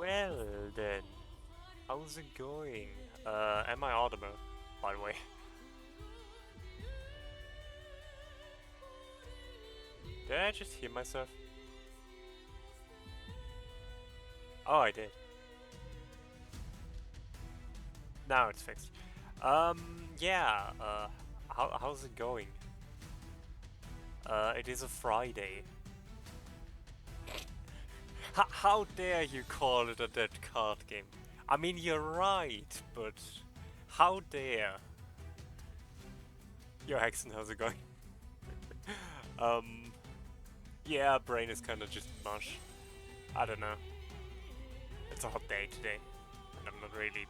Well then, how's it going? Am I audible, by the way? Did I just hear myself? Oh, I did. Now it's fixed. Yeah, how's it going? It is a Friday. How dare you call it a dead card game? I mean, you're right, but how dare? Yo, Hexen, how's it going? um, yeah, brain is kind of just mush. I don't know. It's a hot day today, and I'm not really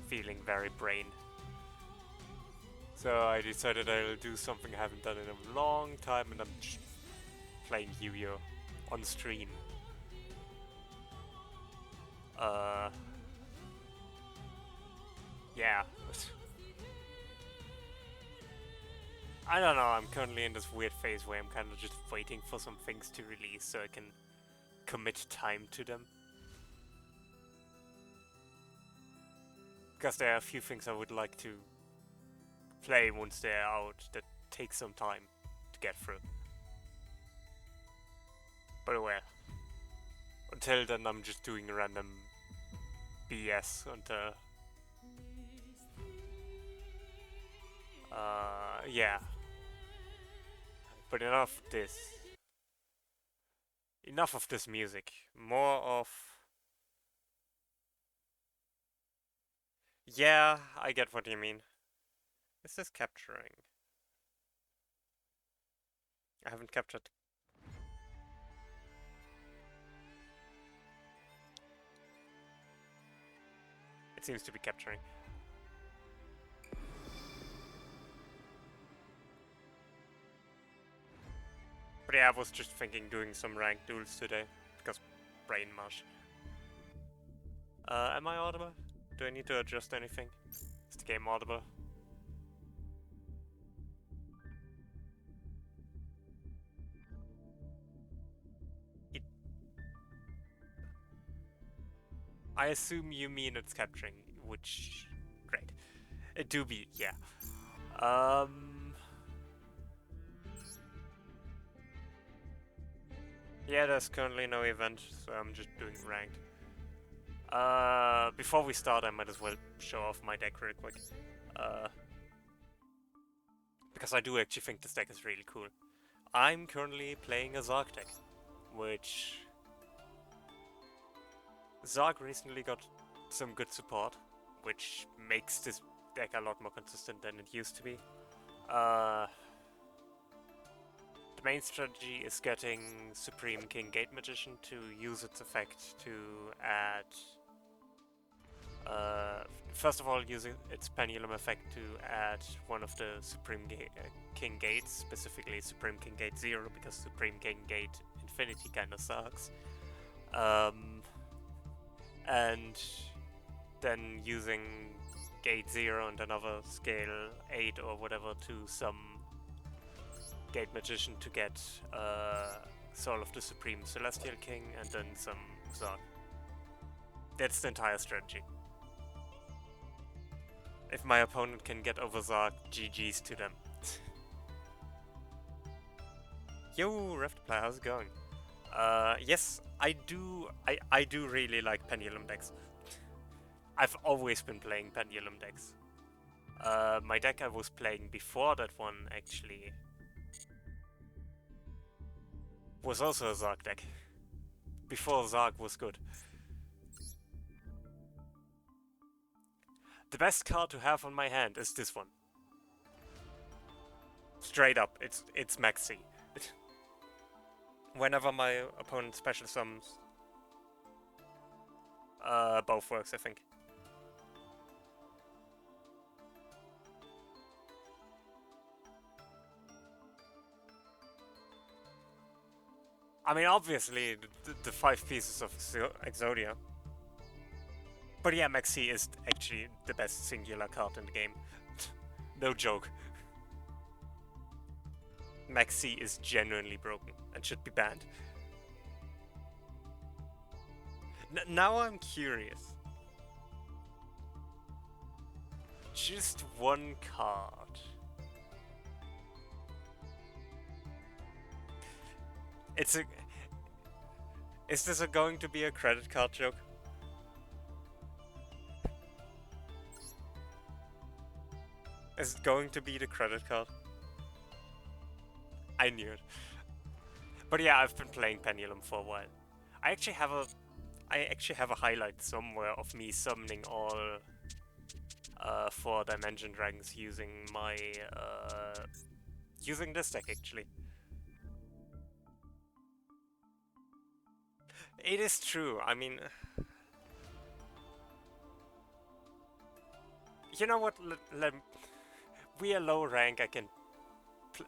feeling very brain. So I decided I'll do something I haven't done in a long time, and I'm just playing Yu-Gi-Oh! On stream. Uh, yeah. I don't know, I'm currently in this weird phase where I'm kind of just waiting for some things to release so I can commit time to them. Because there are a few things I would like to play once they're out that take some time to get through. But well, until then I'm just doing random BS until... yeah. But enough of this. Enough of this music. More of... Yeah, I get what you mean. Is this capturing? I haven't captured... It seems to be capturing. But yeah, I was just thinking doing some ranked duels today, because brain mush. Am I audible? Do I need to adjust anything? Is the game audible? It... I assume you mean it's capturing, which... Great. It do be, yeah. Yeah, there's currently no event, so I'm just doing ranked. Before we start, I might as well show off my deck real quick. Because I do actually think this deck is really cool. I'm currently playing a Zarg deck, which... Zarg recently got some good support, which makes this deck a lot more consistent than it used to be. The main strategy is getting Supreme King Gate Magician to use its effect to add... first of all, using its Pendulum effect to add one of the King Gates, specifically Supreme King Gate 0, because Supreme King Gate Infinity kinda sucks. And then using Gate 0 and another scale 8 or whatever to some Gate Magician to get Soul of the Supreme Celestial King and then some Zarg. That's the entire strategy. If my opponent can get over Zarg, GG's to them. Yo, Riftplay, how's it going? Yes, I do really like Pendulum decks. I've always been playing Pendulum decks. My deck I was playing before that one, actually, was also a Zarg deck. Before Zarg was good. The best card to have on my hand is this one. Straight up, it's Maxi. Whenever my opponent special summons... both works, I think. I mean, obviously, the 5 pieces of Exodia. But yeah, Maxi is actually the best singular card in the game. No joke. Maxi is genuinely broken and should be banned. Now I'm curious. Just one card. It's a... Is this going to be a credit card joke? Is it going to be the credit card? I knew it. But yeah, I've been playing Pendulum for a while. I actually have a highlight somewhere of me summoning all 4 Dimension Dragons using my using this deck actually. It is true. I mean, you know what? We are low rank. I can.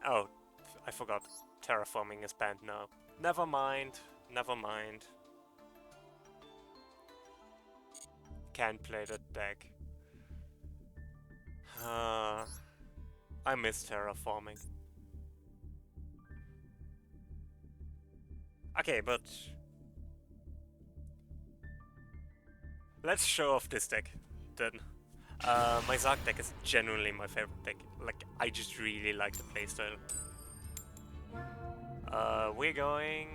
Oh, I forgot. Terraforming is banned now. Never mind. Never mind. Can't play that deck. I miss terraforming. Okay, but let's show off this deck then. My Zark deck is genuinely my favorite deck. Like, I just really like the playstyle. We're going...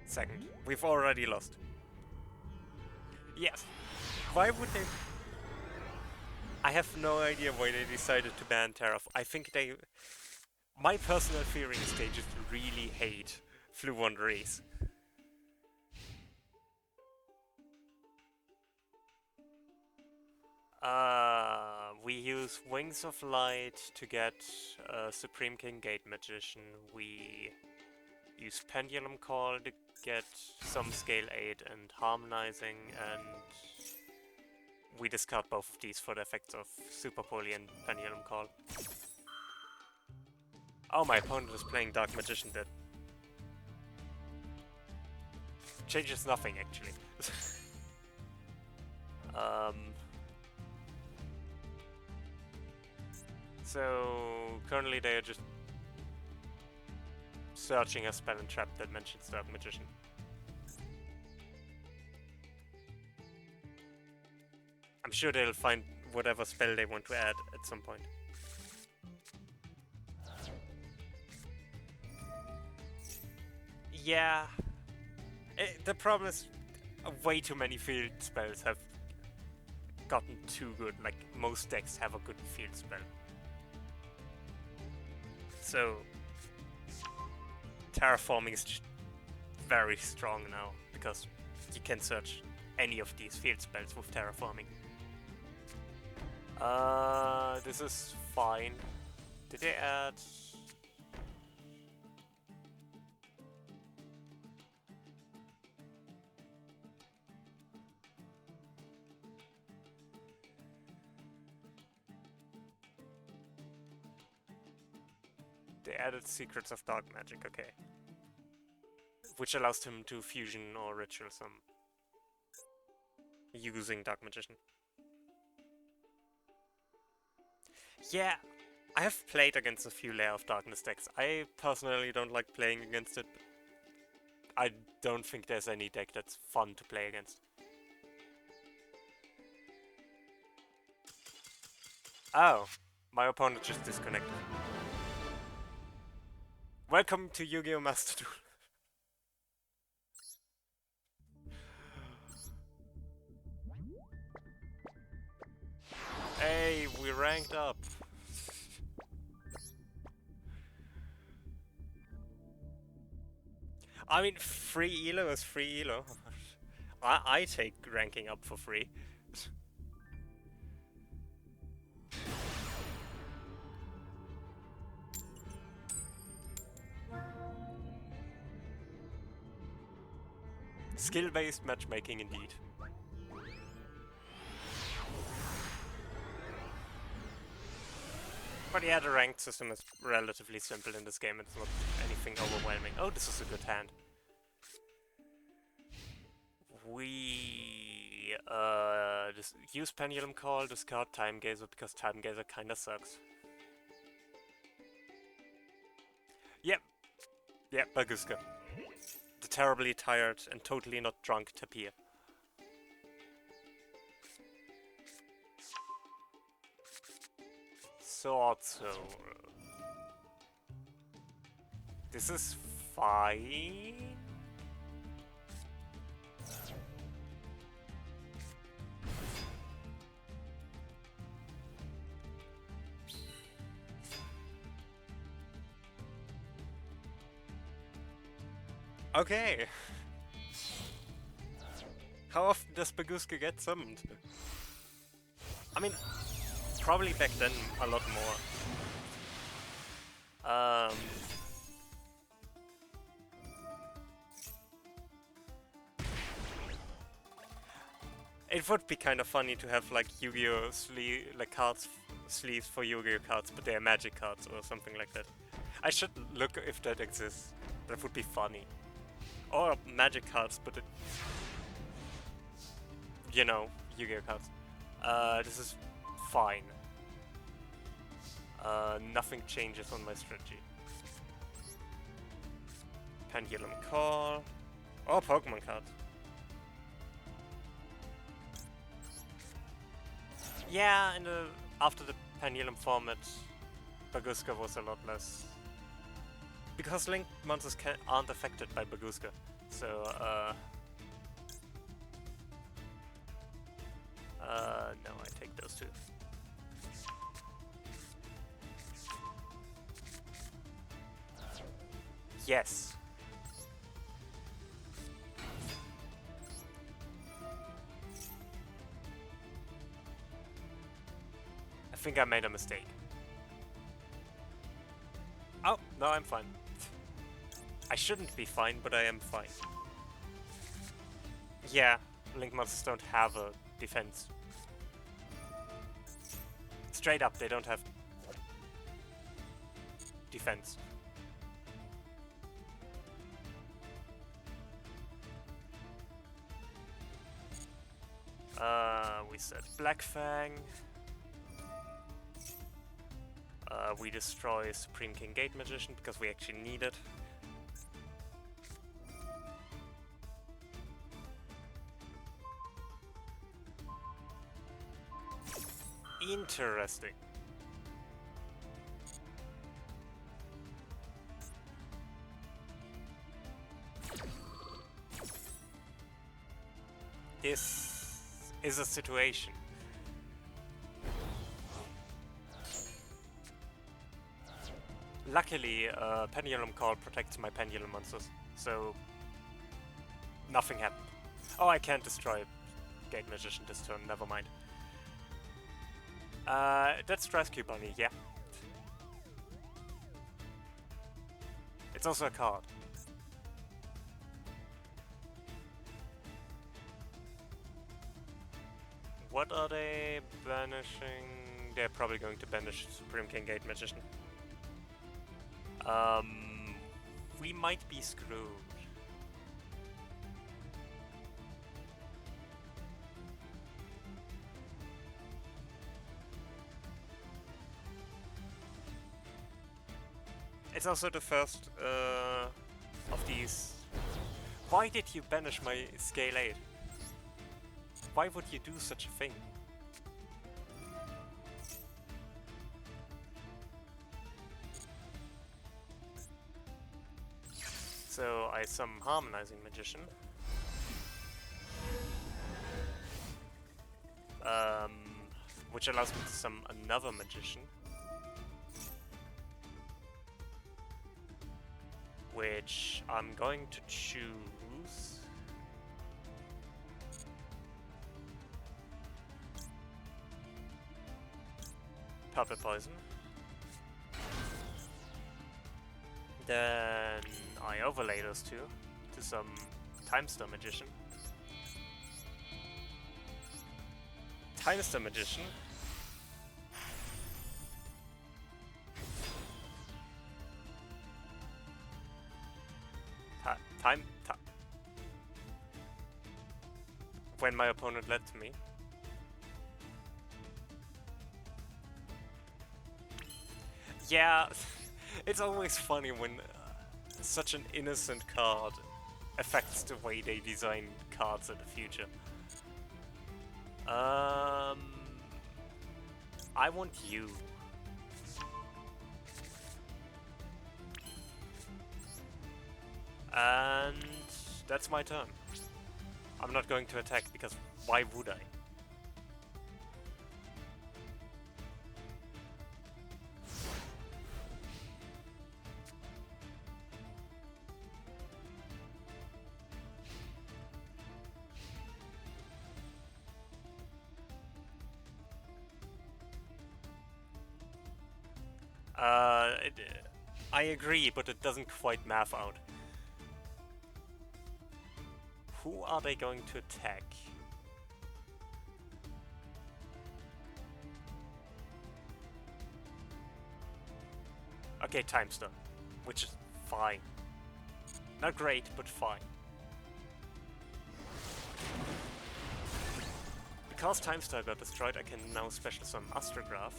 second. We've already lost. Yes. Why would they... I have no idea why they decided to ban Terra. I think they... My personal feeling is they just really hate Flu Wanderers. We use Wings of Light to get Supreme King Gate Magician. We use Pendulum Call to get some Scale 8 and Harmonizing, and we discard both of these for the effects of Super Poly and Pendulum Call. Oh, my opponent is playing Dark Magician that changes nothing actually. So currently they are just searching a spell and trap that mentions Dark Magician. I'm sure they'll find whatever spell they want to add at some point. Yeah. The problem is way too many field spells have gotten too good. Like, most decks have a good field spell. So, terraforming is just very strong now, because you can search any of these field spells with terraforming. This is fine. Did they add... They added Secrets of Dark Magic, okay. Which allows him to fusion or ritual some using Dark Magician. Yeah, I have played against a few Lair of Darkness decks. I personally don't like playing against it, but I don't think there's any deck that's fun to play against. Oh, my opponent just disconnected. Welcome to Yu-Gi-Oh! Master Duel. Hey, we ranked up. I mean, free elo is free elo. I take ranking up for free. Skill-based matchmaking indeed. But yeah, the ranked system is relatively simple in this game. It's not anything overwhelming. Oh, this is a good hand. We just use Pendulum Call, discard Time Gazer because Time Gazer kinda sucks. Yep. Yep, Baguska. terribly tired and totally not drunk tapir. Sword Soul. This is fine. Okay. How often does Baguska get summoned? I mean, probably back then a lot more. It would be kind of funny to have like Yu-Gi-Oh sleeves for Yu-Gi-Oh cards, but they're magic cards or something like that. I should look if that exists. That would be funny. Or magic cards, but you know, Yu-Gi-Oh cards. This is fine. Nothing changes on my strategy. Pendulum Call. Oh, Pokemon cards. Yeah, after the Pendulum format, Baguska was a lot less. Because Link monsters aren't affected by Baguska, so no, I take those two. Yes. I think I made a mistake. Oh, no, I'm fine. I shouldn't be fine, but I am fine. Yeah, Link monsters don't have a defense. Straight up, they don't have defense. We said Black Fang. We destroy Supreme King Gate Magician because we actually need it. Interesting. This is a situation. Luckily, Pendulum Call protects my Pendulum monsters, so nothing happened. Oh, I can't destroy Gate Magician this turn, never mind. That's Rescue Bunny, yeah. It's also a card. What are they banishing? They're probably going to banish Supreme King Gate Magician. We might be screwed. It's also the first of these. Why did you banish my Scale 8? Why would you do such a thing? So I summon Harmonizing Magician. Which allows me to summon another Magician. Which I'm going to choose. Purple Poison. Then I overlay those two to some Timestar Magician. Timestar Magician. When my opponent led to me. Yeah, it's always funny when such an innocent card affects the way they design cards in the future. I want you. And that's my turn. I'm not going to attack because why would I? I agree, but it doesn't quite math out. Who are they going to attack? Okay, Time Stone, which is fine. Not great, but fine. Because Time Stone got destroyed, I can now special summon Astrograph.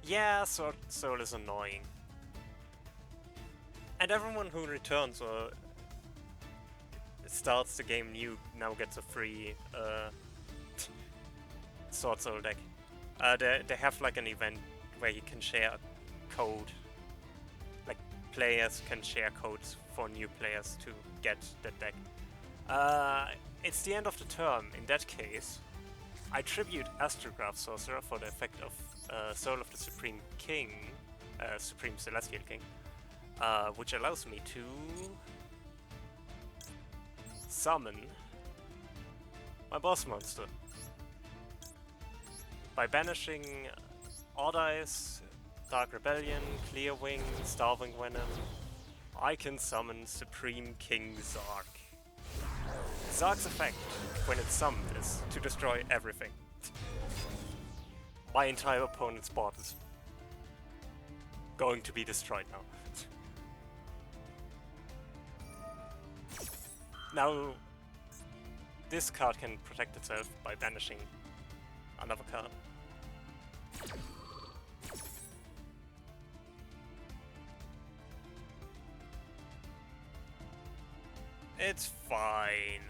Yeah, Soul is annoying. And everyone who returns or starts the game new now gets a free Sword Soul deck. They have like an event where you can share code. Like players can share codes for new players to get that deck. It's the end of the term. In that case, I tribute Astrograph Sorcerer for the effect of Soul of the Supreme King, Supreme Celestial King, which allows me to summon my boss monster. By banishing Odd Eyes, Dark Rebellion, Clear Wing, Starving Venom, I can summon Supreme King Zark. Zark's effect, when it's summoned, is to destroy everything. My entire opponent's board is going to be destroyed now. Now, this card can protect itself by banishing another card. It's fine.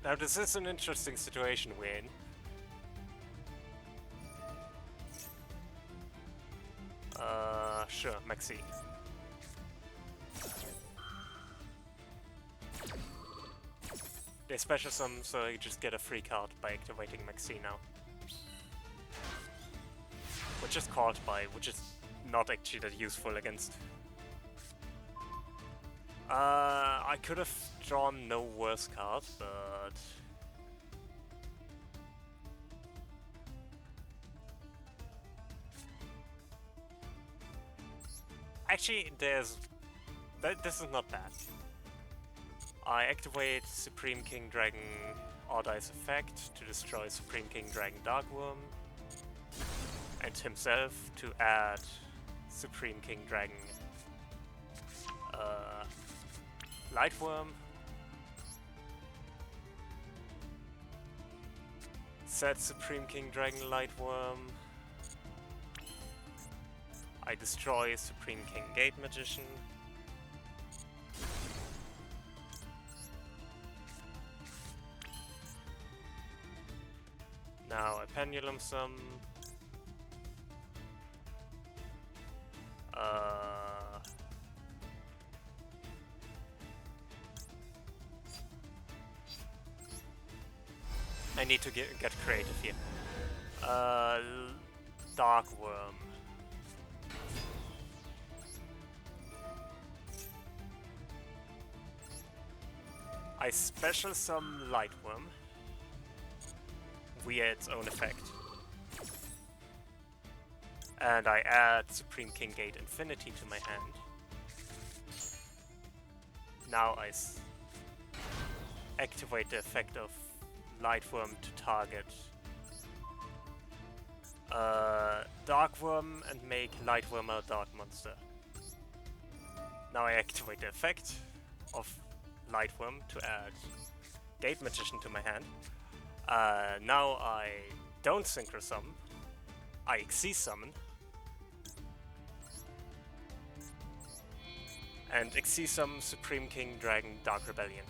Now this is an interesting situation we're in. Sure, Maxi. They special summon, so you just get a free card by activating Maxi now. Which is called by, which is not actually that useful against. I could have drawn no worse card, but actually this is not bad. I activate Supreme King Dragon Odd Eyes effect to destroy Supreme King Dragon Darkworm, and himself to add Supreme King Dragon Lightworm. Set Supreme King Dragon Lightworm. I destroy Supreme King Gate Magician. Now I Pendulum Sum. I need to get creative here. Darkworm. I special summon Lightworm via its own effect. And I add Supreme King Gate Infinity to my hand. Now I activate the effect of Lightworm to target Darkworm and make Lightworm a dark monster. Now I activate the effect of Lightworm to add Gate Magician to my hand. Now I don't Synchro Summon, I Xyz Summon. And Xyz Summon Supreme King Dragon Dark Rebellion.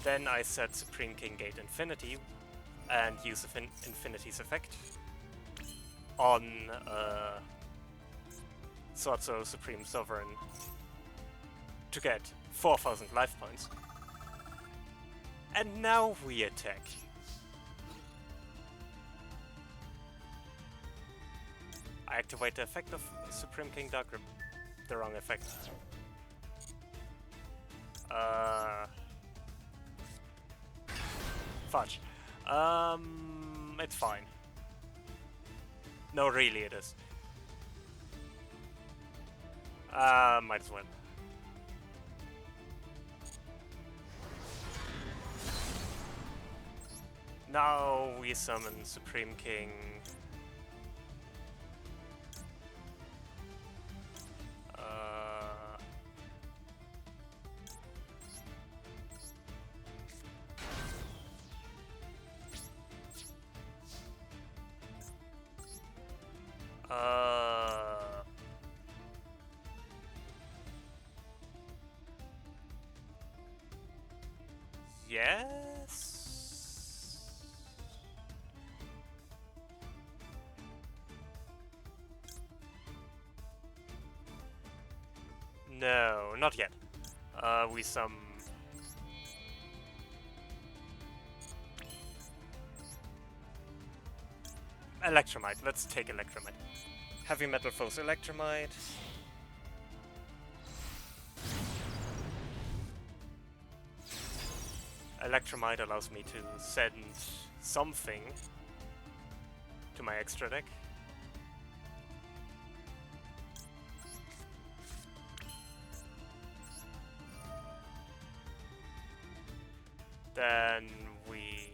Then I set Supreme King Gate Infinity and use Infinity's effect on Swordso Supreme Sovereign to get 4,000 life points. And now we attack. I activate the effect of Supreme King Dark Rebellion. The wrong effect. Fudge. It's fine. No, really it is. Might as well. Now we summon Supreme King. Yes. No, not yet. We some Electromite. Let's take Electromite. Heavy Metal Foes Electromite. Electromite allows me to send something to my extra deck. Then we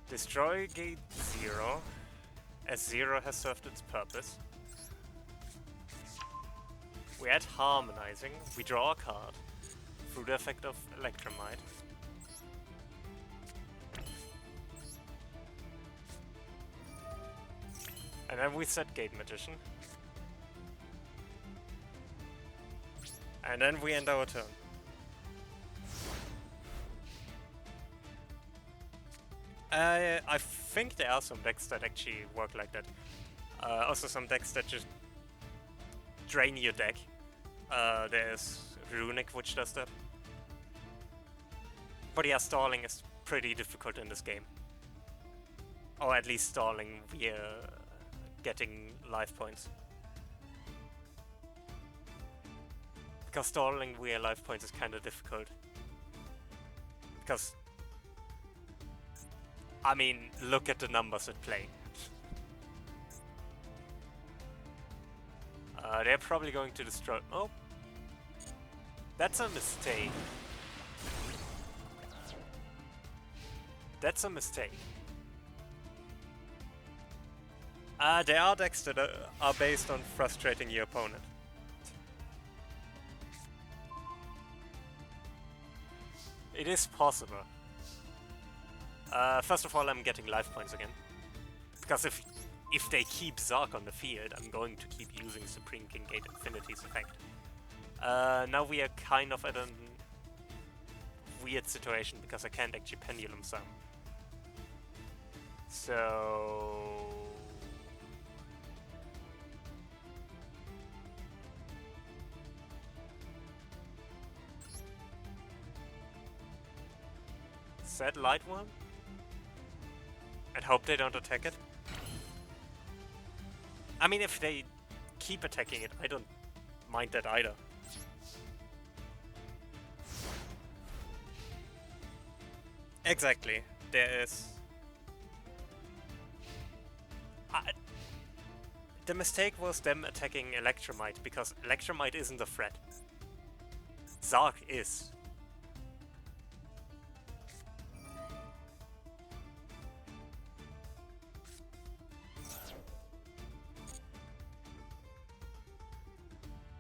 destroy Gate 0, as 0 has served its purpose. We add Harmonizing, we draw a card through the effect of Electromite. And then we set Gate Magician. And then we end our turn. I think there are some decks that actually work like that. Also some decks that just drain your deck. There's Runic which does that. But yeah, stalling is pretty difficult in this game. Or at least stalling via getting life points. Because stalling via life points is kind of difficult. Because, I mean, look at the numbers at play. They're probably going to destroy... Oh! That's a mistake. That's a mistake. There are decks that are based on frustrating your opponent. It is possible. First of all, I'm getting life points again. Because if they keep Zark on the field, I'm going to keep using Supreme King Gate Infinity's effect. Now we are kind of at a weird situation because I can't actually Pendulum Summon. So... set Lightworm? And hope they don't attack it? I mean, if they keep attacking it, I don't mind that either. Exactly. There is... the mistake was them attacking Electromite, because Electromite isn't a threat. Zark is.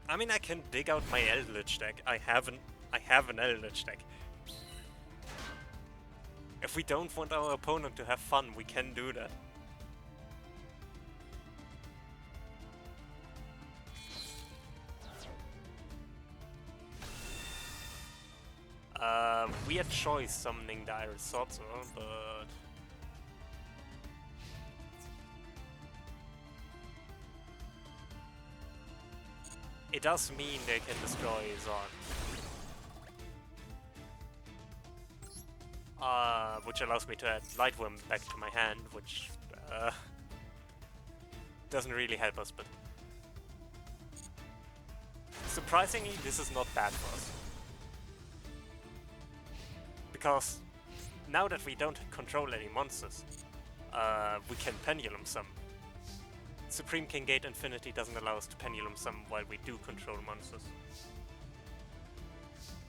I mean, I can dig out my Eldritch deck. I have an Eldritch deck. If we don't want our opponent to have fun, we can do that. Weird choice summoning the Iris Sorcerer, but... it does mean they can destroy Zark. Which allows me to add Lightworm back to my hand, which doesn't really help us, but... surprisingly, this is not bad for us. Because now that we don't control any monsters, we can Pendulum Summon. Supreme King Gate Infinity doesn't allow us to Pendulum Summon while we do control monsters.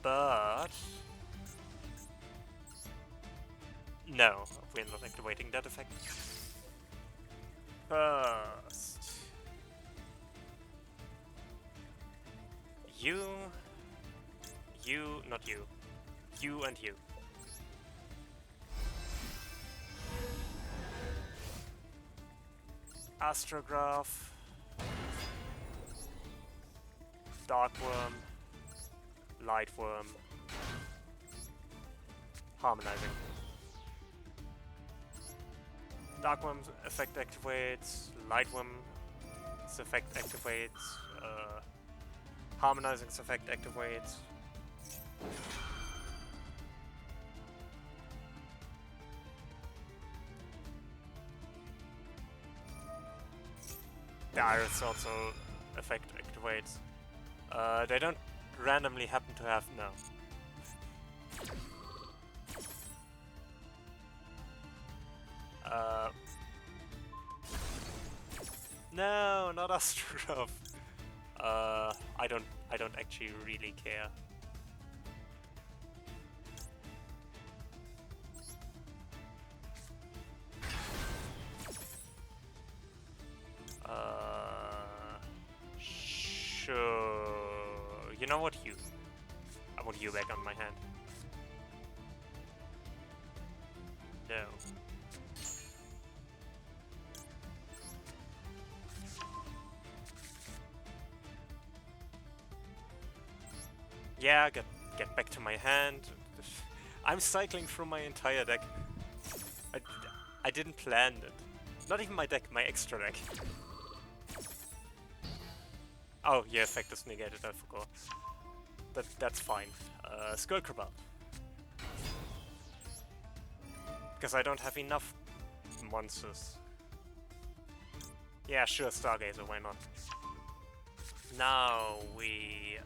But... no, we're not activating that effect. First... you, not you. You and you. Astrograph, Darkworm, Lightworm, Harmonizing. Darkworm's effect activates, Lightworm's effect activates, Harmonizing's effect activates. The Iris also effect activates. They don't randomly happen to have no. No, not Astrograph. I don't actually really care. Sure. You know what? I want you back on my hand. No. Yeah, get back to my hand. I'm cycling through my entire deck. I didn't plan it. Not even my deck, my extra deck. Oh, yeah, effect is negated, I forgot. That's fine. Skull Crabble. Because I don't have enough monsters. Yeah, sure, Stargazer, why not? Now we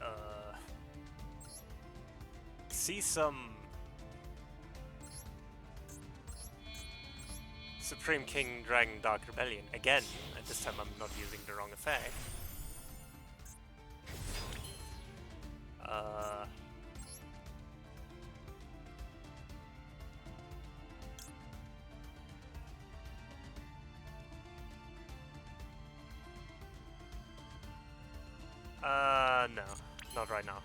see some Supreme King Dragon Dark Rebellion again, and this time I'm not using the wrong effect. No, not right now.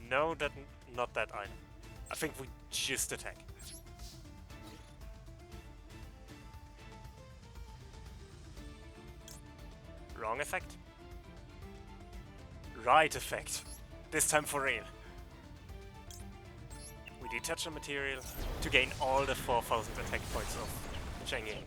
No, not that either. I think we just attack. Wrong effect? Right effect. This time for real. We detach the material to gain all the 4000 attack points of Chang'e.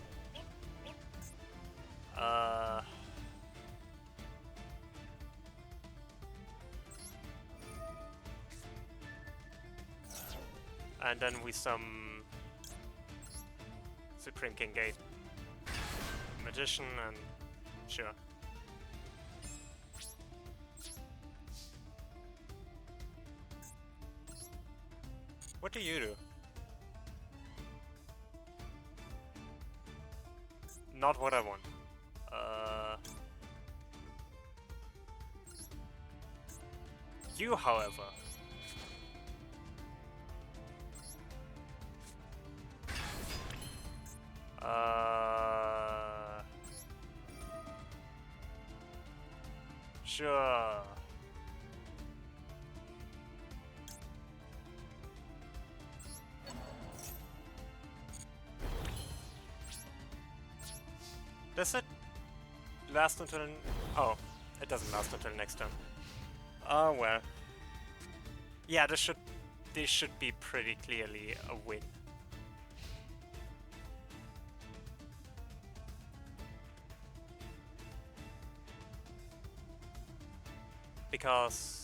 And then we summon Supreme King Gate Magician and sure. What do you do? Not what I want. You, however. Sure. Does it last until... Oh, it doesn't last until next turn. Oh well. Yeah, this should be pretty clearly a win. Because...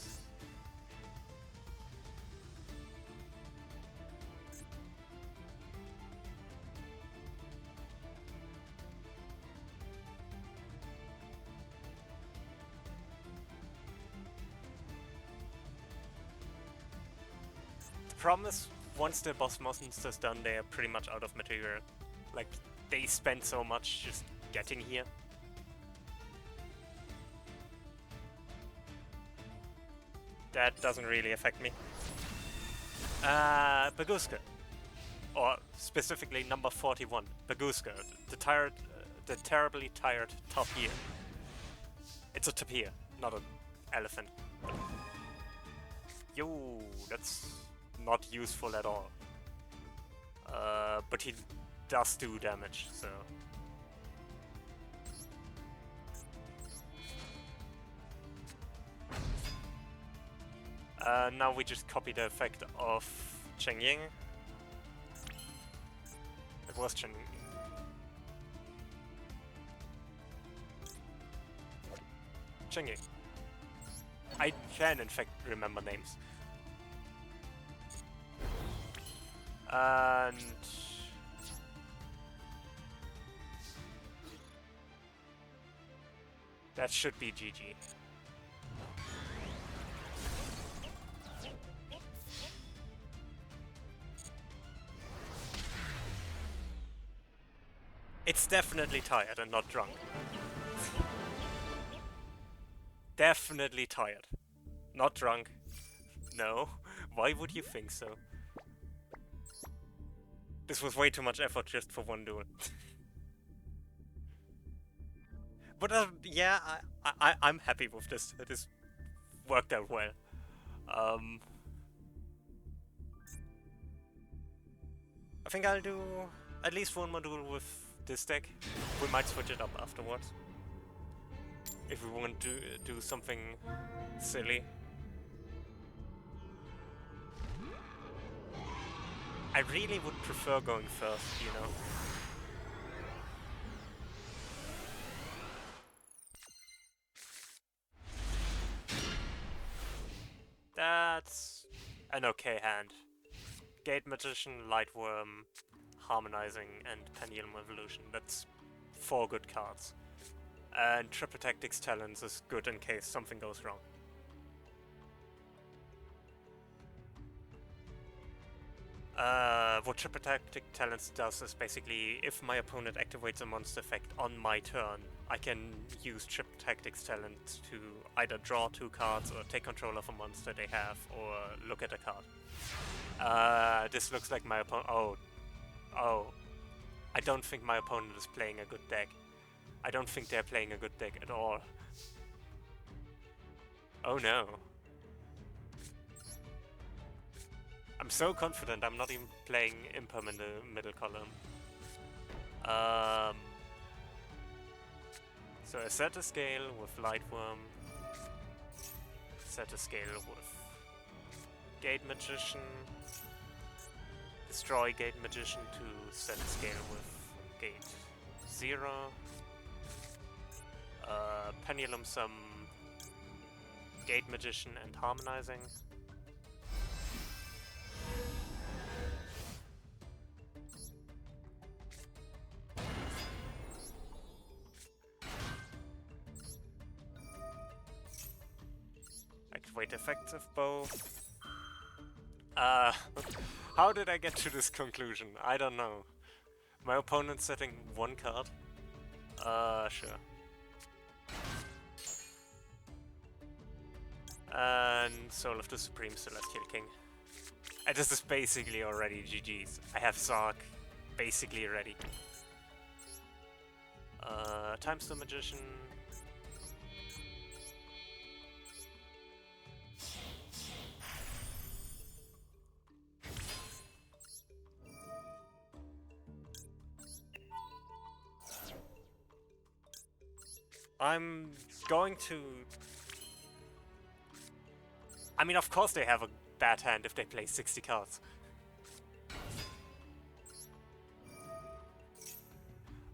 the problem is, once the boss monster's done, they are pretty much out of material. Like, they spend so much just getting here. That doesn't really affect me. Baguska. Or specifically number 41, Baguska, the terribly tired tapir. It's a tapir, not an elephant. Yo, that's not useful at all. But he does do damage, so... now we just copy the effect of Cheng Ying. It was Cheng Ying. Cheng Ying. I can in fact remember names. And... that should be GG. It's definitely tired and not drunk. Definitely tired. Not drunk. No. Why would you think so? This was way too much effort just for one duel. But yeah, I'm happy with this. This worked out well. I think I'll do at least one more duel with this deck. We might switch it up afterwards. If we want to do something silly. I really would prefer going first, you know. That's an okay hand. Gate Magician, Lightworm, Harmonizing, and Pendulum Evolution. That's 4 good cards. And Triple Tactics Talents is good in case something goes wrong. What Triple Tactic Talents does is basically, if my opponent activates a monster effect on my turn, I can use Triple Tactics Talents to either draw 2 cards or take control of a monster they have, or look at a card. This looks like my opponent... Oh. I don't think my opponent is playing a good deck. I don't think they're playing a good deck at all. Oh no. I'm so confident I'm not even playing Imperm in the middle column. So I set a scale with Lightworm. Set a scale with Gate Magician. Destroy Gate Magician to set a scale with Gate 0. Pendulum Sum, Gate Magician and Harmonizing. activate the effects of both. Uh, how did I get to this conclusion? I don't know. My opponent's setting one card? Sure. And Soul of the Supreme Celestial King. And this is basically already GG's. I have Zark basically ready. Times the Magician. I'm going to... I mean, of course they have a bad hand if they play 60 cards.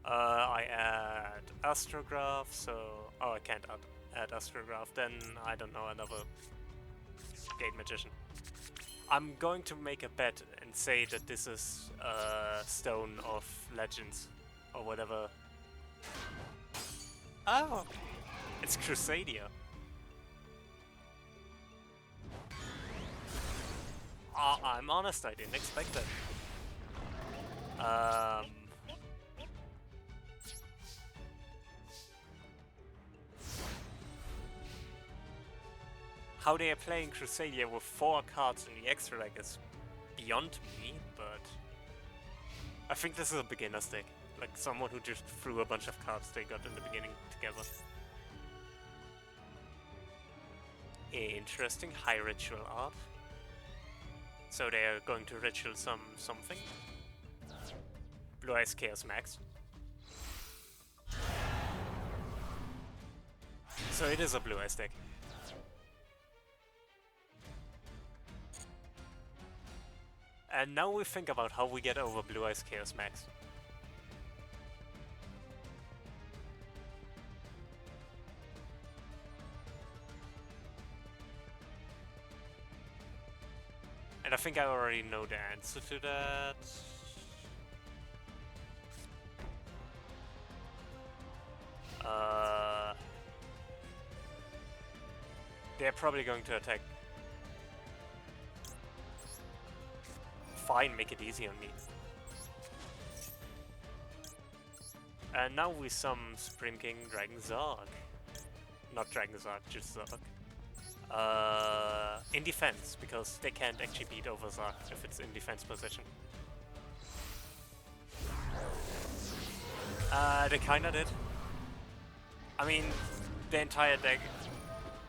I add Astrograph, so... Oh, I can't add Astrograph, then I don't know, another Gate Magician. I'm going to make a bet and say that this is Stone of Legends, or whatever. Oh! It's Crusadia. I'm honest, I didn't expect that. How they are playing Crusadia with 4 cards in the extra deck is beyond me, but I think this is a beginner's deck. Like someone who just threw a bunch of cards they got in the beginning together. Interesting, high ritual art. So they are going to ritual something. Blue Eyes Chaos Max. So it is a Blue Eyes deck. And now we think about how we get over Blue Eyes Chaos Max. And I think I already know the answer to that. They're probably going to attack. Fine, make it easy on me. And now we summon Supreme King Dragon Zark. Not Dragon Zark, just Zark. In defense, because they can't actually beat over Zark if it's in defense position. They kinda did. I mean, the entire deck,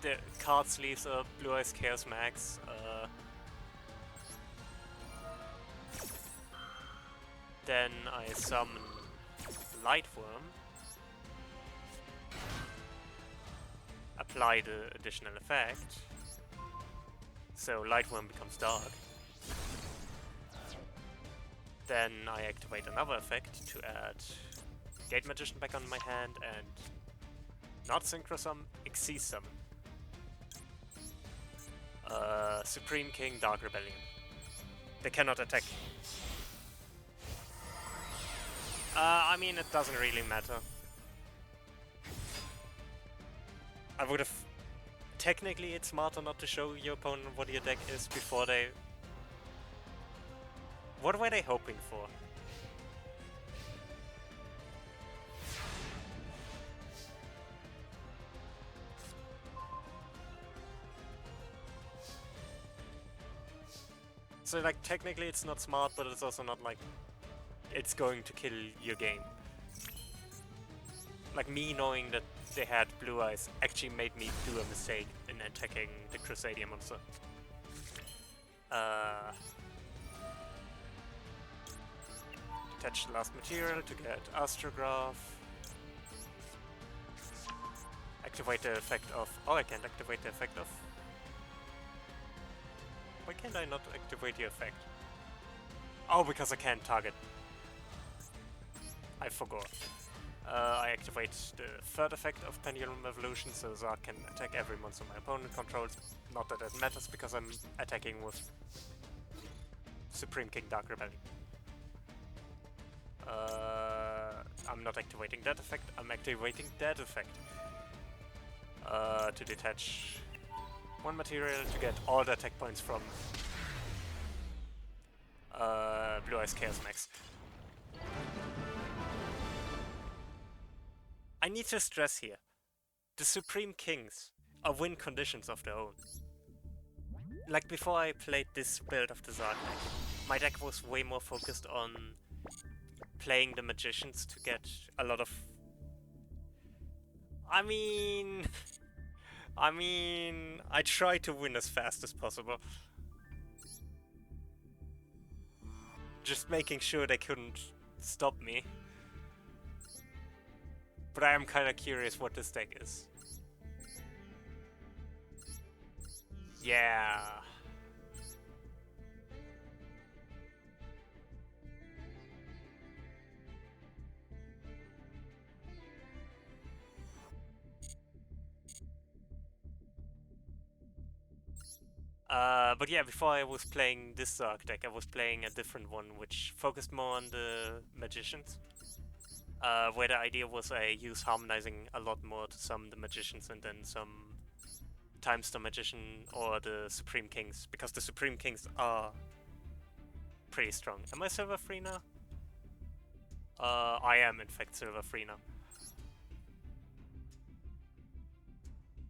the card sleeves are Blue Eyes Chaos Max. Then I summon Lightworm. Apply the additional effect. So Lightworm becomes dark. Then I activate another effect to add Gate Magician back on my hand and not Synchro Summon, Xyz Summon. Supreme King, Dark Rebellion. They cannot attack. I mean, it doesn't really matter. I would have... Technically, it's smarter not to show your opponent what your deck is before they... What were they hoping for? So, like, technically it's not smart, but it's also not like... It's going to kill your game. Like, me knowing that they had Blue Eyes actually made me do a mistake in attacking the Crusadia monster. Detach the last material to get Astrograph. Activate the effect of... Oh, I can't activate the effect of... Why can't I not activate the effect? Oh, because I can't target. I forgot. I activate the third effect of Pendulum Evolution, so Zark can attack every monster my opponent controls. Not that it matters, because I'm attacking with Supreme King Dark Rebellion. I'm not activating that effect, I'm activating that effect. To detach 1 material to get all the attack points from Blue Eyes Chaos Max. I need to stress here, the Supreme Kings are win conditions of their own. Like before I played this build of the Zark deck, my deck was way more focused on playing the Magicians to get a lot of... I mean, I try to win as fast as possible. Just making sure they couldn't stop me. But I am kinda curious what this deck is. Yeah. But yeah, before I was playing this Zark deck, I was playing a different one, which focused more on the Magicians. Where the idea was I use Harmonizing a lot more to summon the Magicians and then sometimes the Magician or the Supreme Kings, because the Supreme Kings are pretty strong. Am I silver free now? I am in fact silver free now.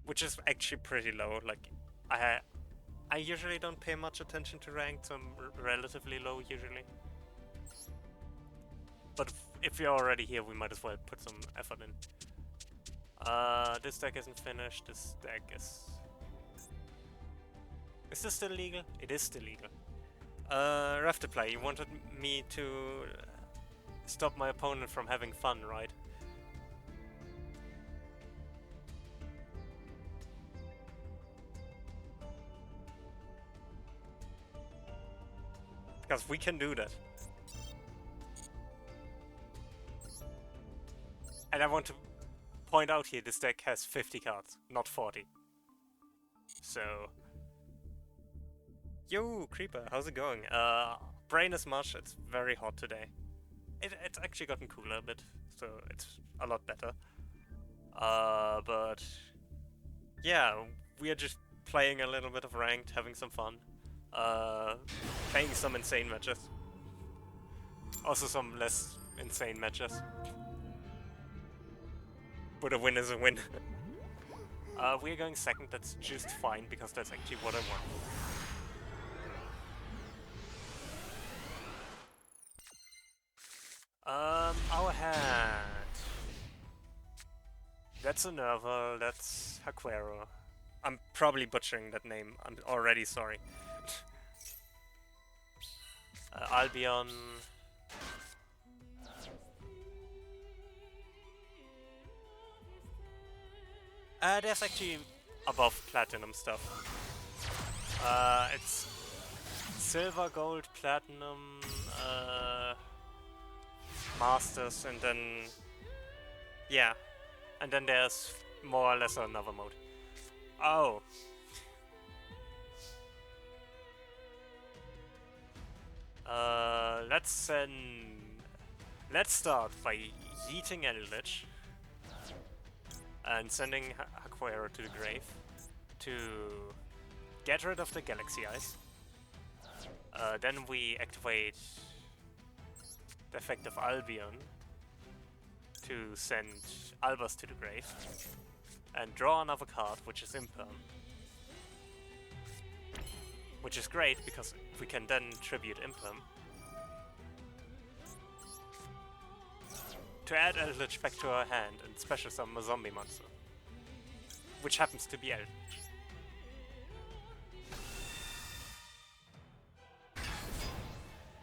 Which is actually pretty low, like, I usually don't pay much attention to rank, so I'm relatively low usually. But if you're already here, we might as well put some effort in. This deck isn't finished, this deck is... Is this still legal? It is still legal. Rafterplay, you wanted me to stop my opponent from having fun, right? Because we can do that. And I want to point out here, this deck has 50 cards, not 40. So... Yo, Creeper, how's it going? Brain is mush, it's very hot today. It's actually gotten cooler a bit, so it's a lot better. But... Yeah, we are just playing a little bit of ranked, having some fun. Playing some insane matches. Also some less insane matches. But a win is a win. We're going second, that's just fine, because that's actually what I want. Our hand. That's a Nerval, that's Haquero. I'm probably butchering that name, I'm already sorry. Albion. There's actually above platinum stuff. It's silver, gold, platinum, masters, and then yeah, and then there's more or less another mode. Oh. Let's start by yeeting Eldritch and sending Haquero to the grave to get rid of the Galaxy Eyes. Then we activate the effect of Albion to send Albus to the grave and draw another card, which is Imperm. Which is great, because we can then tribute Imperm to add Eldritch back to our hand and special summon a zombie monster, which happens to be Eldritch.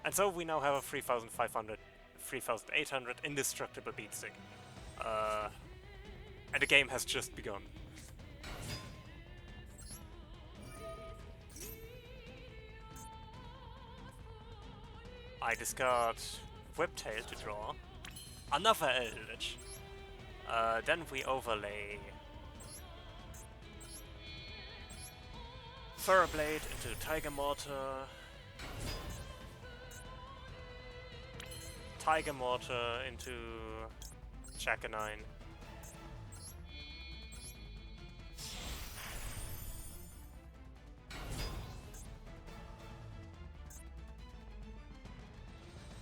And so we now have a 3,500, 3,800 indestructible beatstick. And the game has just begun. I discard Whiptail to draw another Eldritch. Then we overlay Furblade into Tiger Mortar. Tiger Mortar into Jackanine.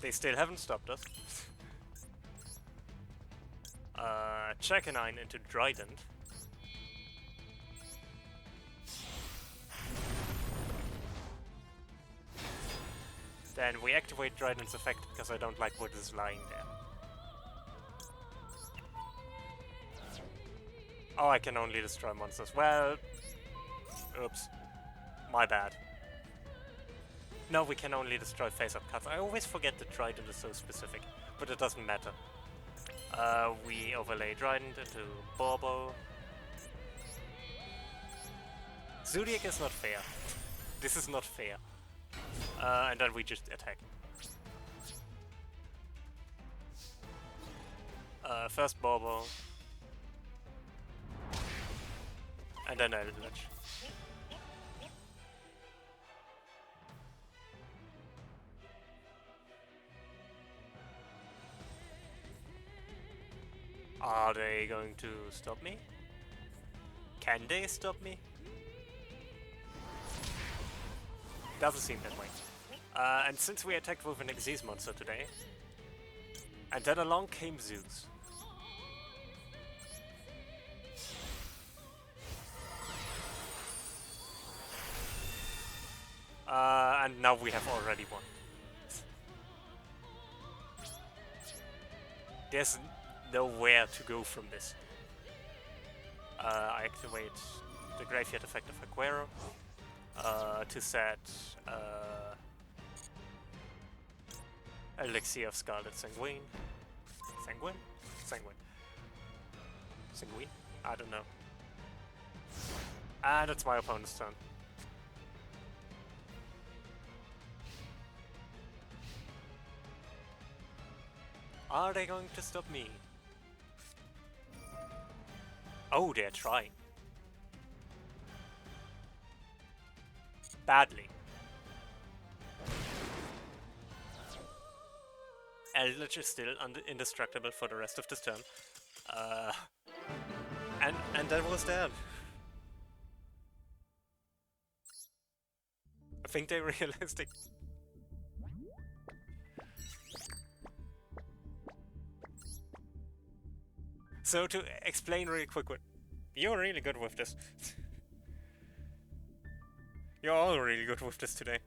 They still haven't stopped us. Chakanine into Trident. Then we activate Trident's effect because I don't like what is lying there. Oh, I can only destroy monsters. Well, oops. My bad. No, we can only destroy face-up cards. I always forget that Trident is so specific, but it doesn't matter. We overlay Trident into Borbo. Zodiac is not fair. This is not fair. And then we just attack. First Borbo. And then Eldritch. Are they going to stop me? Can they stop me? Doesn't seem that way. And since we attacked with an Xyz monster today, and then along came Zeus. And now we have already won. There's nowhere to go from this. I activate the graveyard effect of Aguero to set Elixir of Scarlet Sanguine. Sanguine? Sanguine. Sanguine? I don't know. And it's my opponent's turn. Are they going to stop me? Oh, they're trying. Badly. Eldritch is still indestructible for the rest of this turn. And that was that. I think they're realistic. So to explain really quick, you're really good with this. You're all really good with this today.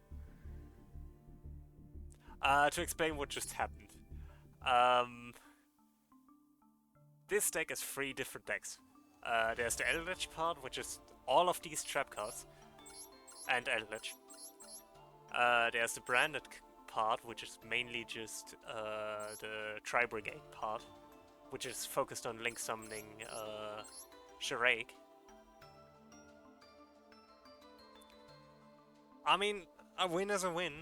To explain what just happened. This deck is 3 different decks. There's the Eldritch part, which is all of these trap cards, and Eldritch. There's the branded part, which is mainly just the Tri-Brigade part, which is focused on link summoning Sharake. I mean, a win is a win.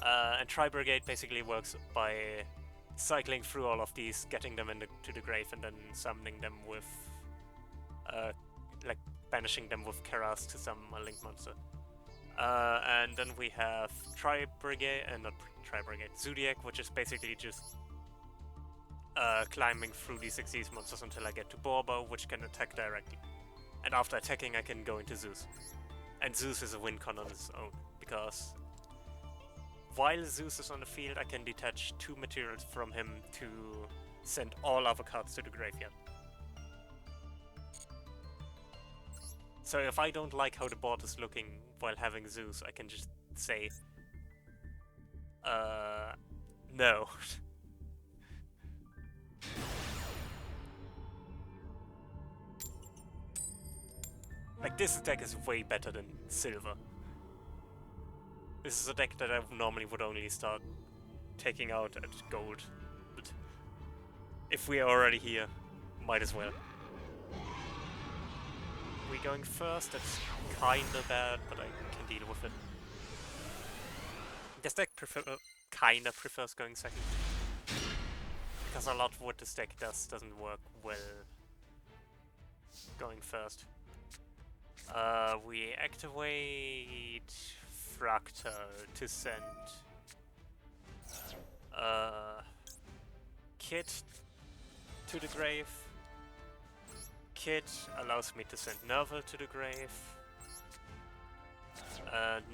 And Tri-Brigade basically works by cycling through all of these, getting them to the grave, and then summoning them with, like, banishing them with Keras to summon a link monster. And then we have Tri-Brigade, and not Tri-Brigade, Zodiac, which is basically just climbing through these Xyz monsters until I get to Borbo, which can attack directly. And after attacking, I can go into Zeus. And Zeus is a win con on its own, because while Zeus is on the field, I can detach 2 materials from him to send all other cards to the graveyard. So if I don't like how the board is looking while having Zeus, I can just say, no. Like, this deck is way better than Silver. This is a deck that I normally would only start taking out at Gold. But if we are already here, might as well. We going first? That's kinda bad, but I can deal with it. This deck kinda prefers going second. Because a lot of what this deck does doesn't work well going first. We activate Fractal to send Kit to the grave. Kit allows me to send Nerval to the grave.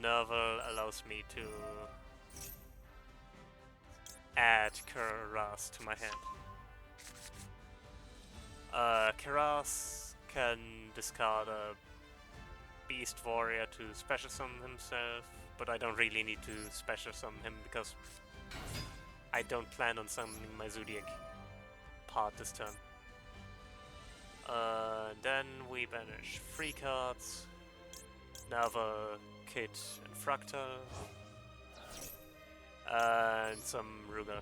Nerval allows me to add Keras to my hand. Keras can discard a Beast Warrior to special summon himself, but I don't really need to special summon him because I don't plan on summoning my Zodiac part this turn. Then we banish 3 cards, another Kit and Fractal, and some Ruger.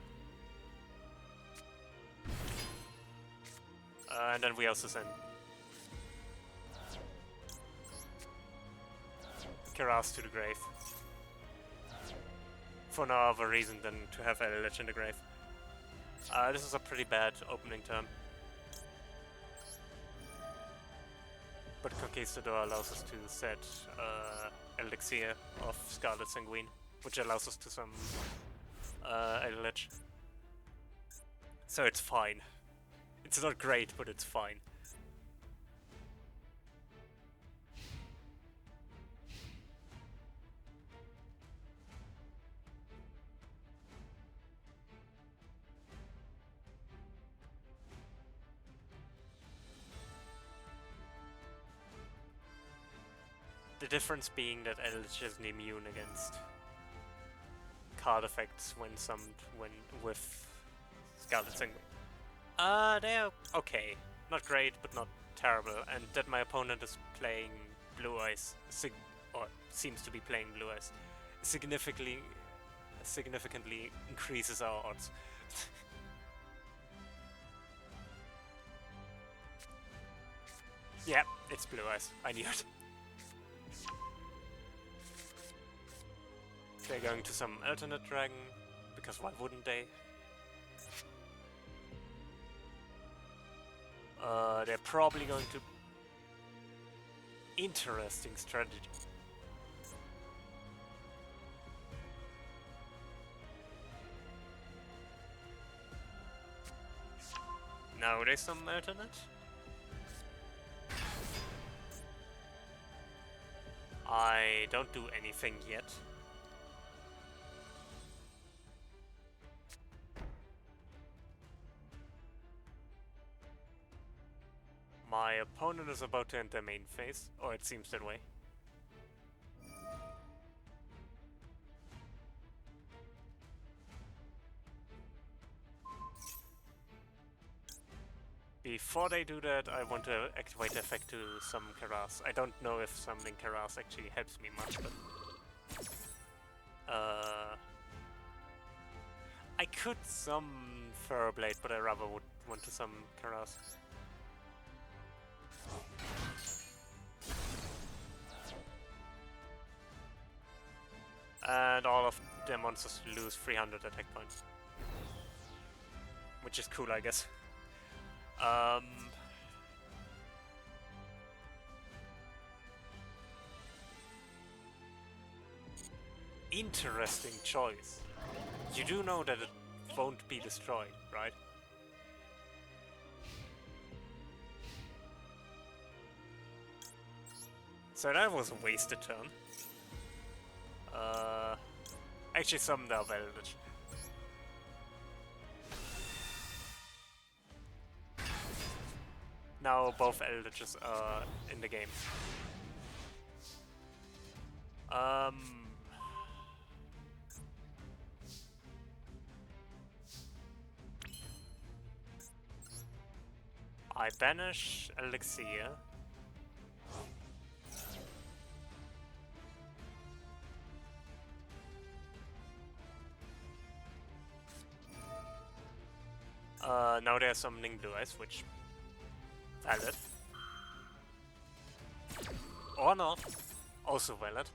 And then we also send Keras to the grave. For no other reason than to have Eldritch in the grave. This is a pretty bad opening turn. But Conquistador allows us to set Elixir of Scarlet Sanguine, which allows us to summon Eldritch. So it's fine. It's not great, but it's fine. The difference being that Eldritch isn't immune against card effects when summoned with Scarlet Sanguine. They're okay. Not great, but not terrible. And that my opponent is playing Blue Eyes, or seems to be playing Blue Eyes, significantly increases our odds. Yeah, it's Blue Eyes. I knew it. They're going to some alternate dragon, because why wouldn't they? They're probably going to... Interesting strategy. Now there's some alternate. I don't do anything yet. My opponent is about to enter main phase, or it seems that way. Before they do that, I want to activate the effect to summon Keras. I don't know if summoning Keras actually helps me much, but... I could summon Furblade, but I rather would want to summon Keras. And all of the monsters lose 300 attack points. Which is cool, I guess. Interesting choice. You do know that it won't be destroyed, right? So that was a wasted turn. Actually summoned up Eldritch. Now both Eldritches are in the game. I banish Elixir. Now they're summoning Blue Eyes, which... valid. Or not. Also valid.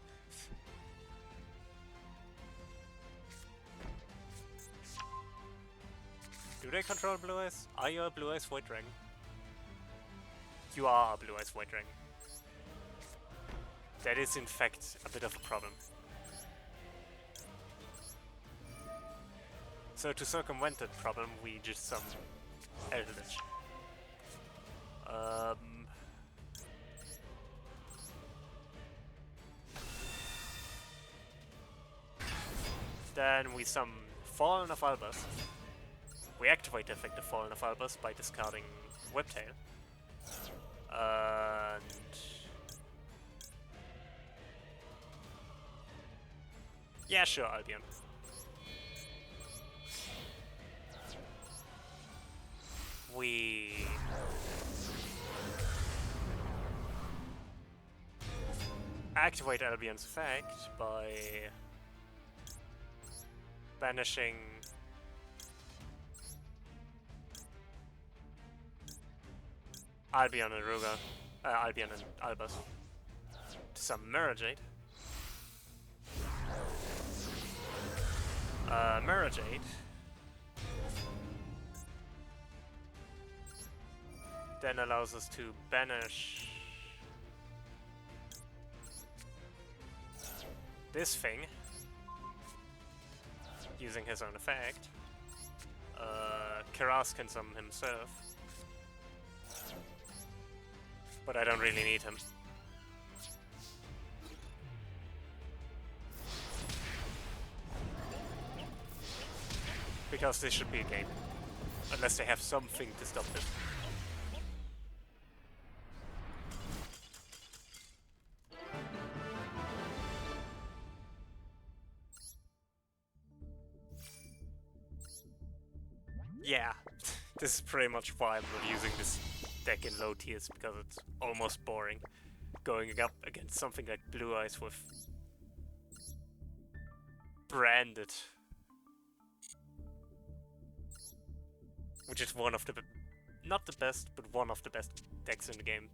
Do they control Blue Eyes? Are you a Blue Eyes Void Dragon? You are a Blue Eyes Void Dragon. That is in fact a bit of a problem. So to circumvent that problem, we just summon Eldritch. Then we summon Fallen of Albus. We activate the effect of Fallen of Albus by discarding Whiptail. And yeah, sure, Albion. We activate Albion's effect by banishing Albion and Ruga, Albion and Albus to summon Mirror Jade. Mirror Jade then allows us to banish this thing using his own effect. Kiraz can summon himself, but I don't really need him. Because this should be a game, unless they have something to stop this. Yeah, this is pretty much why I'm not using this deck in low tiers, because it's almost boring going up against something like Blue Eyes with branded, which is one of the, not the best, but one of the best decks in the game.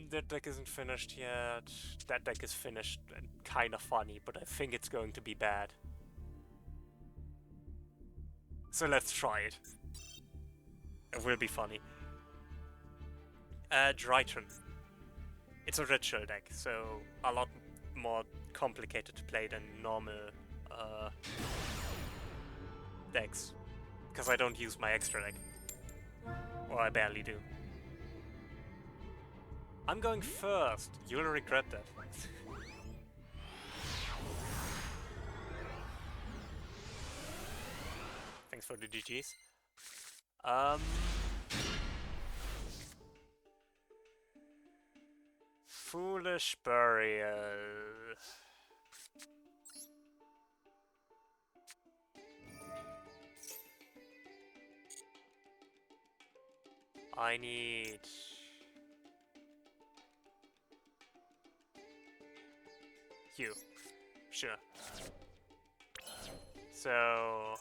That deck isn't finished yet. That deck is finished and kind of funny, but I think it's going to be bad. So let's try it. It will be funny. Drytron. It's a ritual deck, so a lot more complicated to play than normal decks. Because I don't use my extra deck. Or I barely do. I'm going first. You'll regret that. Thanks for the GGs. Foolish Burial. I need you. Sure. So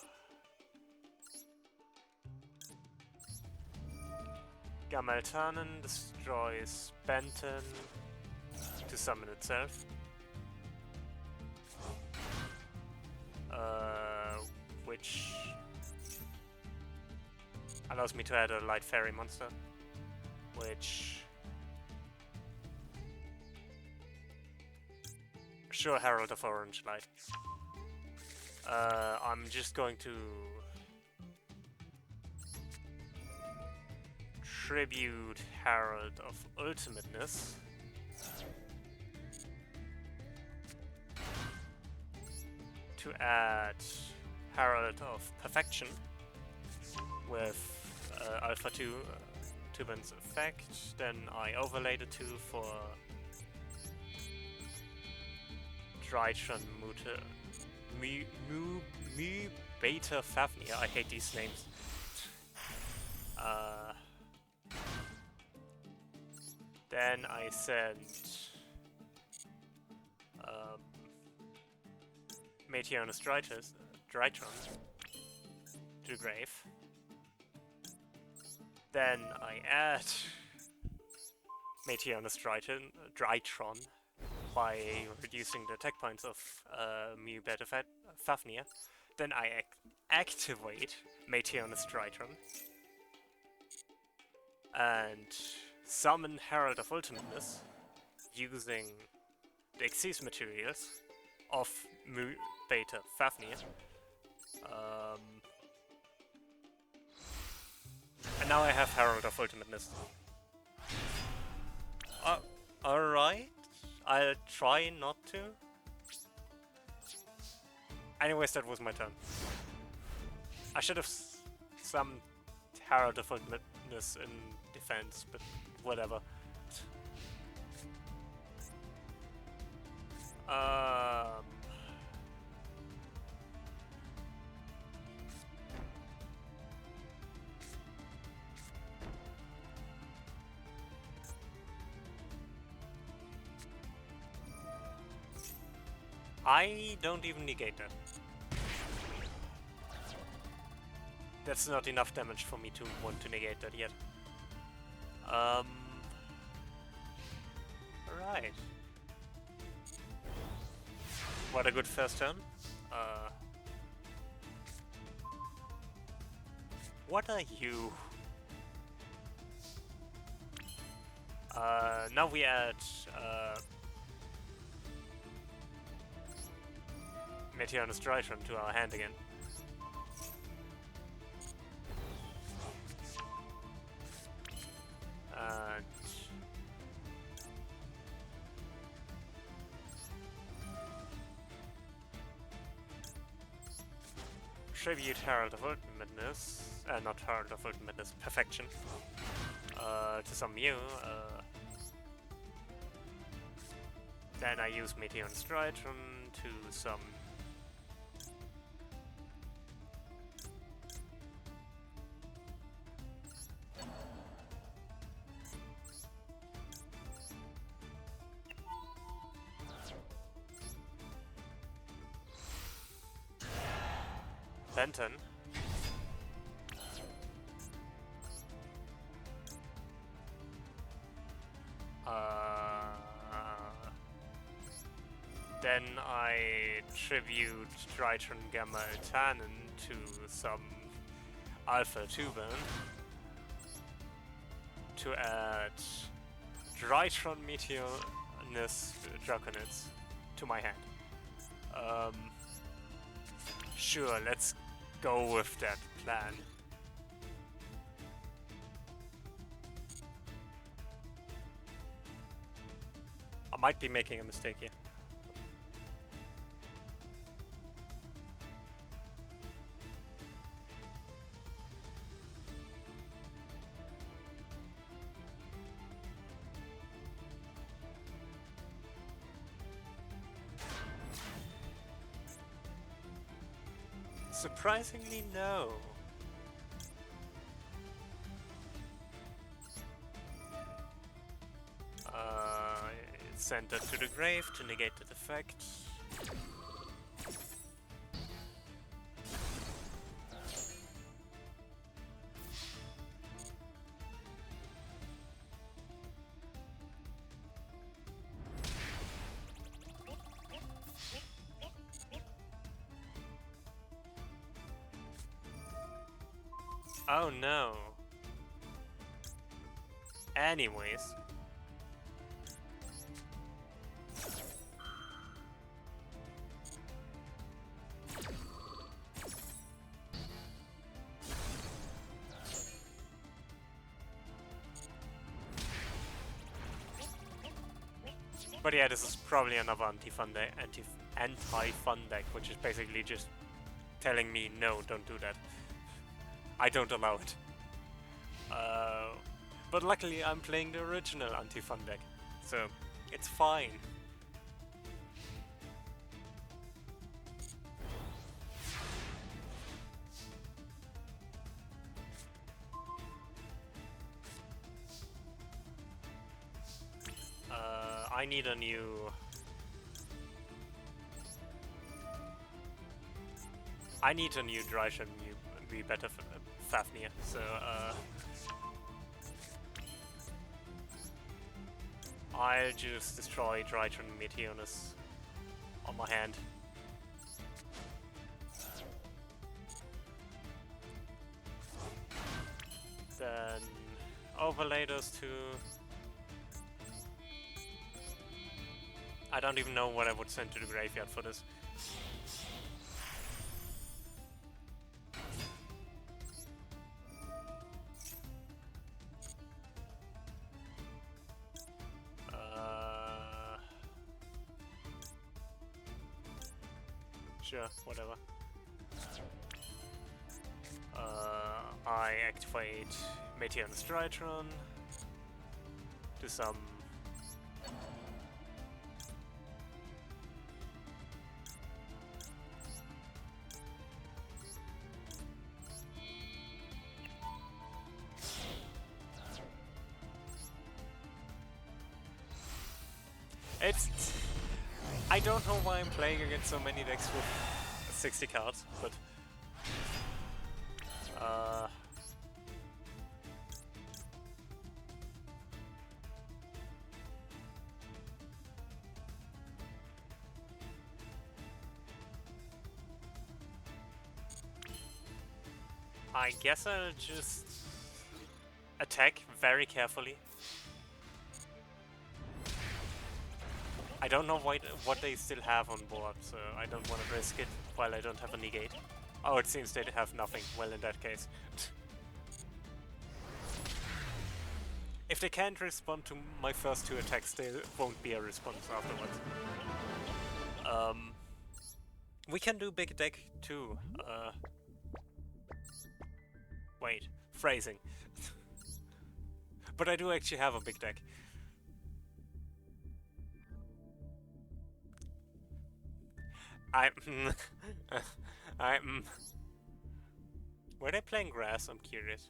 Gameltanen destroys Benton to summon itself. Which allows me to add a light fairy monster, which sure, Herald of Orange Light. I'm just going to tribute Herald of Ultimateness. To add Herald of Perfection with Alpha 2 Tuban's effect, then I overlay the 2 for Drytron Mu Beta Fafnir. I hate these names. Then I send Meteornus Drytron to the grave. Then I add Meteornus Drytron by reducing the attack points of Mu Beta Fafnir. Then I activate Meteornus Drytron and summon Herald of Ultimateness using the Xyz materials of Mu Beta Fafnir. And now I have Herald of Ultimateness. Alright, I'll try not to. Anyways, that was my turn. I should have some Herald of Witness in defense, but whatever. I don't even negate that. That's not enough damage for me to want to negate that yet. Right. What a good first turn. What are you? Now we add Meteor's Drytron to our hand again. And tribute Herald of Ultimateness, not Herald of Ultimateness, Perfection, to some Mew. Then I use Meteor's Drytron to some Benton. Then I tribute Drytron Gamma Tannen to some Alpha 2 burn to add Drytron Meteorness Draconids to my hand. Sure, let's go with that plan. I might be making a mistake here. Surprisingly, no. Send that to the grave to negate that effect. Oh no. Anyways. But yeah, this is probably another anti-fun deck, which is basically just telling me, no, don't do that. I don't allow it. But luckily I'm playing the original anti-fun deck, so it's fine. I need a new... I need a new Drytron be better for Fafnir, so I'll just destroy Drytron Meteorness on my hand. Then overlay those two. I don't even know what I would send to the graveyard for this. Sure, whatever. I activate Meteor and Strytron. Do some... It's... I don't know why I'm playing against so many decks with 60 cards, but... I guess I'll just attack very carefully. I don't know what they still have on board, so I don't want to risk it while I don't have a negate. Oh, it seems they have nothing. Well, in that case. If they can't respond to my first two attacks, there won't be a response afterwards. We can do big deck too. Wait, phrasing. But I do actually have a big deck. Were they playing grass? I'm curious.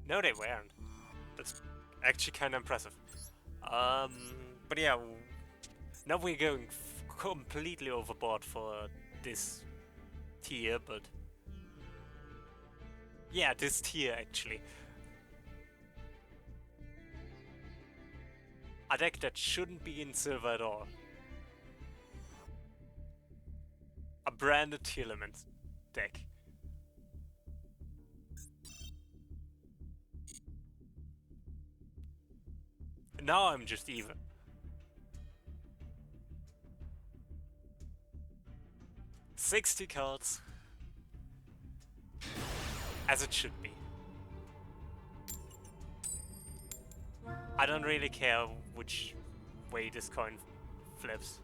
No, they weren't. That's actually kind of impressive. But yeah, now we're going completely overboard for this tier, but yeah, this tier actually. A deck that shouldn't be in silver at all. A branded tier element deck. Now I'm just even. $60 cards. As it should be. I don't really care which way this coin flips.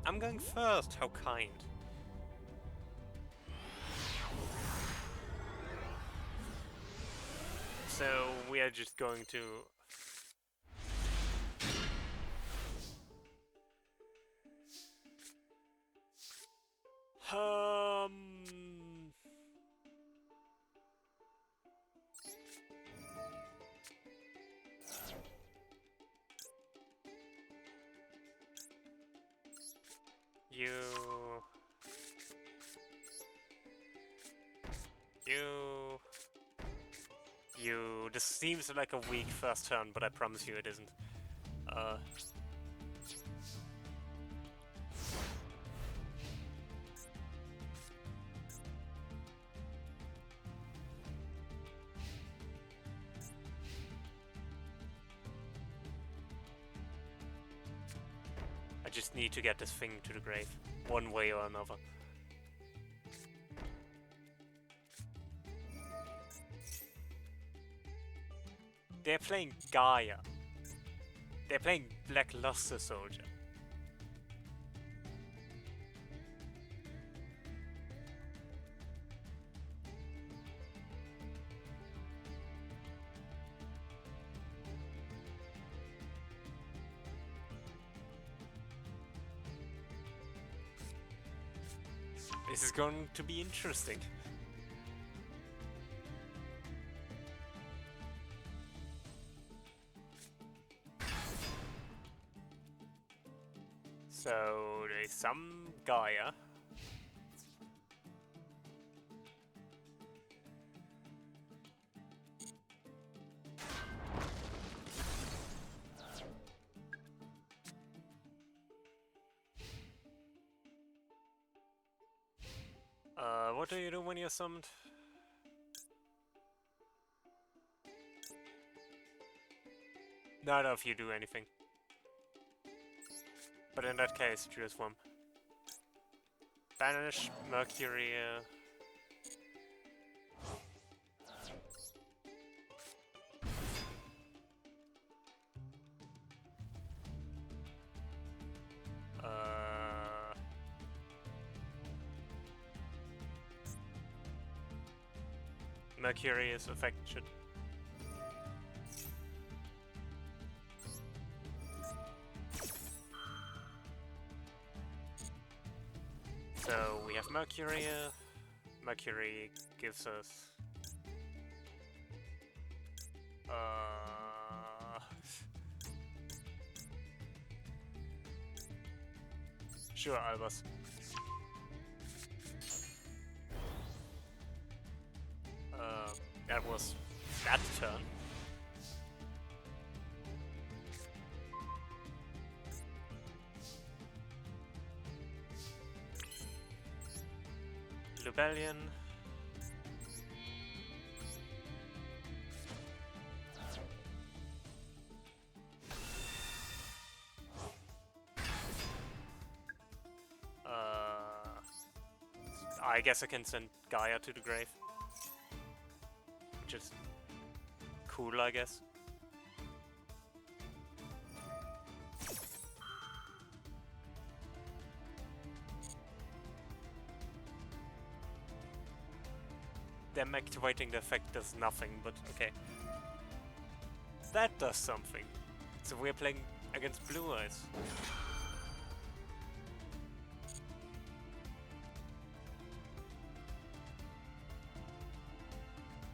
I'm going first, how kind. So we are just going to... This seems like a weak first turn, but I promise you it isn't. I just need to get this thing to the grave, one way or another. They're playing Gaia. They're playing Blackluster Soldier. This is going to be interesting. So there's some Gaia. What do you do when you're summoned? Not if you do anything. But in that case, choose one. Banish, Mercury. Mercury's effect should... So we have Mercury. Mercury gives us... Sure, Albus. That was that turn. Rebellion. I guess I can send Gaia to the grave. Which is cool, I guess. Them activating the effect does nothing, but okay. That does something. So we're playing against Blue Eyes.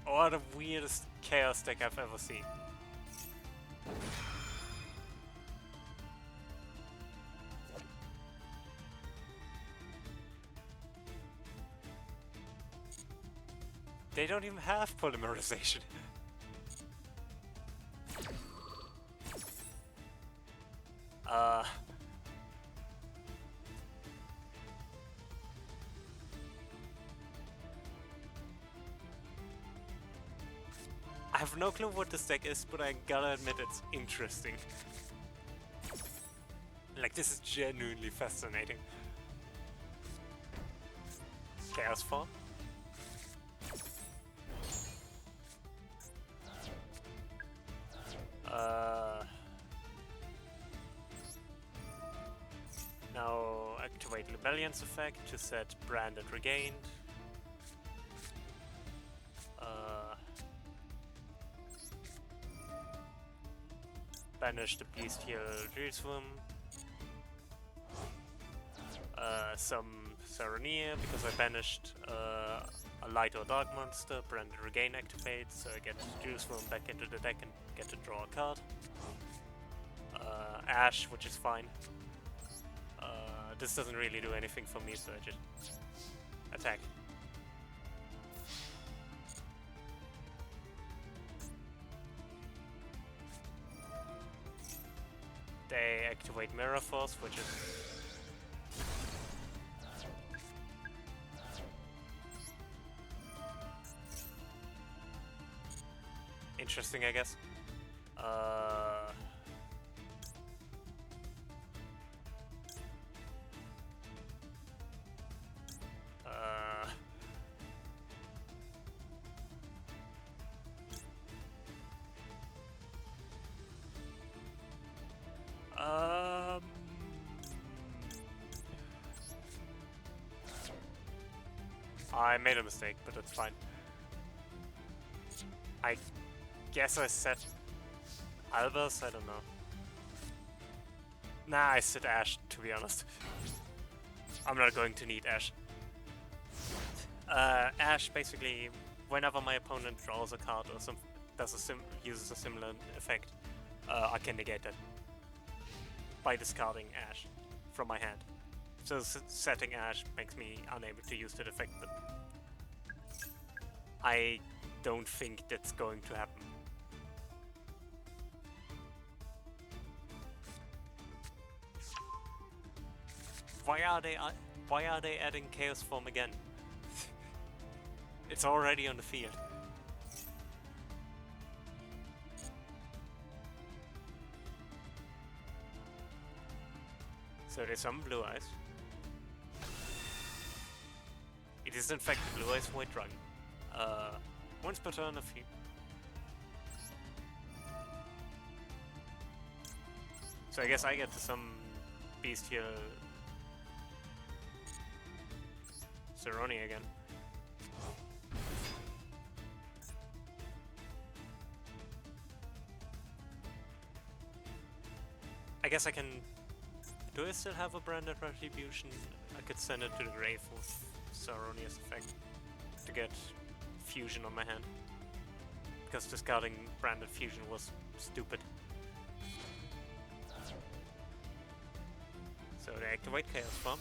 Or the weirdest chaos deck I've ever seen. They don't even have polymerization. I have no clue what this deck is, but I gotta admit it's interesting. Like, this is genuinely fascinating. Chaos form. Now activate Rebellion's effect to set Branded Regained. Banish the Bestial Drill some Saronia, because I banished a light or dark monster. Branded Regain activates, so I get Drill back into the deck and get to draw a card. Ash, which is fine. This doesn't really do anything for me, so I just attack. They activate Mirror Force, which is interesting, I guess. I made a mistake, but it's fine. I guess I set Albus, I don't know. Nah, I set Ash, to be honest. I'm not going to need Ash. Ash, basically, whenever my opponent draws a card or uses a similar effect, I can negate that by discarding Ash from my hand. So setting Ash makes me unable to use that effect, but I don't think that's going to happen. Why are they adding Chaos Form again? It's already on the field. So they summon Blue Eyes. It is in fact Blue Eyes White Dragon. Once per turn, if you... So I guess I get to some Bestial Ceroni again. I guess I can... Do I still have a branded retribution? I could send it to the grave with Saronia's effect to get fusion on my hand. Because discarding branded fusion was stupid. So they activate Chaos Bomb.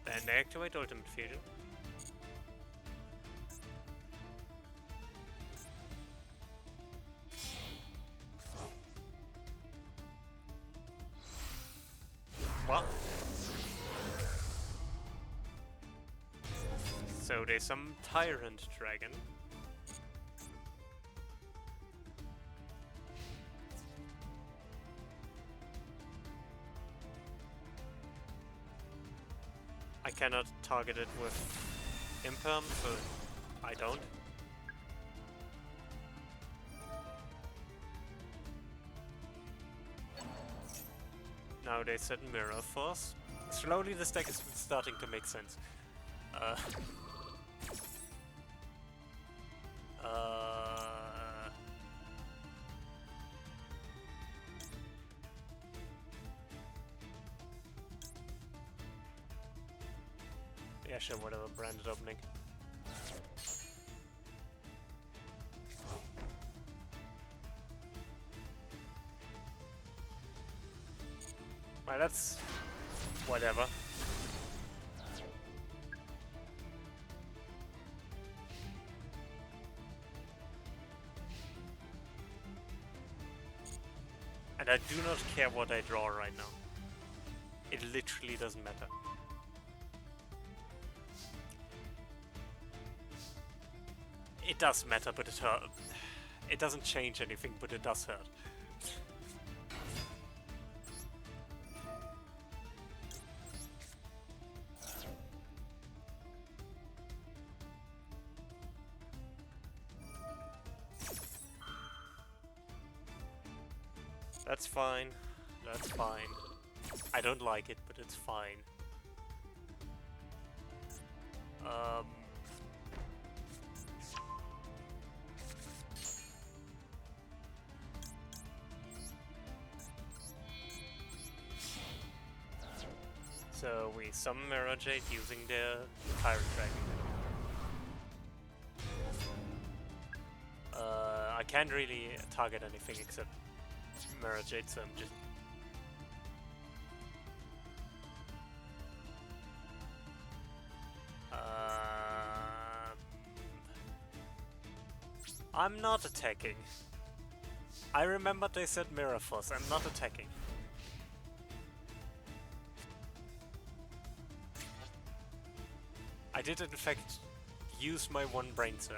Then they activate Ultimate Fusion. What? So there's some Tyrant Dragon. I cannot target it with Imperm, so I don't. Now they set Mirror Force. Slowly this deck is starting to make sense. Yeah, sure, whatever, branded opening. Well, that's... whatever. And I do not care what I draw right now. It literally doesn't matter. It does matter, but it hurt. It doesn't change anything, but it does hurt. That's fine. That's fine. I don't like it, but it's fine. So we summon Mirror Jade using the Tyrant Dragon. I can't really target anything except Mirror Jade, so I'm just... I'm not attacking. I remember they said Mirror Force, I'm not attacking. I did in fact use my one brain cell.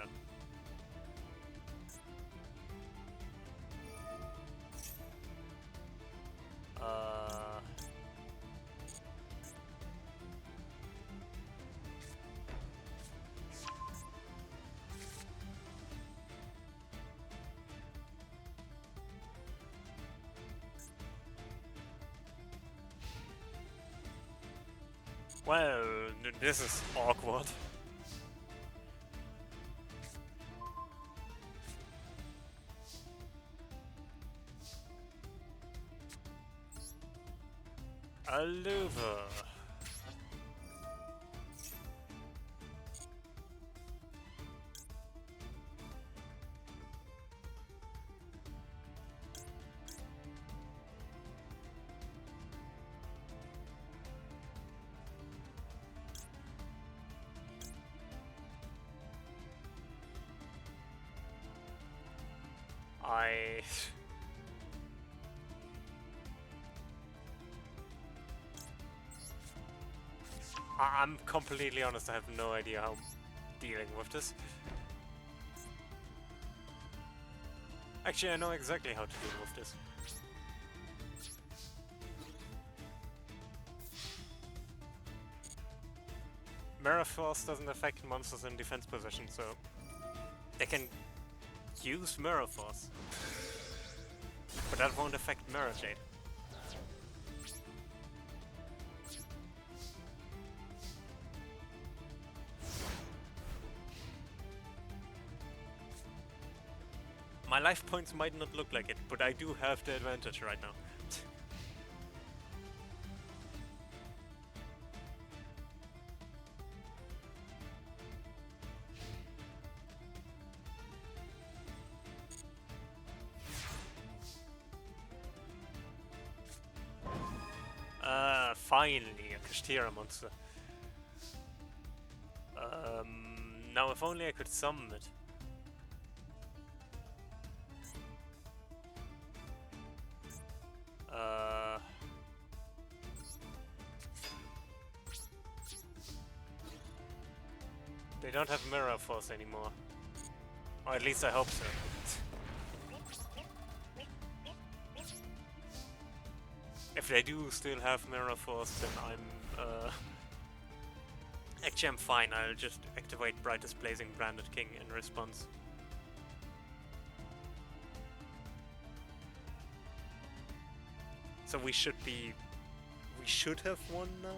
Well, this is awkward. Aluva. I'm completely honest, I have no idea how I'm dealing with this. Actually, I know exactly how to deal with this. Mirror Force doesn't affect monsters in defense position, so they can use Mirror Force. But that won't affect Mirror Jade. My life points might not look like it, but I do have the advantage right now. Finally, a Kashtira monster. Now if only I could summon it. They don't have Mirror Force anymore. Or at least I hope so. If they do still have Mirror Force, then I'm actually I'm fine. I'll just activate Brightest Blazing Branded King in response. So we should have won now?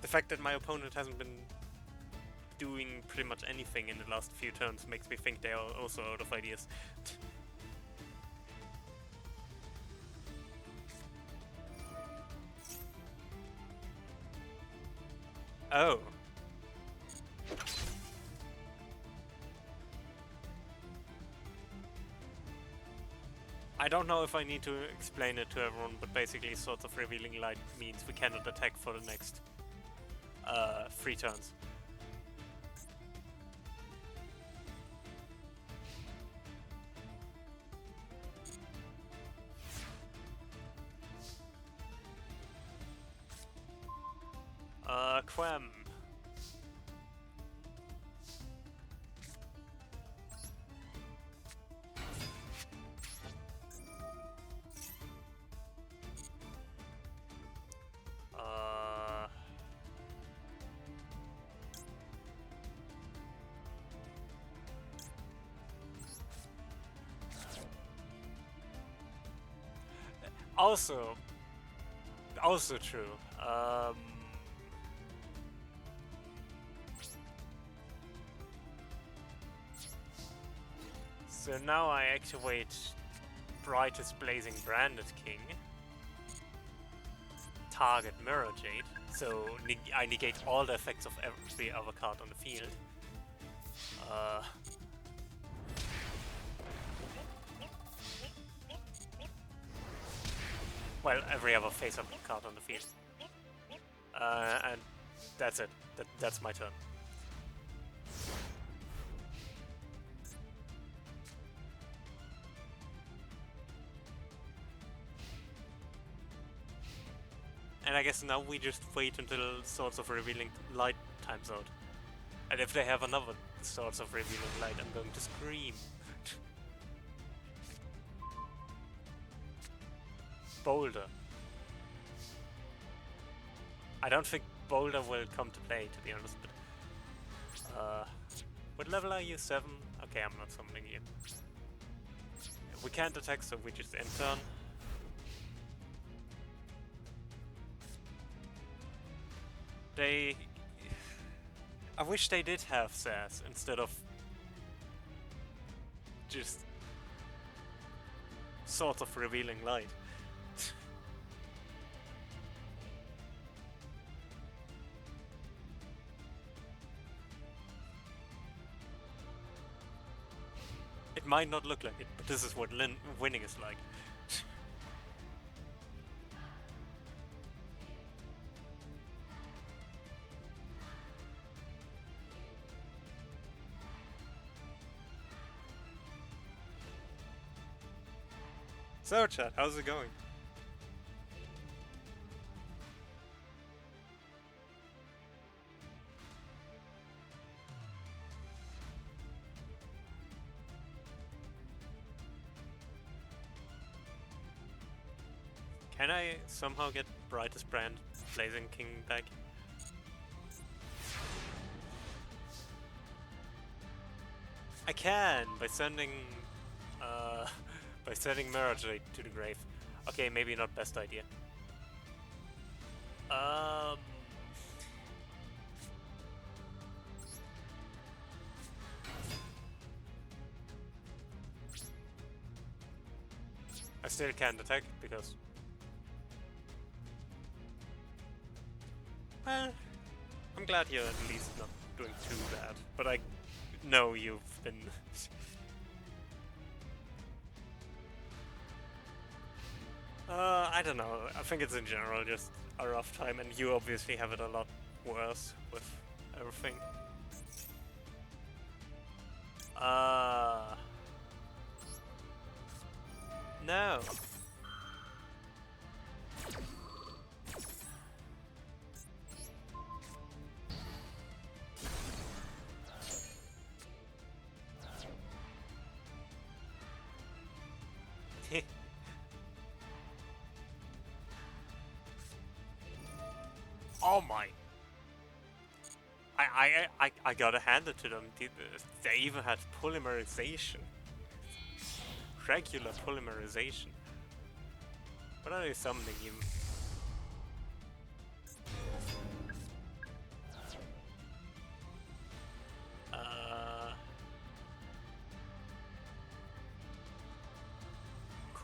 The fact that my opponent hasn't been doing pretty much anything in the last few turns makes me think they are also out of ideas. Oh. I don't know if I need to explain it to everyone, but basically Swords of Revealing Light means we cannot attack for the next 3 turns. Quem. Also true. So now I activate Brightest Blazing Branded King. Target Mirror Jade. So I negate all the effects of every other card on the field. Well, every other face-up card on the field. And that's it. That's my turn. And I guess now we just wait until Swords of Revealing Light times out. And if they have another Swords of Revealing Light, I'm going to scream. Boulder. I don't think Boulder will come to play, to be honest, but... what level are you? 7? Okay, I'm not summoning you. We can't attack, so we just end turn. I wish they did have Sass instead of just Swords of Revealing Light. It might not look like it, but this is what winning is like. So chat, how's it going? Can I somehow get Brightest Blazing King back? I can by sending Mirror Jade to the grave. Okay, maybe not best idea. Um, I still can't attack because... Well, I'm glad you're at least not doing too bad, but I know you've been... I don't know, I think it's in general just a rough time, and you obviously have it a lot worse with everything. No. Oh my! I gotta hand it to them. They even had polymerization. Regular polymerization. What are they summoning you?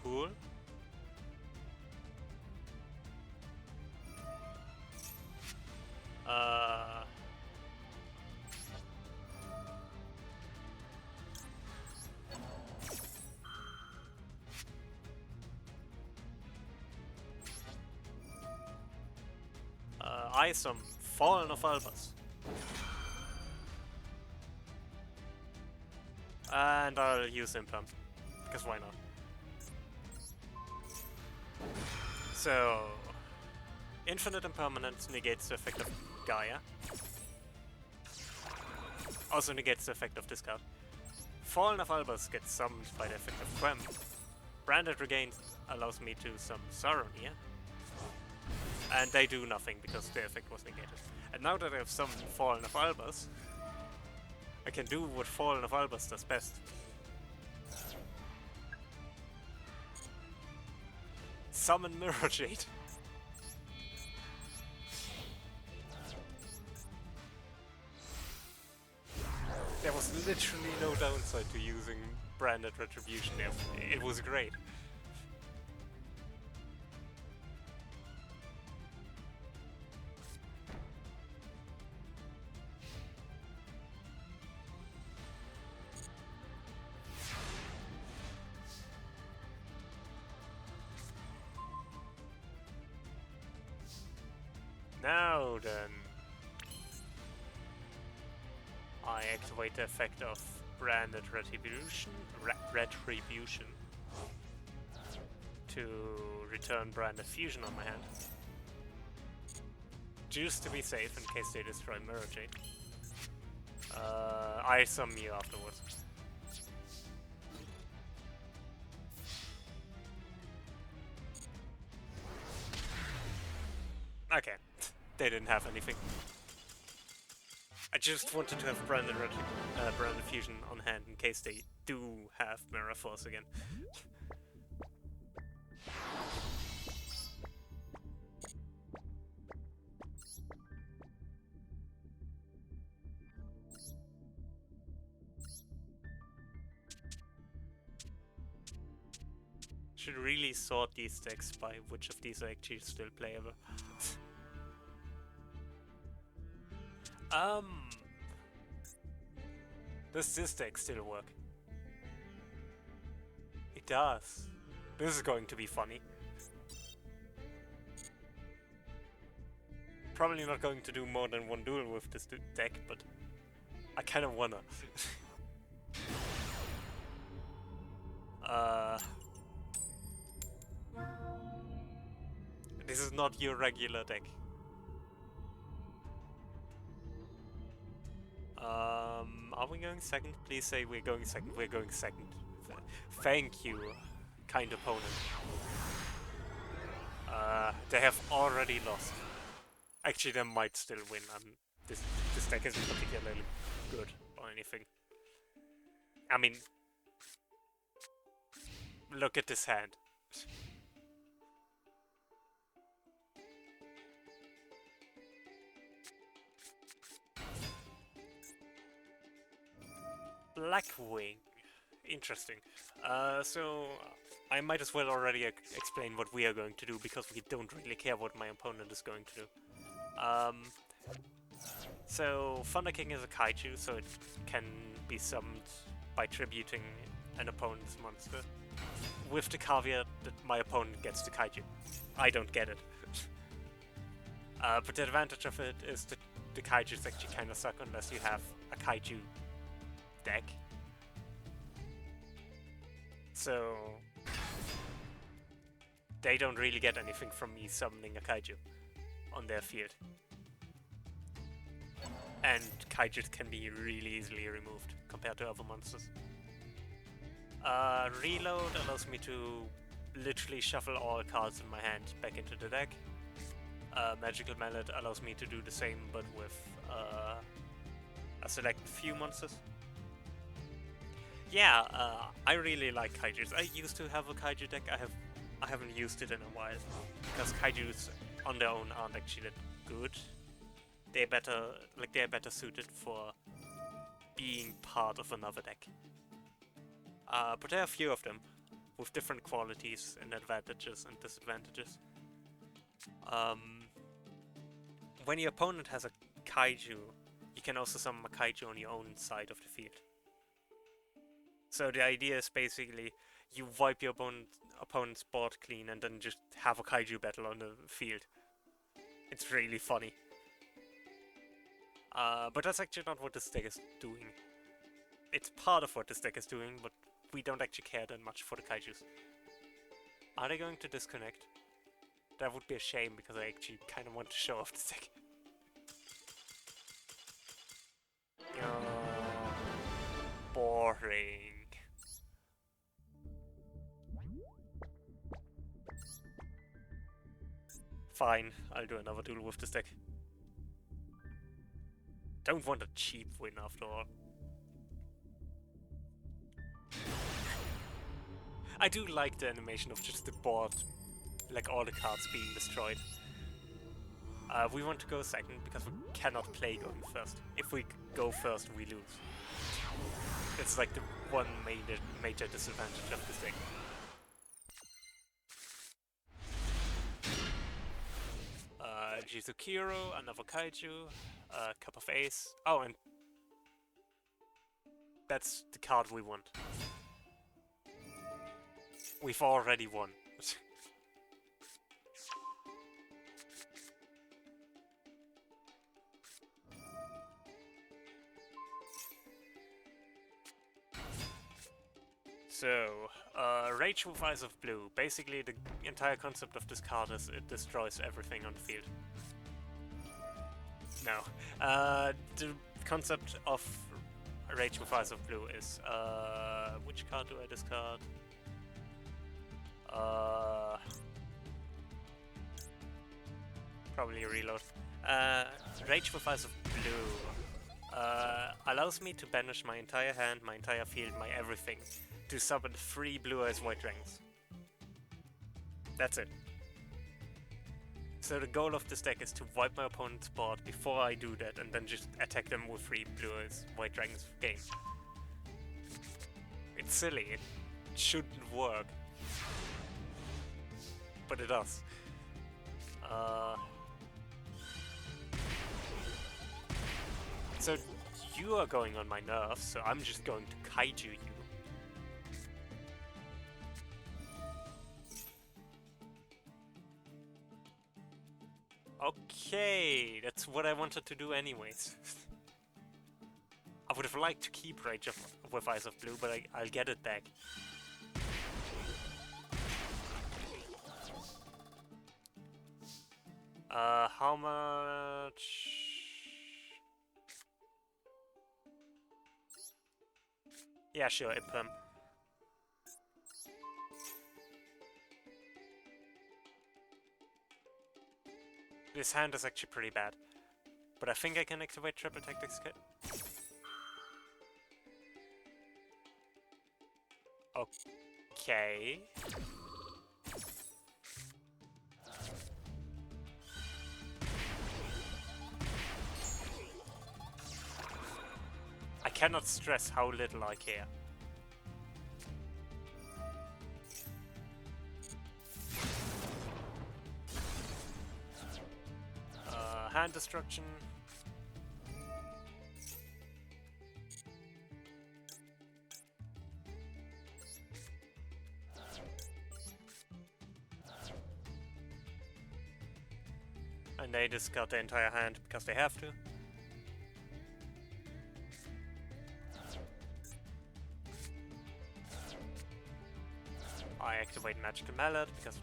Cool. I some Fallen of Albus. And I'll use Implant, because why not? So, Infinite Impermanence negates the effect of Gaia. Also negates the effect of discard. Fallen of Albus gets summoned by the effect of Quem. Branded Regained allows me to summon Saronir. And they do nothing because the effect was negated. And now that I have summoned Fallen of Albus, I can do what Fallen of Albus does best. Summon Mirror Jade. There was literally no downside to using Branded Retribution. It was great. Now then, I activate the effect of Branded Retribution, to return Branded Fusion on my hand. Just to be safe in case they destroy Mirror Jade. I summon you afterwards. Okay, they didn't have anything. I just wanted to have Branded Fusion on hand in case they do have Mirror Force again. Should really sort these decks by which of these are actually still playable. Does this deck still work? It does. This is going to be funny. Probably not going to do more than one duel with this deck, but I kind of wanna. This is not your regular deck. Are we going second? Please say we're going second. We're going second. Thank you, kind opponent. They have already lost. Actually, they might still win. This deck isn't particularly good or anything. I mean, look at this hand. Blackwing. Interesting. So I might as well already explain what we are going to do, because we don't really care what my opponent is going to do. So Thunder King is a kaiju, so it can be summoned by tributing an opponent's monster, with the caveat that my opponent gets the kaiju. I don't get it. But the advantage of it is that the kaijus actually kind of suck unless you have a kaiju deck. So they don't really get anything from me summoning a kaiju on their field. And kaijus can be really easily removed compared to other monsters. Reload allows me to literally shuffle all cards in my hand back into the deck. Magical Mallet allows me to do the same, but with a select few monsters. Yeah, I really like kaijus. I used to have a kaiju deck. I haven't used it in a while, because kaijus on their own aren't actually that good. They're better suited for being part of another deck. But there are a few of them with different qualities and advantages and disadvantages. When your opponent has a kaiju, you can also summon a kaiju on your own side of the field. So the idea is basically you wipe your opponent's board clean and then just have a kaiju battle on the field. It's really funny. But that's actually not what this deck is doing. It's part of what this deck is doing, but we don't actually care that much for the kaijus. Are they going to disconnect? That would be a shame, because I actually kind of want to show off this deck. Oh, boring. Fine, I'll do another duel with this deck. Don't want a cheap win after all. I do like the animation of just the board, like all the cards being destroyed. We want to go second because we cannot play going first. If we go first, we lose. It's like the one major disadvantage of this thing. Jizukiro, another kaiju, Cup of Ace. Oh, and that's the card we want. We've already won. So, Rage with Eyes of Blue. Basically, the entire concept of this card is it destroys everything on the field. No. The concept of Rage with Eyes of Blue is, which card do I discard? Probably reload. Rage with Eyes of Blue allows me to banish my entire hand, my entire field, my everything, to summon 3 blue-eyes white dragons. That's it. So the goal of this deck is to wipe my opponent's board before I do that, and then just attack them with 3 blue-eyes white dragons game. It's silly, it shouldn't work. But it does. So you are going on my nerves, so I'm just going to kaiju you. Okay, that's what I wanted to do anyways. I would have liked to keep Rage with Eyes of Blue, but I'll get it back. How much? Yeah, sure, Imperm. This hand is actually pretty bad, but I think I can activate Triple Tactics Kit. Okay. I cannot stress how little I care. Hand destruction. And they discard the entire hand because they have to. I activate Magical Mallet because...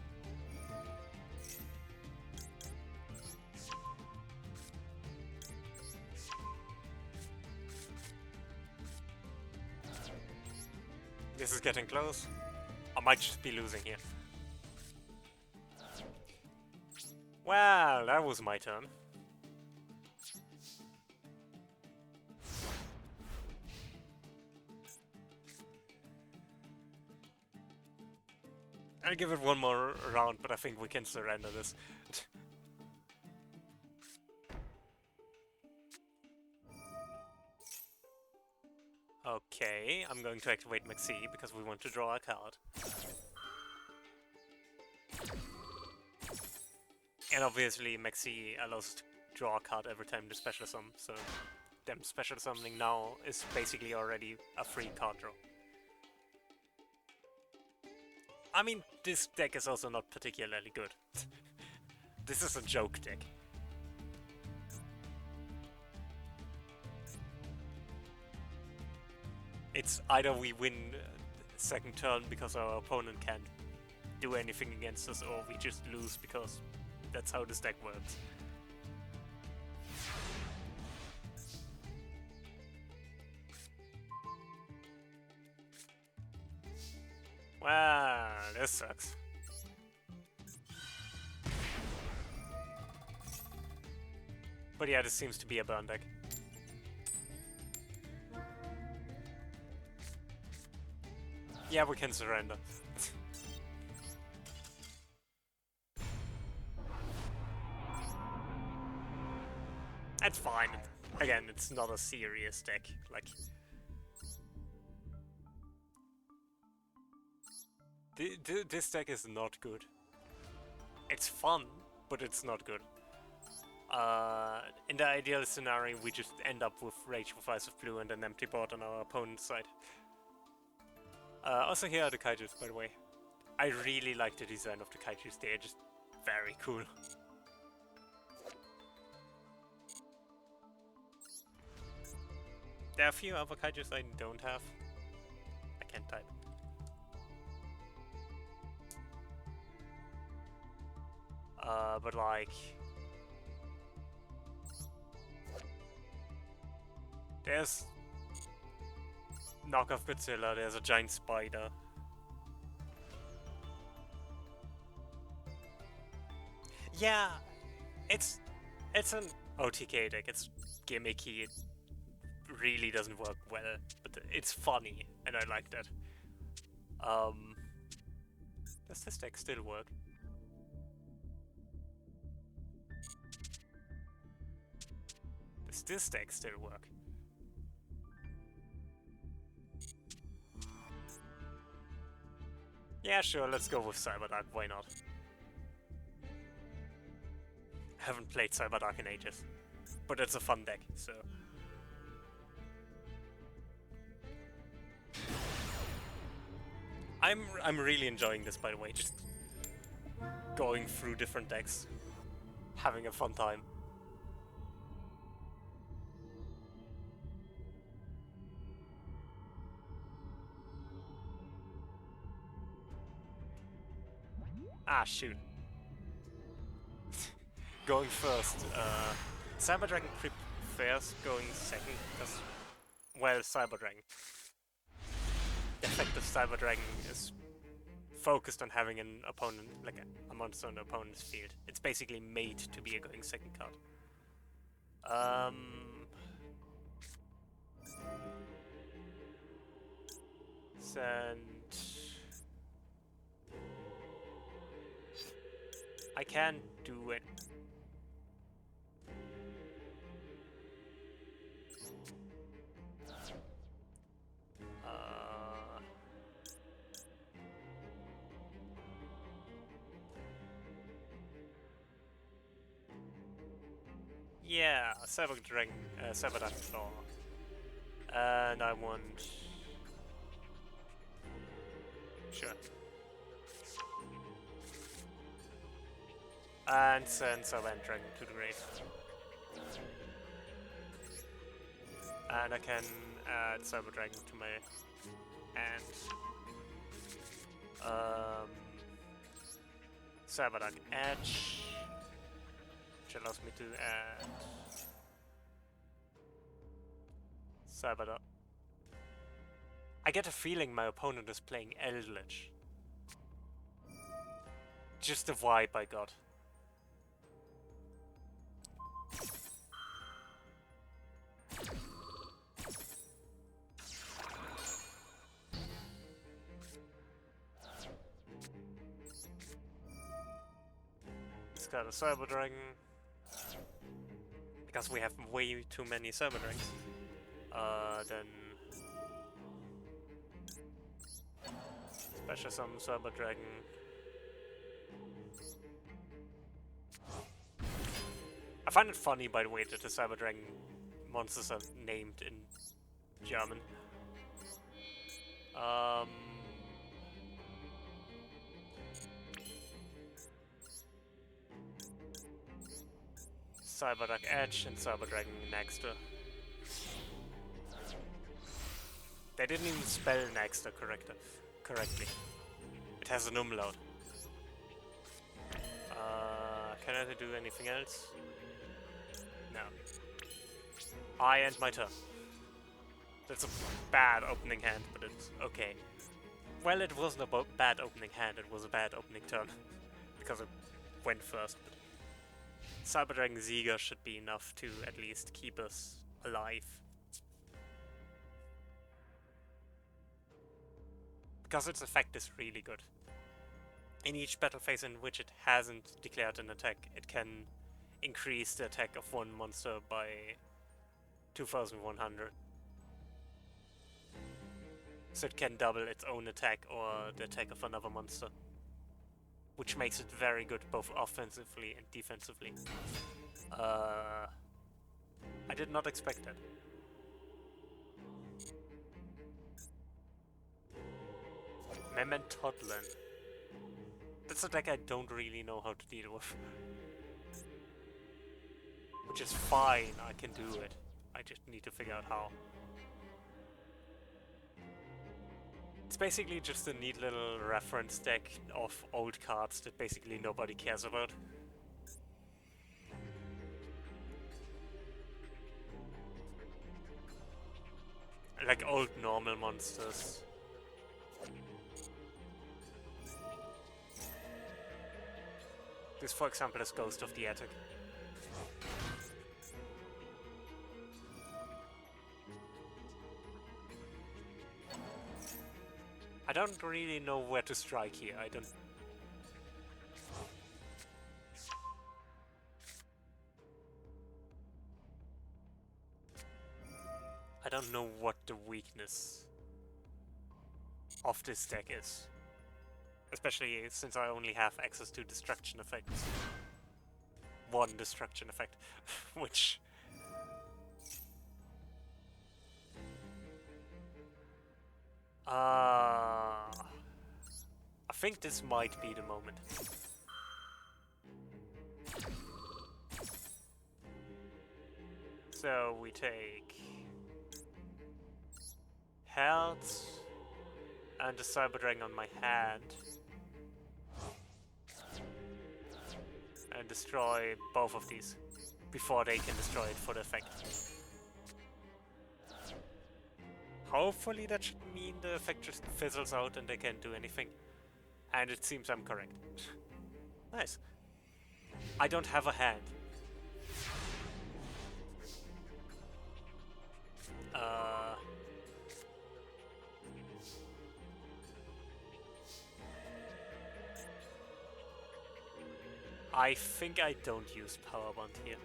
This is getting close. I might just be losing here. Well, that was my turn. I'll give it one more round, but I think we can surrender this. Okay, I'm going to activate Maxi because we want to draw a card. And obviously Maxi allows us to draw a card every time the special summon, so them special summoning now is basically already a free card draw. I mean, this deck is also not particularly good. This is a joke deck. It's either we win second turn because our opponent can't do anything against us, or we just lose because that's how this deck works. Wow, this sucks. But yeah, this seems to be a burn deck. Yeah, we can surrender. That's fine. Again, it's not a serious deck. Like, this deck is not good. It's fun, but it's not good. In the ideal scenario, we just end up with Rage with Ice of Blue and an empty board on our opponent's side. Also, here are the kaijus, by the way. I really like the design of the kaijus, they're just very cool. There are a few other kaijus I don't have. I can't type. But like... There's... Knockoff Godzilla, there's a giant spider. Yeah, it's an OTK deck, it's gimmicky, it really doesn't work well, but it's funny, and I like that. Does this deck still work? Does this deck still work? Yeah, sure, let's go with Cyberdark, why not? Haven't played Cyberdark in ages, but it's a fun deck, so... I'm really enjoying this, by the way, just going through different decks, having a fun time. Ah, shoot. Going first. Cyber Dragon prefers going second, because, well, Cyber Dragon. The effect of Cyber Dragon is focused on having an opponent, like a monster on the opponent's field. It's basically made to be a going second card. Send... I can't do it. Yeah, Cyber Dragon Claw. And I want... Sure. And send Cyber Dragon to the grave. And I can add Cyber Dragon to my hand. Cyber Dragon Edge, which allows me to add Cyber Dragon. I get a feeling my opponent is playing Eldritch. Just the vibe I got. It's got a Cyber Dragon. Because we have way too many Cyber Dragons. Then special summon Cyber Dragon. I find it funny, by the way, that the Cyber Dragon monsters are named in German. Cyber Dragon Edge and Cyber Dragon Nexter. They didn't even spell Nexter correctly. It has an umlaut. Can I do anything else? No. I end my turn. That's a bad opening hand, but it's okay. Well, it wasn't a bad opening hand, it was a bad opening turn. Because it went first. But Cyber Dragon Sieger should be enough to at least keep us alive. Because its effect is really good. In each battle phase in which it hasn't declared an attack, it can increase the attack of one monster by 2100. So it can double its own attack or the attack of another monster. Which makes it very good both offensively and defensively. I did not expect that. Mementodlan. That's a deck I don't really know how to deal with. Which is fine, I can do it. I just need to figure out how. It's basically just a neat little reference deck of old cards that basically nobody cares about. Like old normal monsters. This, for example, is Ghost of the Attic. I don't really know where to strike here. I don't know what the weakness of this deck is. Especially since I only have access to destruction effects. One destruction effect, which... I think this might be the moment. So we take health and the Cyber Dragon on my hand and destroy both of these before they can destroy it for the effect. Hopefully that should mean the effect just fizzles out and they can't do anything. And it seems I'm correct. Nice. I don't have a hand. I think I don't use Power Bond here.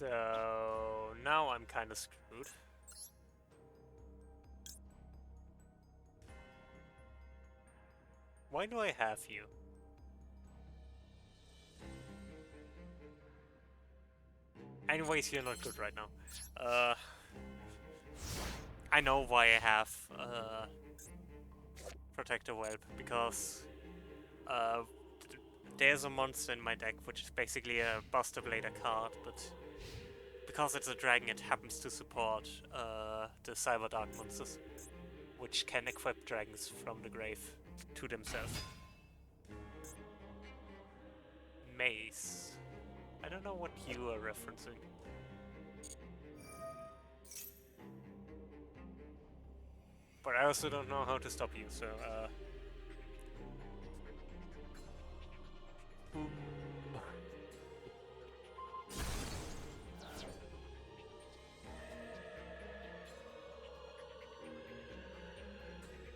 So now I'm kind of screwed. Why do I have you? Anyways, you're not good right now. I know why I have Protector Whelp, because there's a monster in my deck which is basically a Buster Blader card, but because it's a dragon it happens to support the Cyber Dark monsters, which can equip dragons from the grave to themselves. Mace. I don't know what you are referencing. But I also don't know how to stop you, so we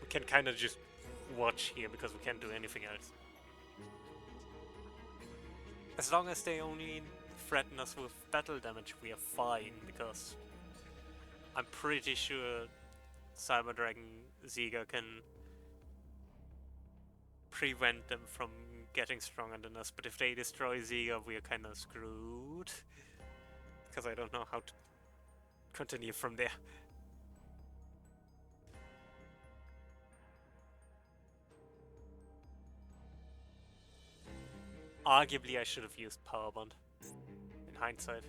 can kind of just watch here because we can't do anything else. As long as they only threaten us with battle damage, we are fine, because I'm pretty sure Cyber Dragon Ziga can prevent them from getting stronger than us, but if they destroy Ziga, we are kind of screwed, because I don't know how to continue from there. Arguably, I should have used Power Bond, in hindsight.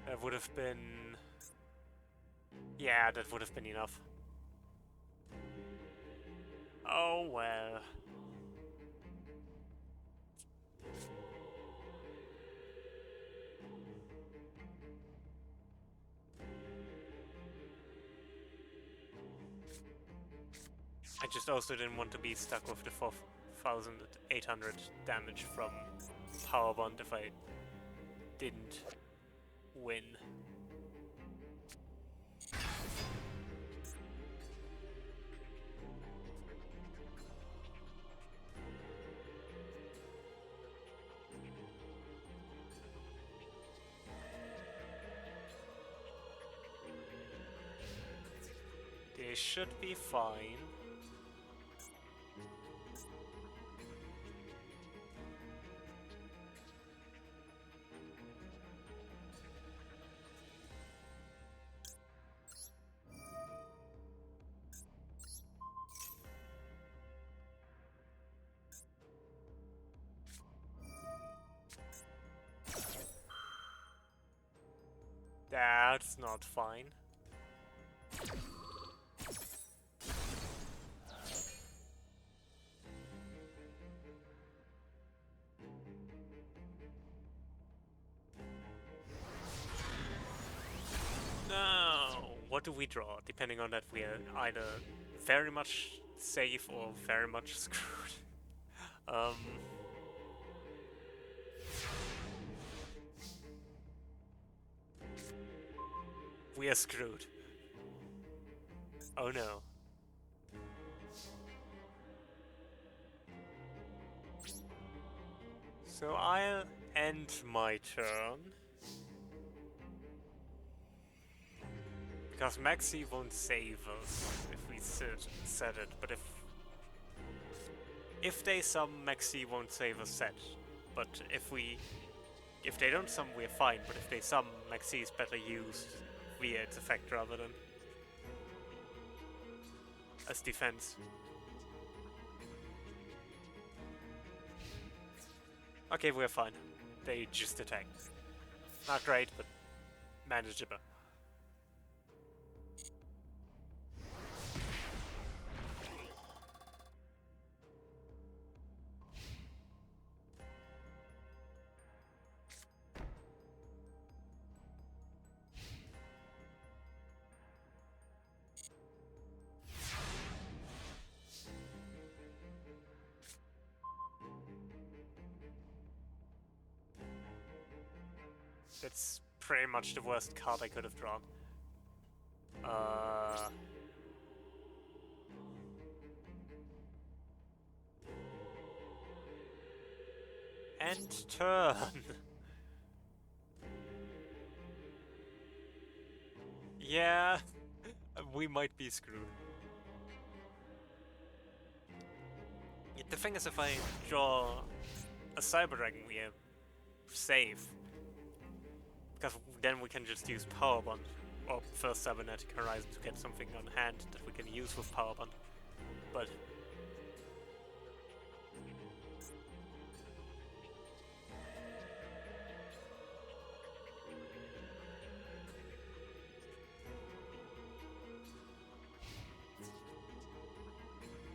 That would have been... yeah, that would have been enough. Oh well. I just also didn't want to be stuck with the 4,800 damage from Power Bond if I didn't win. They should be fine. That's not fine. No! What do we draw? Depending on that, we are either very much safe or very much screwed. We are screwed. Oh no. So I'll end my turn. Because Maxi won't save us if we set it, but if they sum, Maxi won't save us set. But if they don't sum, we're fine, but if they sum, Maxi is better used via its effect rather than as defense. Okay, we're fine. They just attack. Not great, but manageable. That's pretty much the worst card I could have drawn. End turn. Yeah, we might be screwed. The thing is, if I draw a Cyber Dragon, we are safe. Because then we can just use Power Bond or first Cybernetic Horizon to get something on hand that we can use with Power Bond. But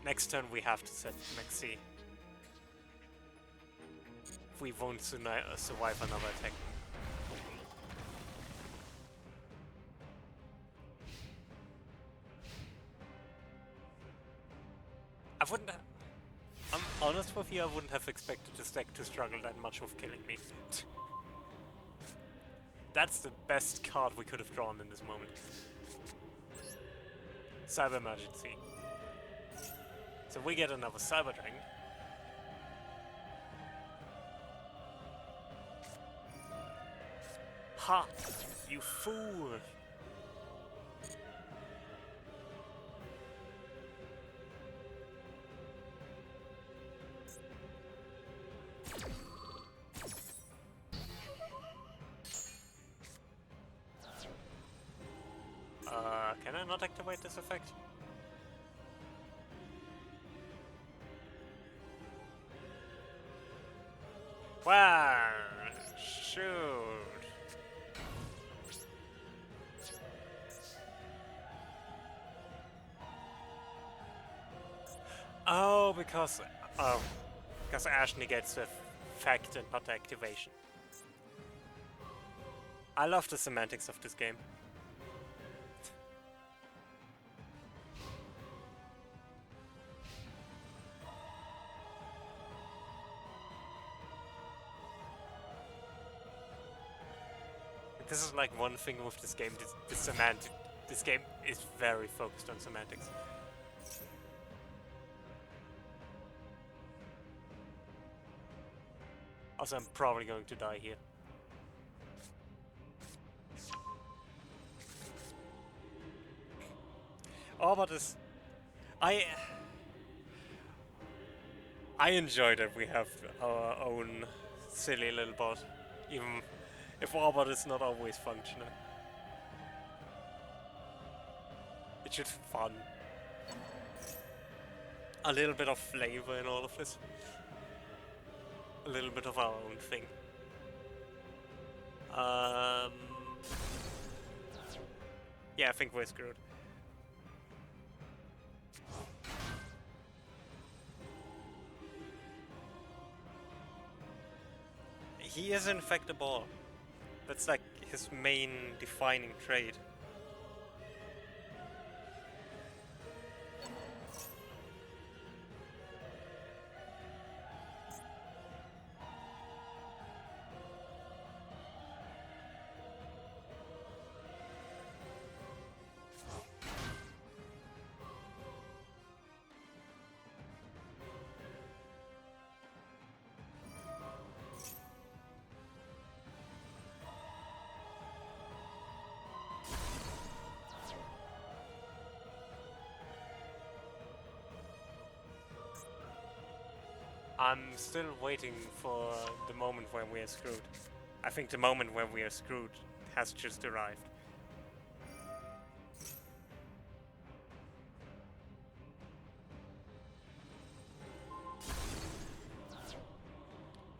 next turn we have to set Maxi. If we won't survive another attack. I wouldn't have... I'm honest with you, I wouldn't have expected this deck to struggle that much with killing me. That's the best card we could have drawn in this moment. Cyber Emergency. So we get another Cyber Dragon. Ha! You fool! Can I not activate this effect? Well, shoot. Oh, because Ash negates the effect and not the activation. I love the semantics of this game. This is like one thing with this game. This game is very focused on semantics. Also, I'm probably going to die here. Oh, but this... I enjoy that we have our own silly little bot, even if Warbot is not always functional. It's just fun. A little bit of flavor in all of this. A little bit of our own thing. Yeah, I think we're screwed. He is in fact a ball. That's like his main defining trait. I'm still waiting for the moment when we are screwed. I think the moment when we are screwed has just arrived.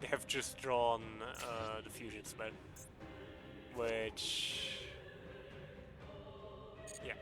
They have just drawn the fusion spell, which... yeah.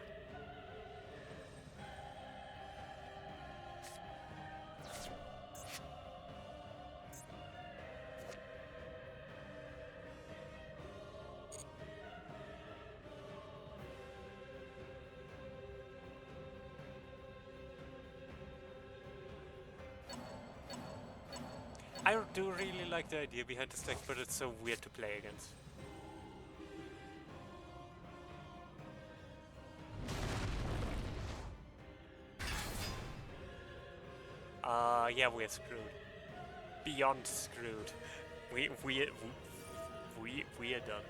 I do really like the idea behind this deck, but it's so weird to play against. Yeah, we're screwed. Beyond screwed. We are done.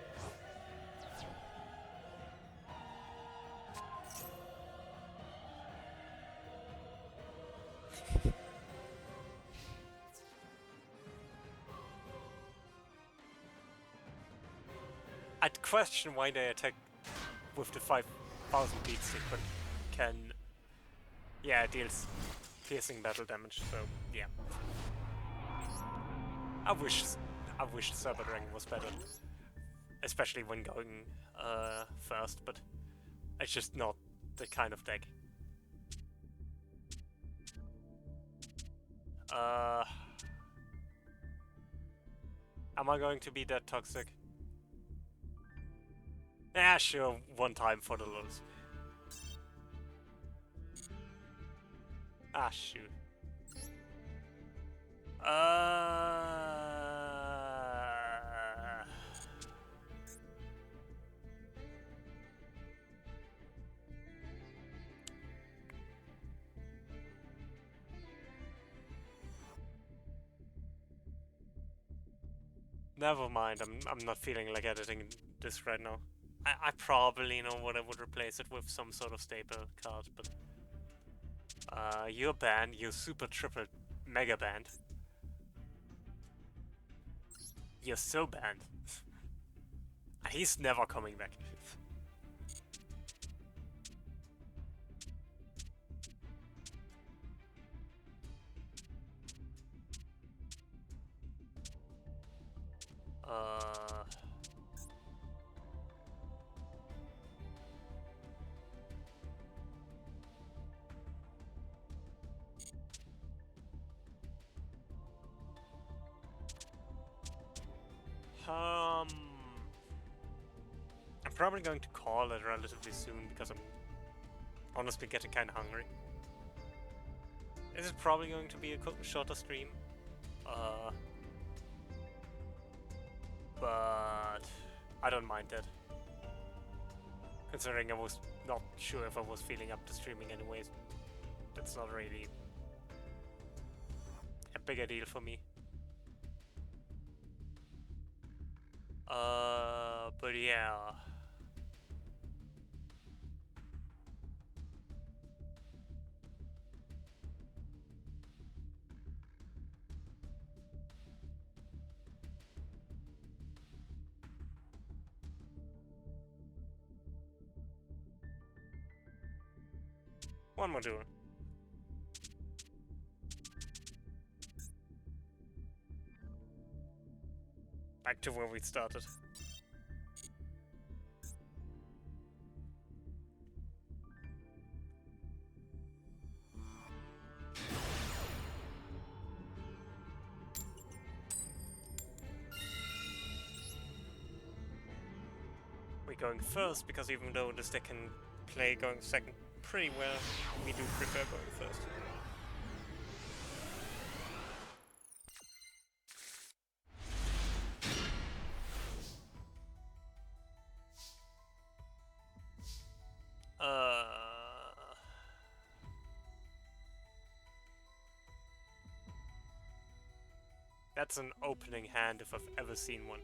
I'd question why they attack with the 5000 beat stick, but can... Yeah, it deals piercing battle damage, so yeah. I wish Sabadrang was better. Especially when going first, but it's just not the kind of deck. Am I going to be that toxic? Yeah, sure, one time for the lulz. Ah, shoot. Never mind, I'm not feeling like editing this right now. I probably know what I would replace it with, some sort of staple card, but... you're banned, you're super triple mega banned. You're so banned. He's never coming back. I'm probably going to call it relatively soon because I'm honestly getting kind of hungry. This is probably going to be a shorter stream, but I don't mind that. Considering I was not sure if I was feeling up to streaming anyways, that's not really a bigger deal for me. But yeah. One more duel. Back to where we started. We're going first because even though this deck can play going second pretty well, we do prefer going first. That's an opening hand if I've ever seen one.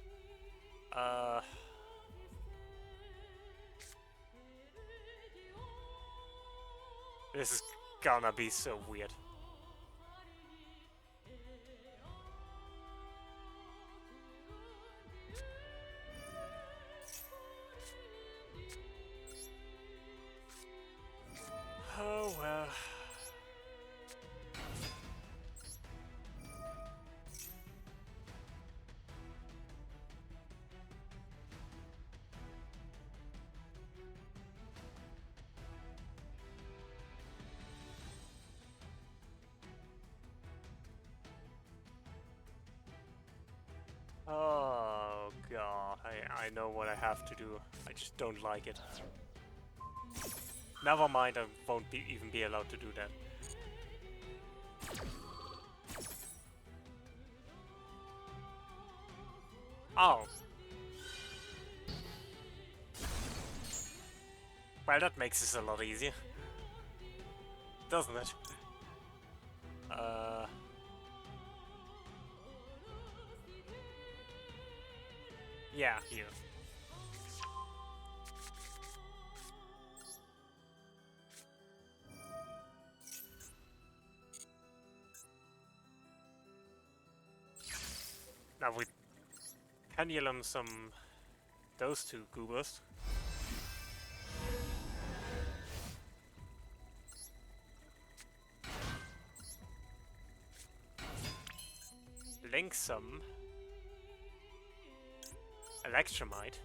This is gonna be so weird. Oh well. Oh god, I know what I have to do. I just don't like it. Never mind, I won't even be allowed to do that. Oh. Well, that makes this a lot easier. Doesn't it? Yeah, here. Now with Pendulum, some those two goobers. Link some Electromite.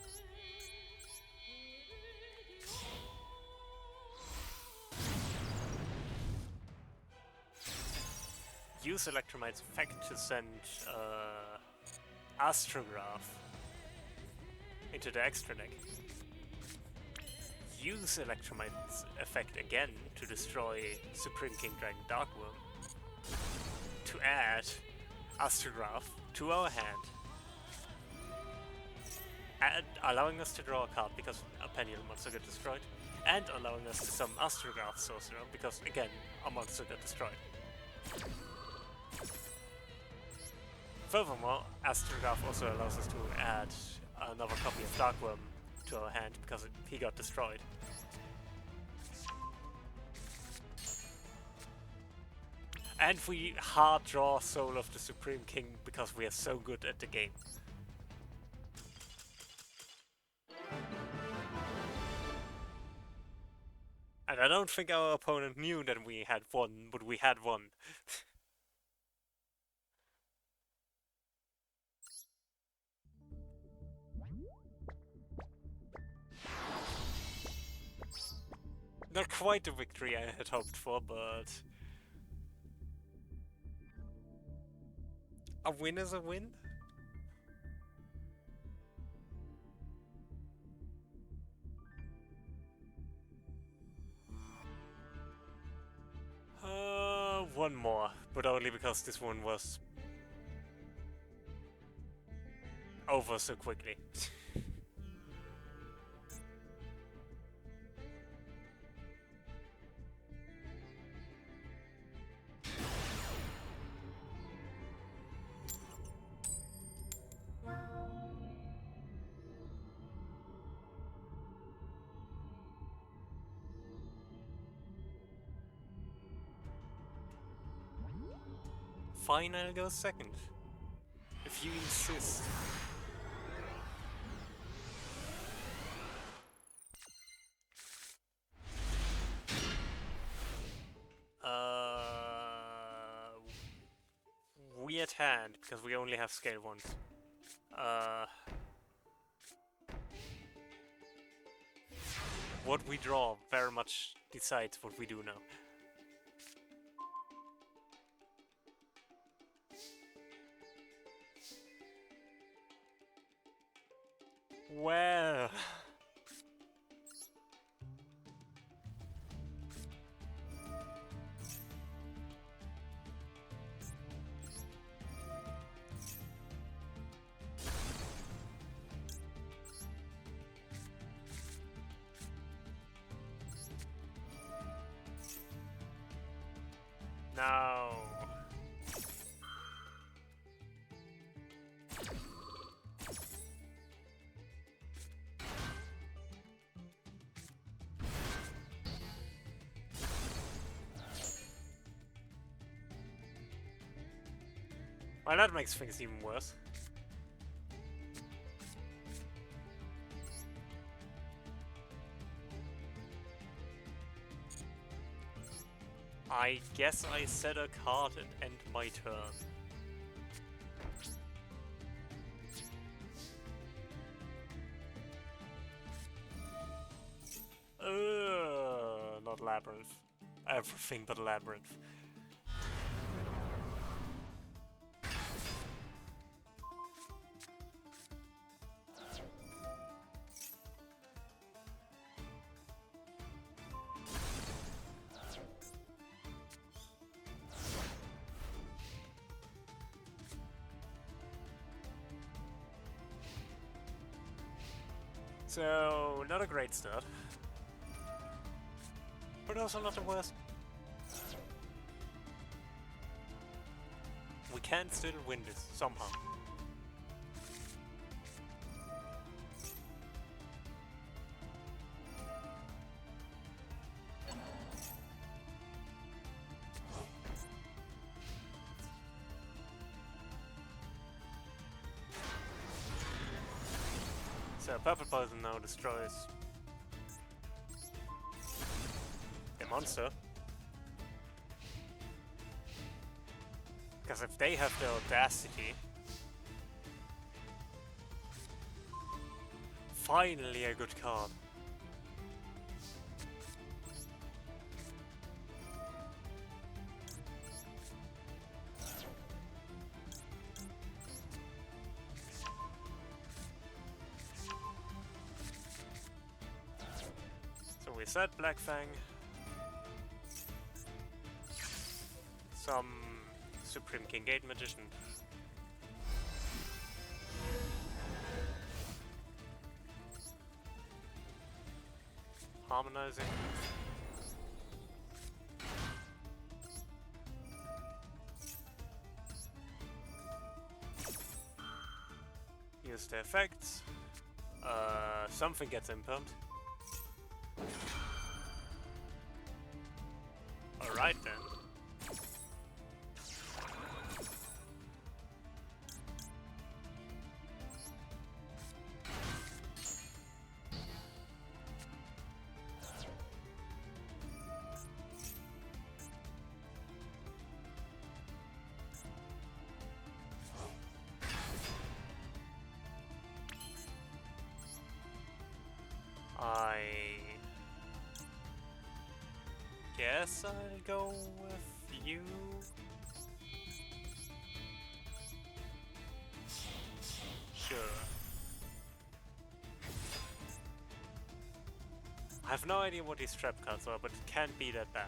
Use Electromite's effect to send Astrograph into the extra deck. Use Electromite's effect again to destroy Supreme King Dragon Darkworm to add Astrograph to our hand, and allowing us to draw a card because a Pendulum monster got destroyed, and allowing us to summon Astrograph Sorcerer because again a monster got destroyed. Furthermore, Astrograph also allows us to add another copy of Darkworm to our hand because he got destroyed. And we hard draw Soul of the Supreme King because we are so good at the game. And I don't think our opponent knew that we had won, but we had won. Not quite the victory I had hoped for, but a win is a win? One more, but only because this one was over so quickly. Fine, I'll go second. If you insist. Weird hand, because we only have scale 1s. What we draw very much decides what we do now. Well... No. Well, that makes things even worse. I guess I set a card and end my turn. Not Labyrinth. Everything but Labyrinth. So, not a great start. But also not the worst. We can still win this, somehow. So purple poison now destroys the monster. Because if they have the audacity... Finally a good card. So we set Black Fang. Some Supreme King Gate Magician. Harmonizing. Use the effects. Something gets impumped. Alright then. I guess I'll go with you. Sure. I have no idea what these trap cards are, but it can't be that bad.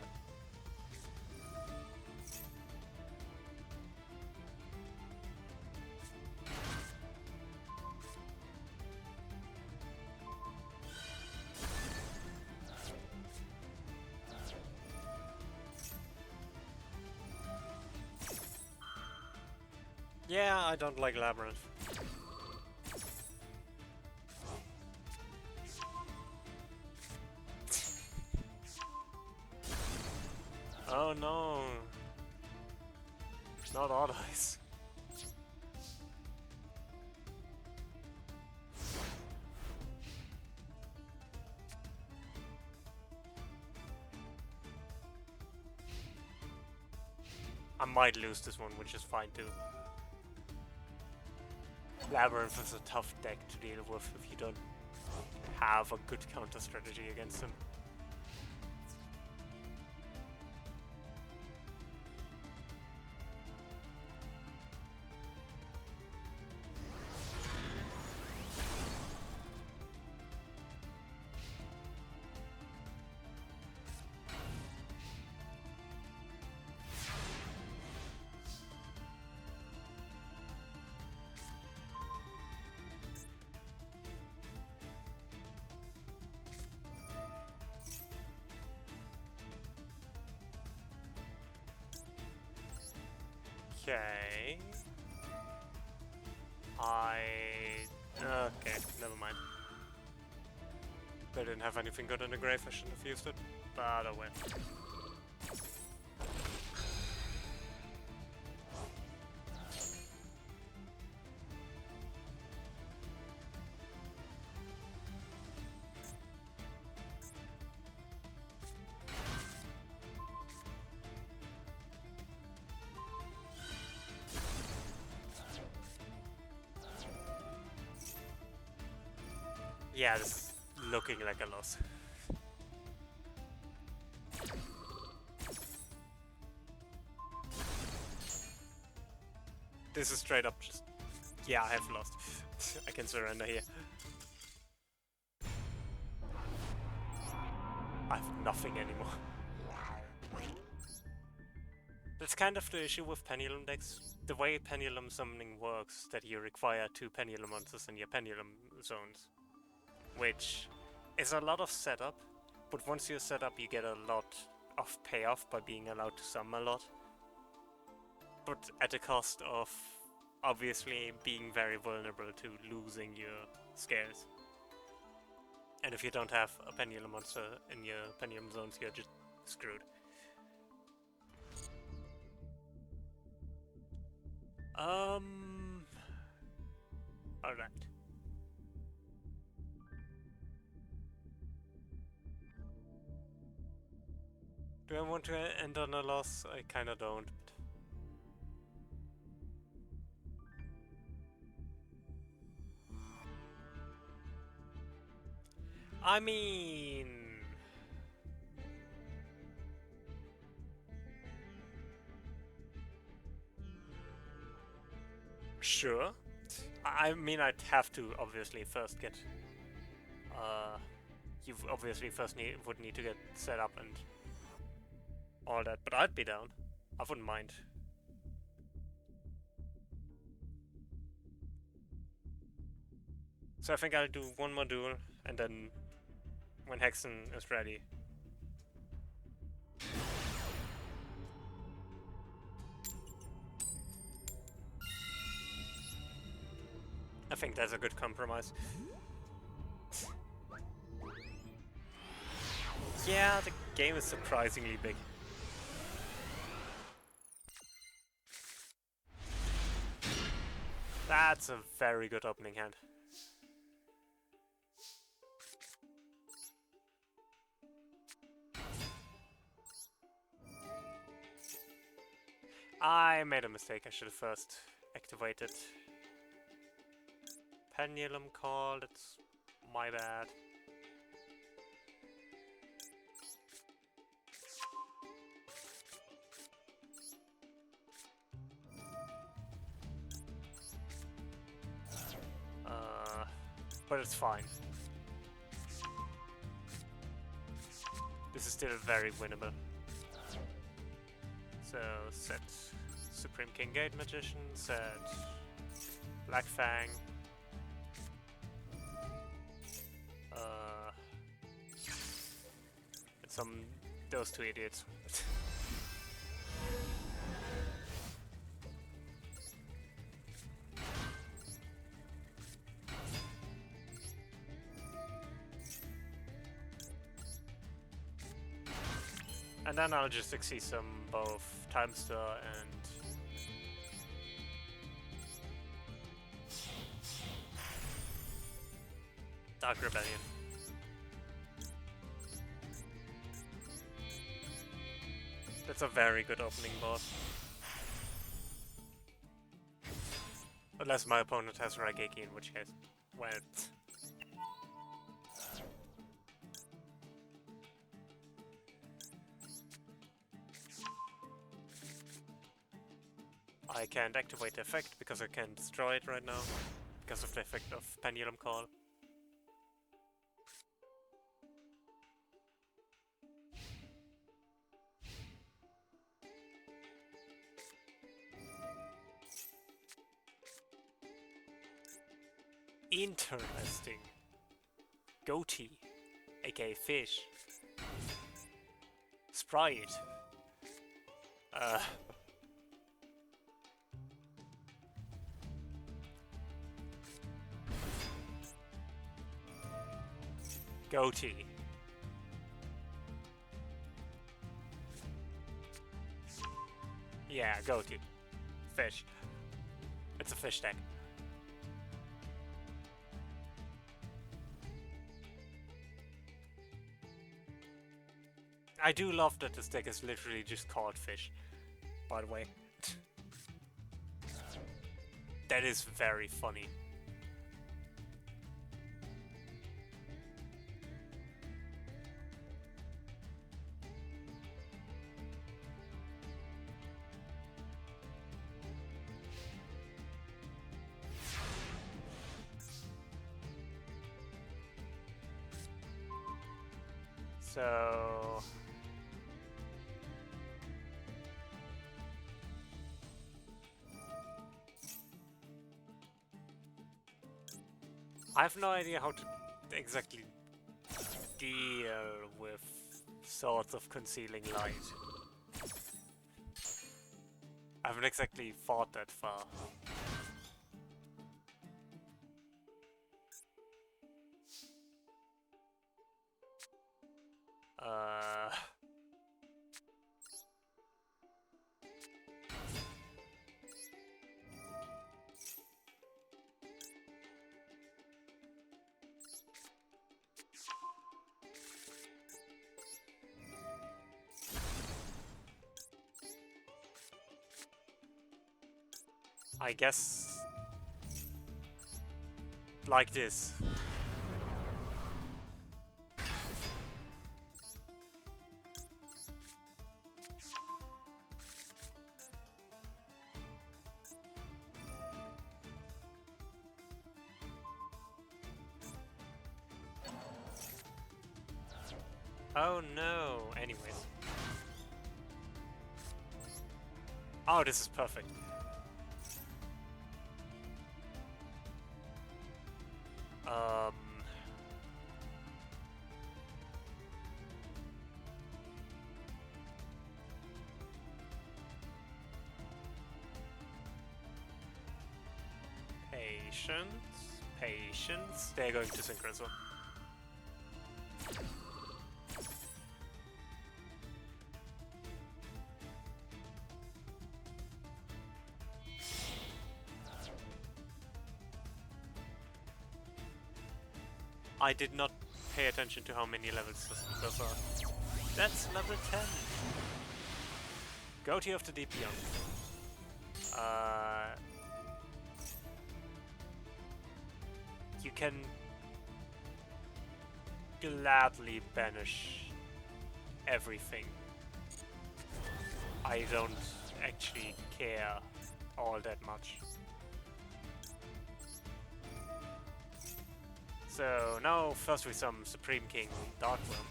Yeah, I don't like Labyrinth. Oh no! Not Odd Eyes. I might lose this one, which is fine too. Labyrinth is a tough deck to deal with if you don't have a good counter strategy against him. Okay. Okay, never mind. They didn't have anything good in the grave, I shouldn't have used it. But oh well. Yeah, this is looking like a loss. This is straight up just... Yeah, I have lost. I can surrender here. I have nothing anymore. That's kind of the issue with Pendulum decks. The way Pendulum summoning works, that you require 2 Pendulum monsters in your Pendulum zones. Which is a lot of setup, but once you're set up you get a lot of payoff by being allowed to summon a lot. But at the cost of obviously being very vulnerable to losing your scares. And if you don't have a Pendulum monster in your Pendulum zones, you're just screwed. Alright. want to end on a loss? I kinda don't. I mean... Sure. I mean, I'd have to obviously first get... you obviously first would need to get set up and all that, but I'd be down. I wouldn't mind. So I think I'll do one more duel, and then when Hexen is ready. I think that's a good compromise. Yeah, the game is surprisingly big. That's a very good opening hand. I made a mistake. I should have first activated Pendulum Call. That's my bad. But it's fine. This is still very winnable. So set Supreme King Gate Magician, set Black Fang. And those two idiots. And then I'll just succeed some both Time Stir and Dark Rebellion. That's a very good opening board. Unless my opponent has Raigeki, in which case, well... I can't activate the effect because I can't destroy it right now, because of the effect of Pendulum Call. Interesting. Goatee, aka Fish. Sprite. Goatee. Yeah, goatee. Fish. It's a fish deck. I do love that this deck is literally just called Fish, by the way. That is very funny. So... I have no idea how to exactly deal with Swords of Concealing Light. I haven't exactly thought that far. I guess like this. Oh no, anyways. Oh, this is perfect. Patience. They're going to Synchronism. I did not pay attention to how many levels those are. That's level 10. Goatee of the Deep Beyond. You can gladly banish everything. I don't actually care all that much. So now first with some Supreme King Darkworm.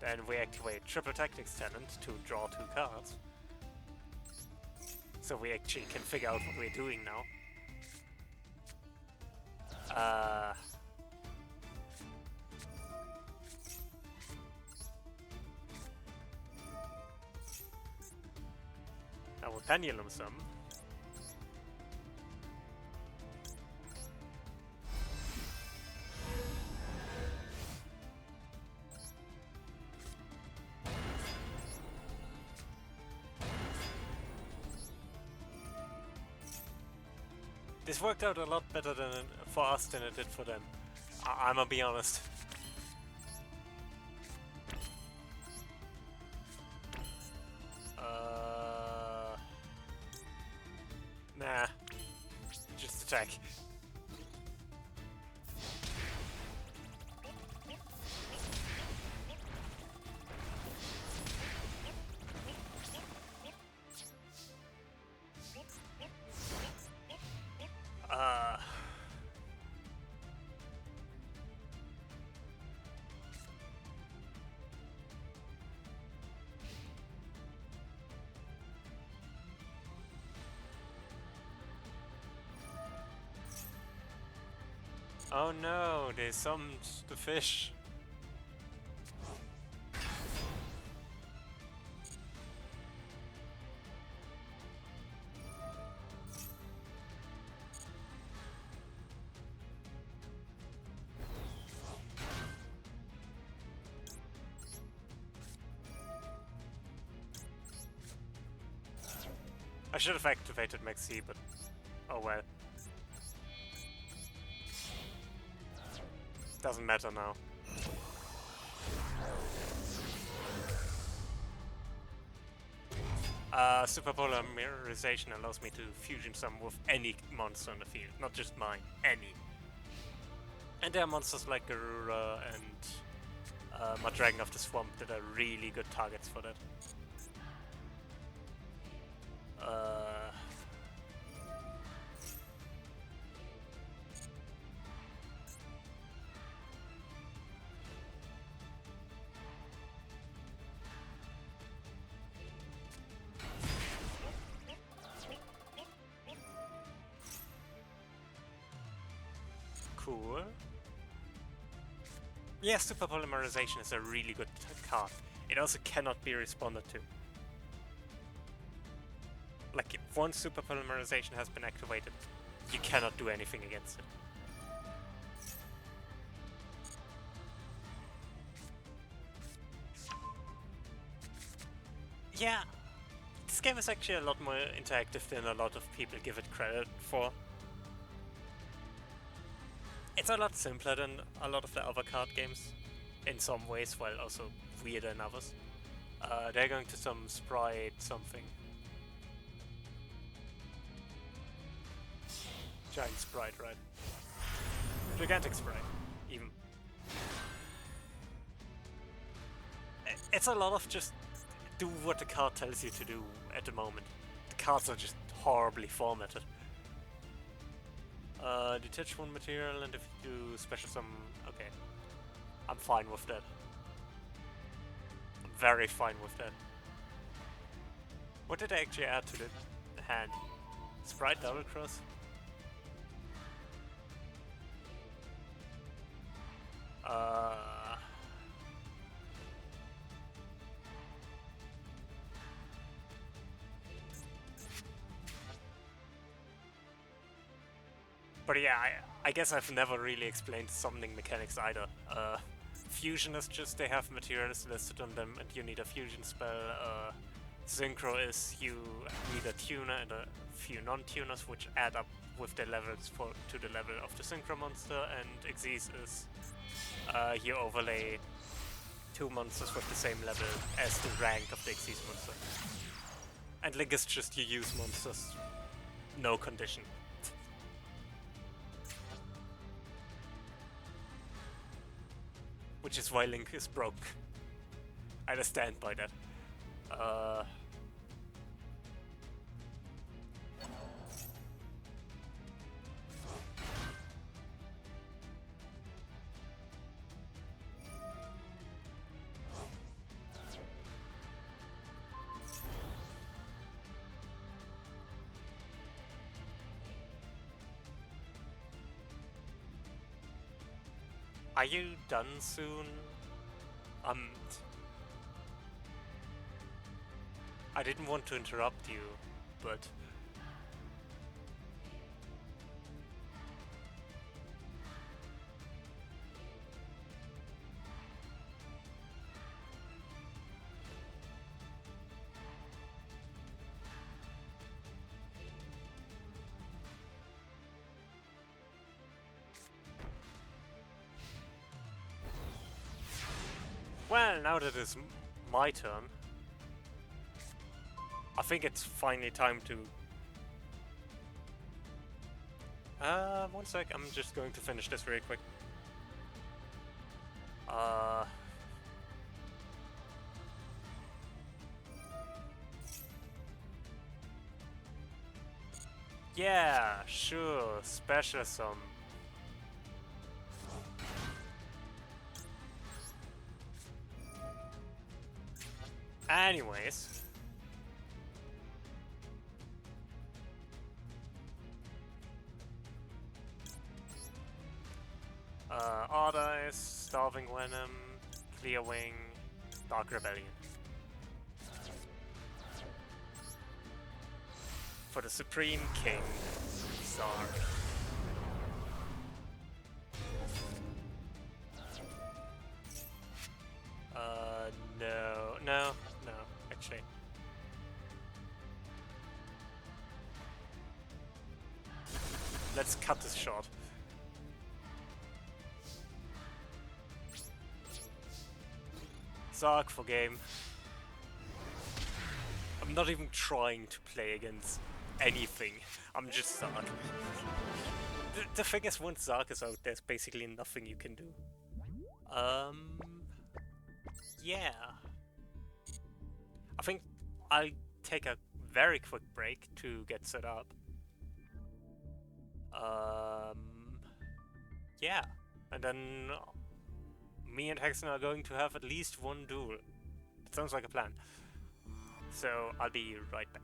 Then we activate Triple Tactics Talent to draw 2 cards. So we actually can figure out what we're doing now. Now we'll Pendulum some. This worked out a lot better for us than it did for them. I'm gonna be honest. Nah. Just attack. Oh no, they summoned the fish. I should have activated Maxi, but oh well. Doesn't matter now. Super Polymerization allows me to fusion summon with any monster on the field, not just mine, any. And there are monsters like Garura and Madragon of the Swamp that are really good targets for that. Cool. Yeah, Super Polymerization is a really good card. It also cannot be responded to. Like, once Super Polymerization has been activated, you cannot do anything against it. Yeah, this game is actually a lot more interactive than a lot of people give it credit for. It's a lot simpler than a lot of the other card games, in some ways, while also weirder in others. They're going to some Sprite something. Giant sprite, right? Gigantic sprite, even. It's a lot of just do what the card tells you to do at the moment. The cards are just horribly formatted. Detach one material, and if you do special summon, okay. I'm fine with that. I'm very fine with that. What did I actually add to the hand? Sprite double cross? But yeah, I guess I've never really explained summoning mechanics either. Fusion is just they have materials listed on them and you need a fusion spell. Synchro is you need a tuner and a few non-tuners which add up with their levels to the level of the synchro monster, and Xyz is you overlay 2 monsters with the same level as the rank of the Xyz monster. And Link is just you use monsters, no condition. Which is why Link is broke. I stand by that. Are you done soon? I didn't want to interrupt you, but... Well, now that it's my turn, I think it's finally time to... one sec, I'm just going to finish this very quick. Yeah, sure, special summon. Anyways. Ardice, Starving Venom, Clear Wing, Dark Rebellion. For the Supreme King, Czar. No, actually. Let's cut this short. Zark for game. I'm not even trying to play against anything. I'm just Zark. The thing is, once Zark is out, there's basically nothing you can do. Yeah. I think I'll take a very quick break to get set up. Yeah. And then me and Hexen are going to have at least one duel. That sounds like a plan. So I'll be right back.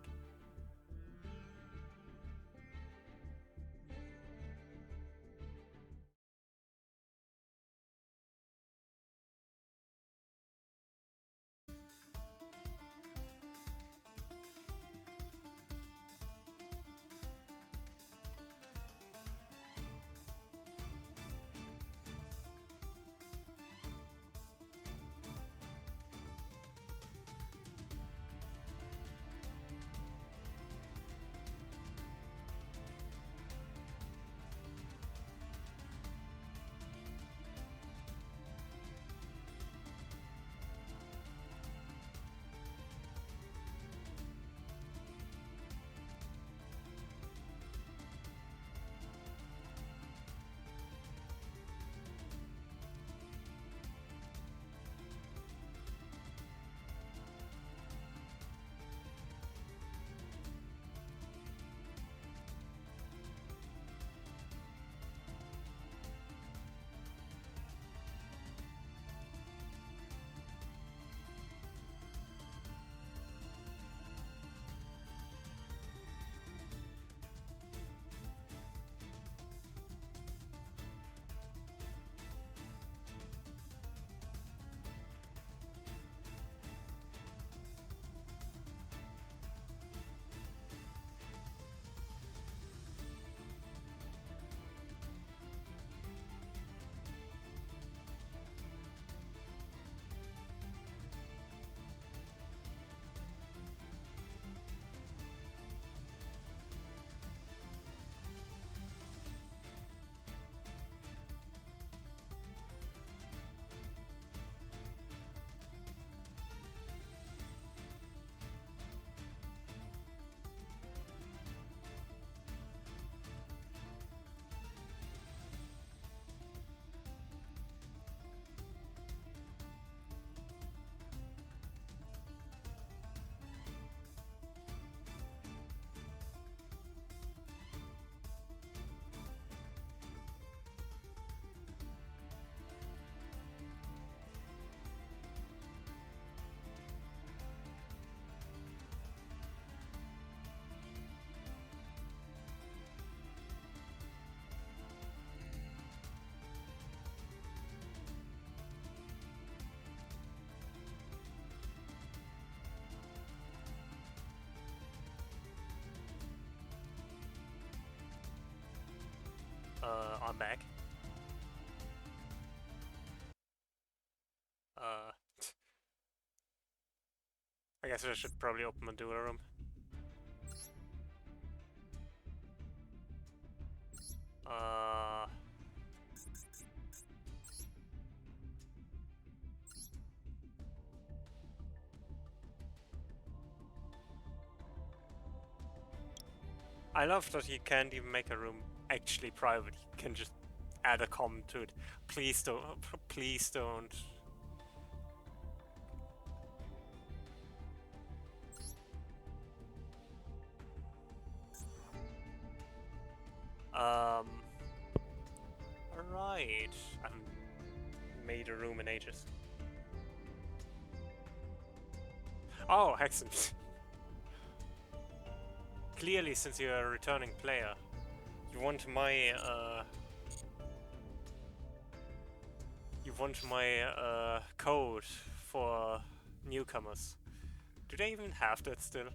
I'm back. Uh, I guess I should probably open my Duel room. I love that you can't even make a room actually private. You can just add a comment to it. Please don't. Please don't. Alright. I haven't made a room in ages. Oh, excellent. Clearly, since you're a returning player, you want my, code for newcomers. Do they even have that still?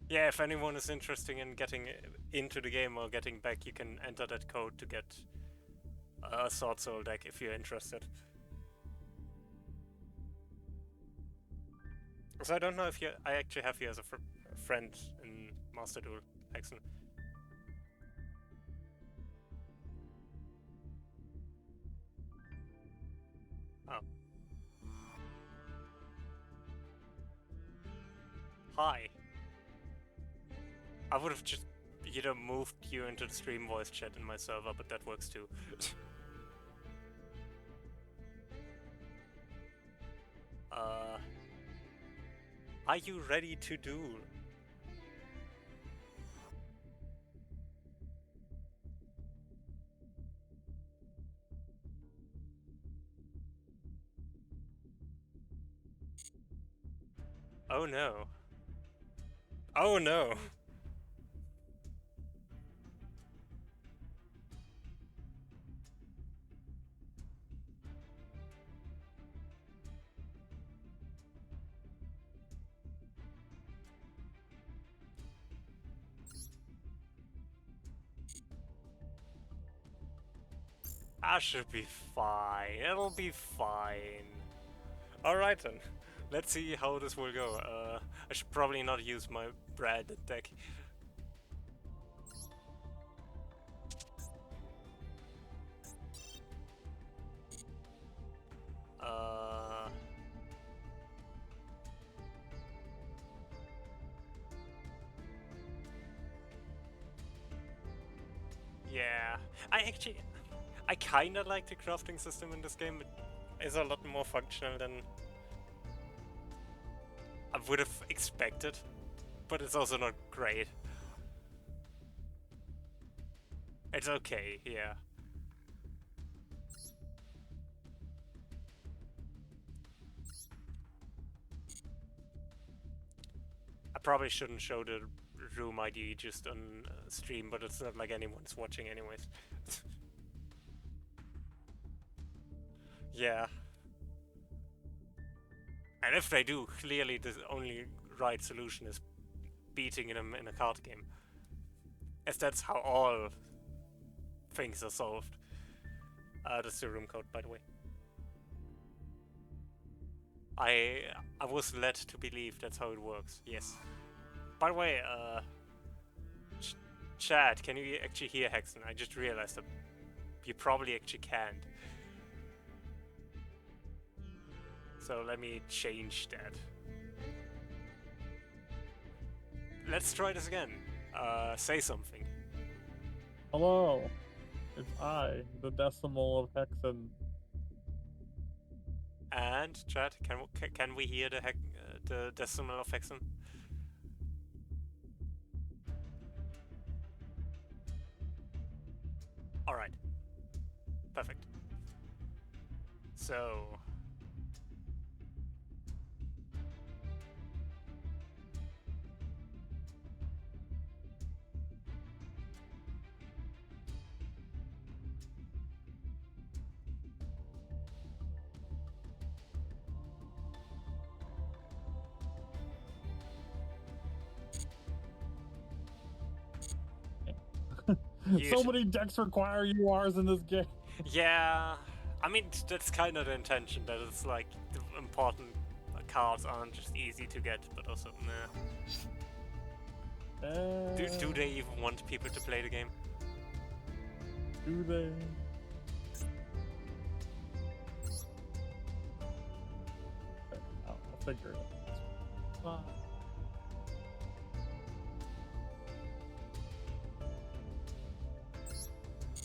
Yeah, if anyone is interested in getting into the game or getting back, you can enter that code to get a Sword Soul deck if you're interested. So I don't know if I actually have you as a friend in Master Duel, Hexen. Oh. Hi. I would have just, moved you into the stream voice chat in my server, but that works too. Are you ready to duel? Oh no. Oh no! I should be fine. It'll be fine. Alright then. Let's see how this will go. I should probably not use my branded deck. Yeah. I kinda like the crafting system in this game. It is a lot more functional than I would have expected, but it's also not great. It's okay, yeah. I probably shouldn't show the room ID just on stream, but it's not like anyone's watching anyways. Yeah. And if they do, clearly the only right solution is beating them in a card game. As that's how all things are solved. That's the room code, by the way. I was led to believe that's how it works, yes. By the way, chat, can you actually hear Hexen? I just realized that you probably actually can't. So let me change that. Let's try this again. Say something. Hello, it's I, the decimal of Hexen. And chat, can we hear the decimal of Hexen? All right. Perfect. So. So many decks require URs in this game. Yeah, I mean that's kind of the intention. That it's like the important cards aren't just easy to get, but also nah. Do they even want people to play the game? Do they? I'll figure it out.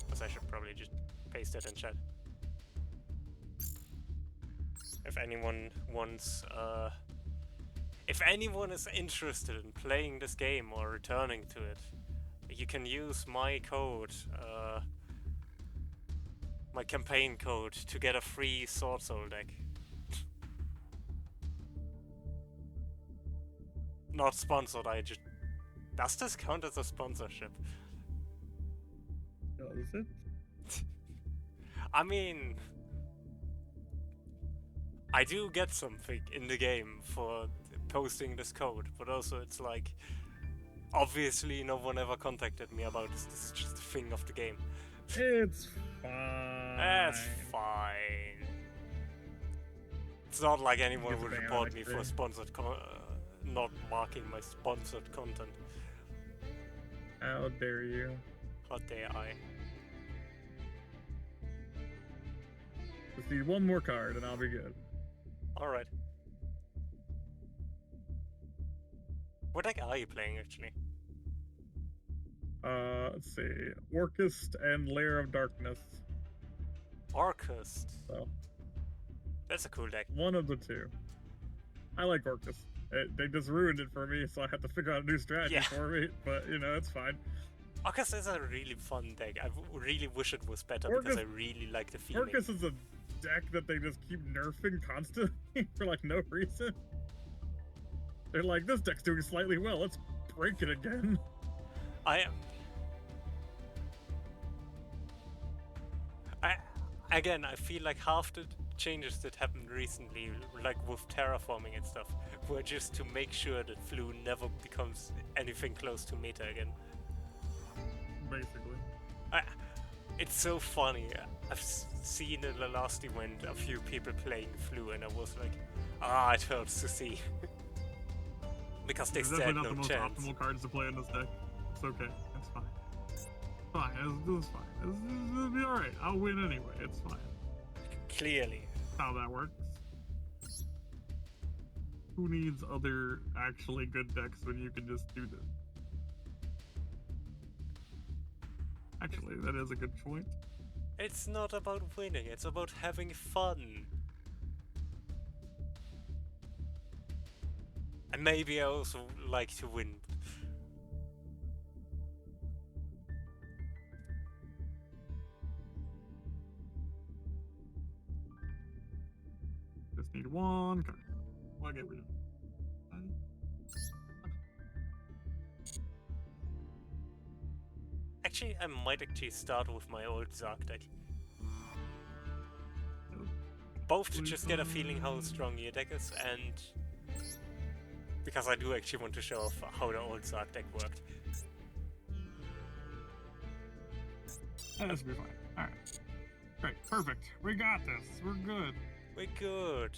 Because I should probably just paste it in chat. If anyone wants, if anyone is interested in playing this game or returning to it, you can use my code, my campaign code, to get a free Sword Soul deck. Not sponsored, I just... Does this count as a sponsorship? Does it? I mean... I do get something in the game for posting this code, but also it's like... Obviously no one ever contacted me about this, this is just a thing of the game. It's fine. That's fine. It's not like anyone would report me for sponsored not marking my sponsored content. How dare you? How dare I? Just need one more card and I'll be good. Alright. What deck are you playing actually? Let's see. Orcust and Lair of Darkness. Orcust. So. That's a cool deck. One of the two. I like Orcust. They just ruined it for me, so I have to figure out a new strategy for me. But, you know, it's fine. Orcust is a really fun deck. I really wish it was better because I really like the feeling. Orcust is a deck that they just keep nerfing constantly for, like, no reason. They're like, this deck's doing slightly well, let's break it again. Again, I feel like half the changes that happened recently, like with terraforming and stuff, were just to make sure that Flu never becomes anything close to meta again. Basically. It's so funny. I've seen in the last event a few people playing Flu, and I was like, it hurts to see. Because they stand no chance. Definitely not the most optimal cards to play in this deck. It's okay. It's fine. Fine. This is fine. This will be alright. I'll win anyway. It's fine. Clearly. How that works. Who needs other actually good decks when you can just do this? Actually, that is a good point. It's not about winning, it's about having fun. And maybe I also like to win. Just need one card. I'll get rid of it. Actually, I might actually start with my old Zark deck. Both to just get a feeling how strong your deck is, and because I do actually want to show off how the old Zark deck worked. That should be fine. Alright. Great. Perfect. We got this. We're good. We're good.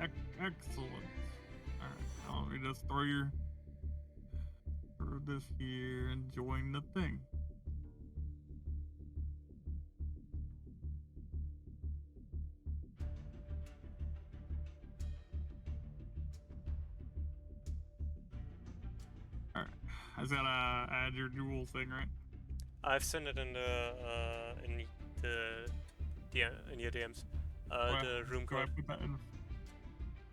Excellent. Alright. Let me just throw this here and join the thing. Alright. I just gotta add your duel thing, right? I've sent it in your DMs. The room code. Do I put that in?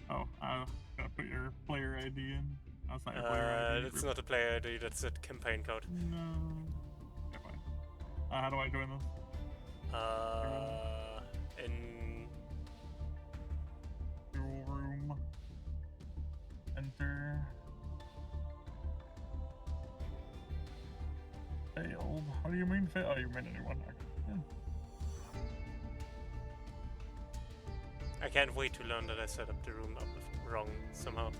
Oh, I gotta put your player ID in. That's not your player ID. That's not a player ID, that's a campaign code. No. Okay, fine. How do I join this? In duel room. Enter. Failed. What do you mean failed? Oh, you mean a new one. Okay. Yeah. I can't wait to learn that I set up the room up wrong somehow.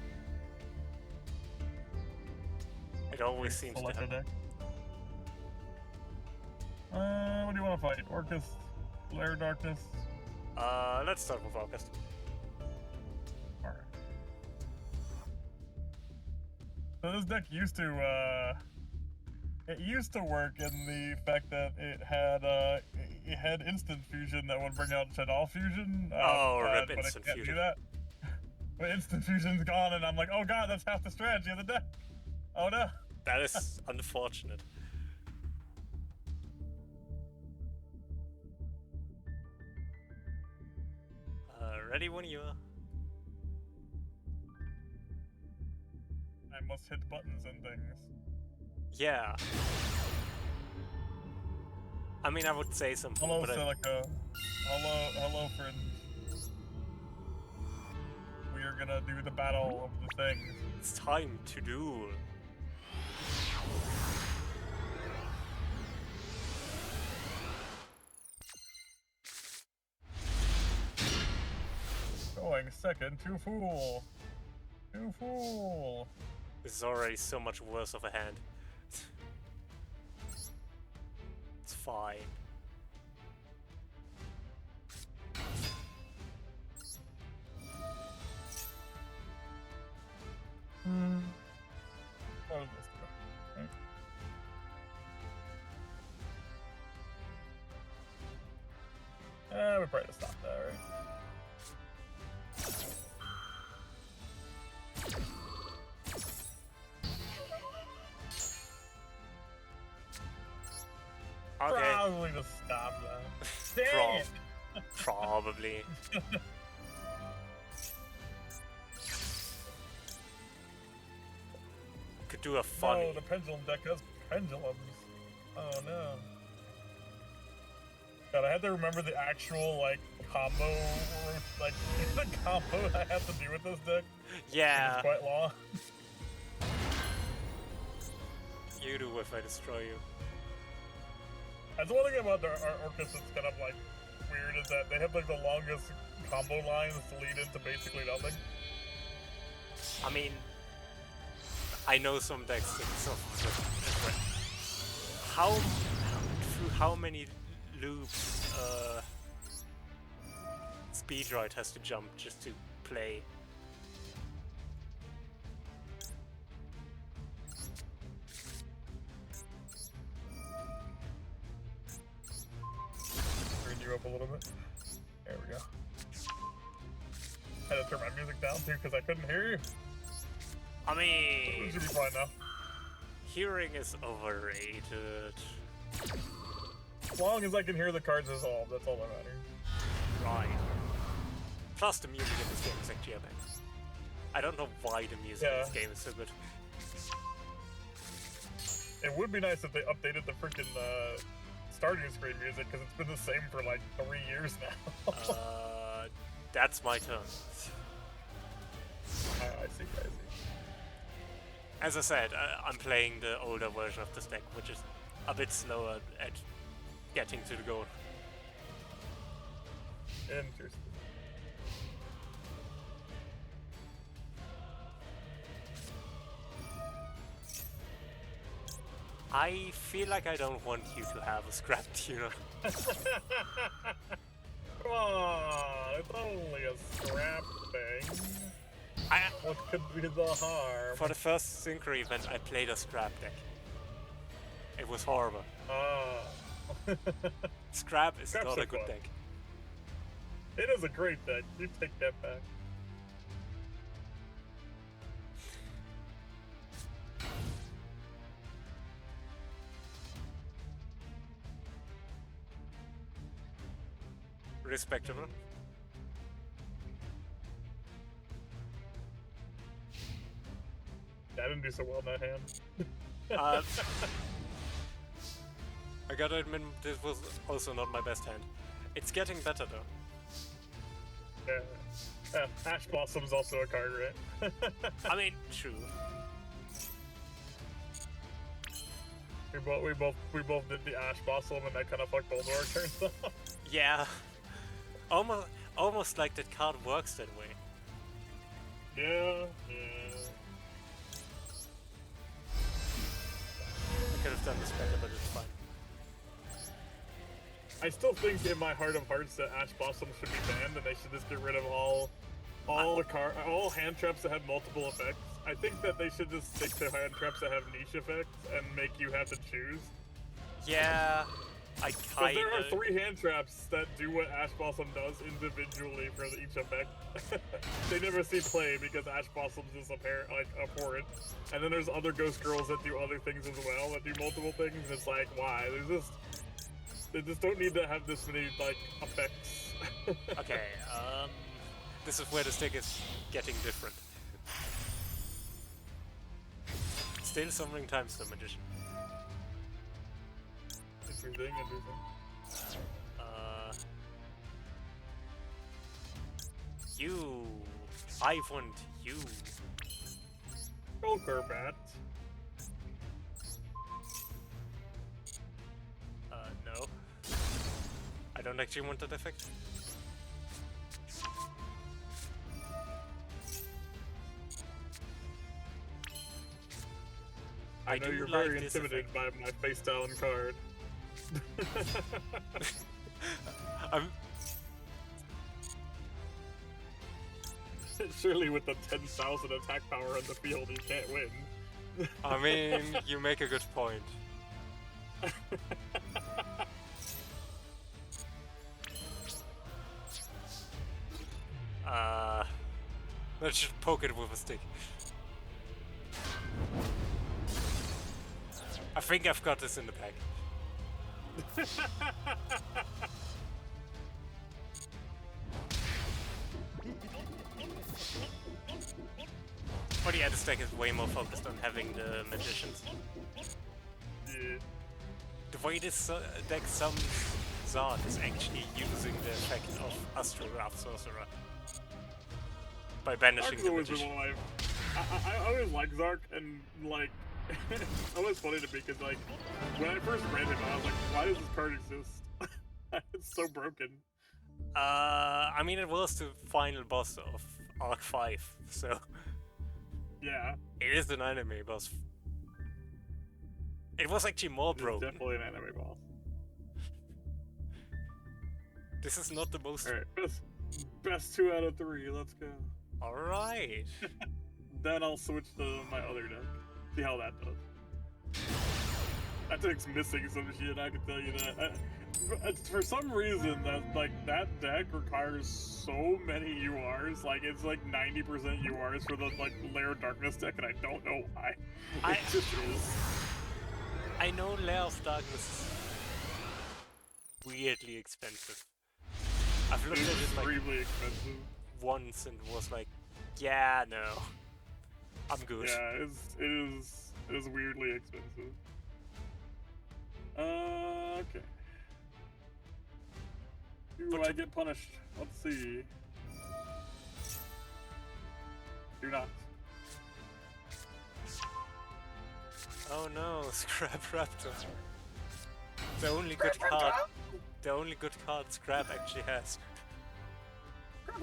It always seems to happen. one do you want to fight? Orcus, Lair of Darkness? Let's start with August. Alright. So this deck used to, it used to work in the fact that it had instant fusion that would bring out Channel fusion. Rip but instant it can't fusion. do that. But instant fusion's gone, and I'm like, oh god, that's half the strategy of the deck. Oh no. That is unfortunate. Ready when you are. I must hit buttons and things. Yeah. I mean, I would say something, Hello, but Silica. Hello, friends. We are gonna do the battle of the things. it's time to duel. Going second to Fool. To Fool. This is already so much worse of a hand. It's fine. What is this do? Right. We probably just stop that, right? Okay. Probably just stop that. Dang it! Probably. Could do a funny. No, the pendulum deck has pendulums. Oh no. God, I had to remember the actual, like, combo, like, the combo I have to do with this deck. Yeah. It's quite long. You do if I destroy you. That's one thing about our Orcus that's kind of, like, weird is that they have, like, the longest combo lines to lead into basically nothing. I mean, I know some decks that suffer different. Through how many loops Speedride has to jump just to play? Turn you up a little bit. There we go. Had to turn my music down too because I couldn't hear you. I It mean, should be fine now. hearing is overrated. As long as I can hear the cards resolved, that's all that matters. Right. Plus the music in this game is actually epic. I don't know why the music in this game is so good. It would be nice if they updated the freaking starting screen music because it's been the same for like 3 years now. That's my turn. I see. As I said, I'm playing the older version of this deck, which is a bit slower at getting to the goal. Interesting. I feel like I don't want you to have a scrap tuner. Come on, it's only a scrap thing. What could be the harm? For the first Synchro event, I played a scrap deck. It was horrible. Scrap is Scrap's not so a good fun. deck. It is a great deck. You take that back. Respectable. I didn't do so well in that hand. I gotta admit, this was also not my best hand. It's getting better though. Yeah. Ash Blossom's also a card, right? I mean, true. We both did the Ash Blossom, and that kind of fucked both of our turns up. Yeah. Almost like that card works that way. Yeah. I could have done this better, but it's fine. I still think in my heart of hearts that Ash Blossom should be banned, and they should just get rid of all hand traps that have multiple effects. I think that they should just stick to hand traps that have niche effects and make you have to choose. Yeah, I Because there are 3 hand traps that do what Ash Blossom does individually for each effect. They never see play because Ash Blossom's is abhorrent. And then there's other Ghost Girls that do other things as well, that do multiple things, and it's like, why? They just don't need to have this many, like, effects. Okay, this is where the stick is getting different. Still Summering Times the Magician. Interesting. You! I want you! Joker Bat. No. I don't actually want that effect. I know you're like very intimidated by my face down card. Surely with the 10,000 attack power on the field, you can't win. I mean, you make a good point. Let's just poke it with a stick. I think I've got this in the bag. But yeah, this deck is way more focused on having the magicians. Yeah. The way this deck summons Zard is actually using the effect of Astral Wrath Sorcerer. By banishing the magician. I always like Zark, and like, it's always funny to me because like, when I first read him, I was like, why does this card exist? It's so broken. I mean, it was the final boss of Arc 5, so... Yeah. It is an anime boss. It was actually more broken. It's definitely an anime boss. This is not the most... Alright, best 2 out of 3, let's go. Alright. Then I'll switch to my other deck. See how that does. That deck's missing some shit, I can tell you that. For some reason, that deck requires so many URs. Like, it's like 90% URs for the Lair of Darkness deck, and I don't know why. It just is. I know Lair of Darkness is weirdly expensive. I've looked at it like expensive. Once and was like, yeah, no, I'm good. Yeah, it is weirdly expensive. Okay. Do I get punished? Let's see. Do not. Oh no, Scrap Raptor. The only good card. The only good card Scrap actually has. I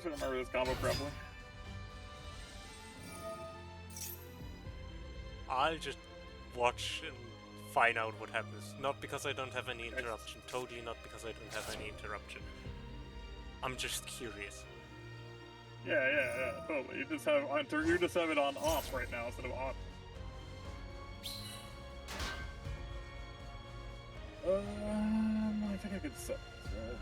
should remember this combo properly. I'll just watch and find out what happens. Not because I don't have any interruption. Totally not because I don't have any interruption. I'm just curious. Yeah, totally. You just have it on off right now instead of on. I think I could set this, right?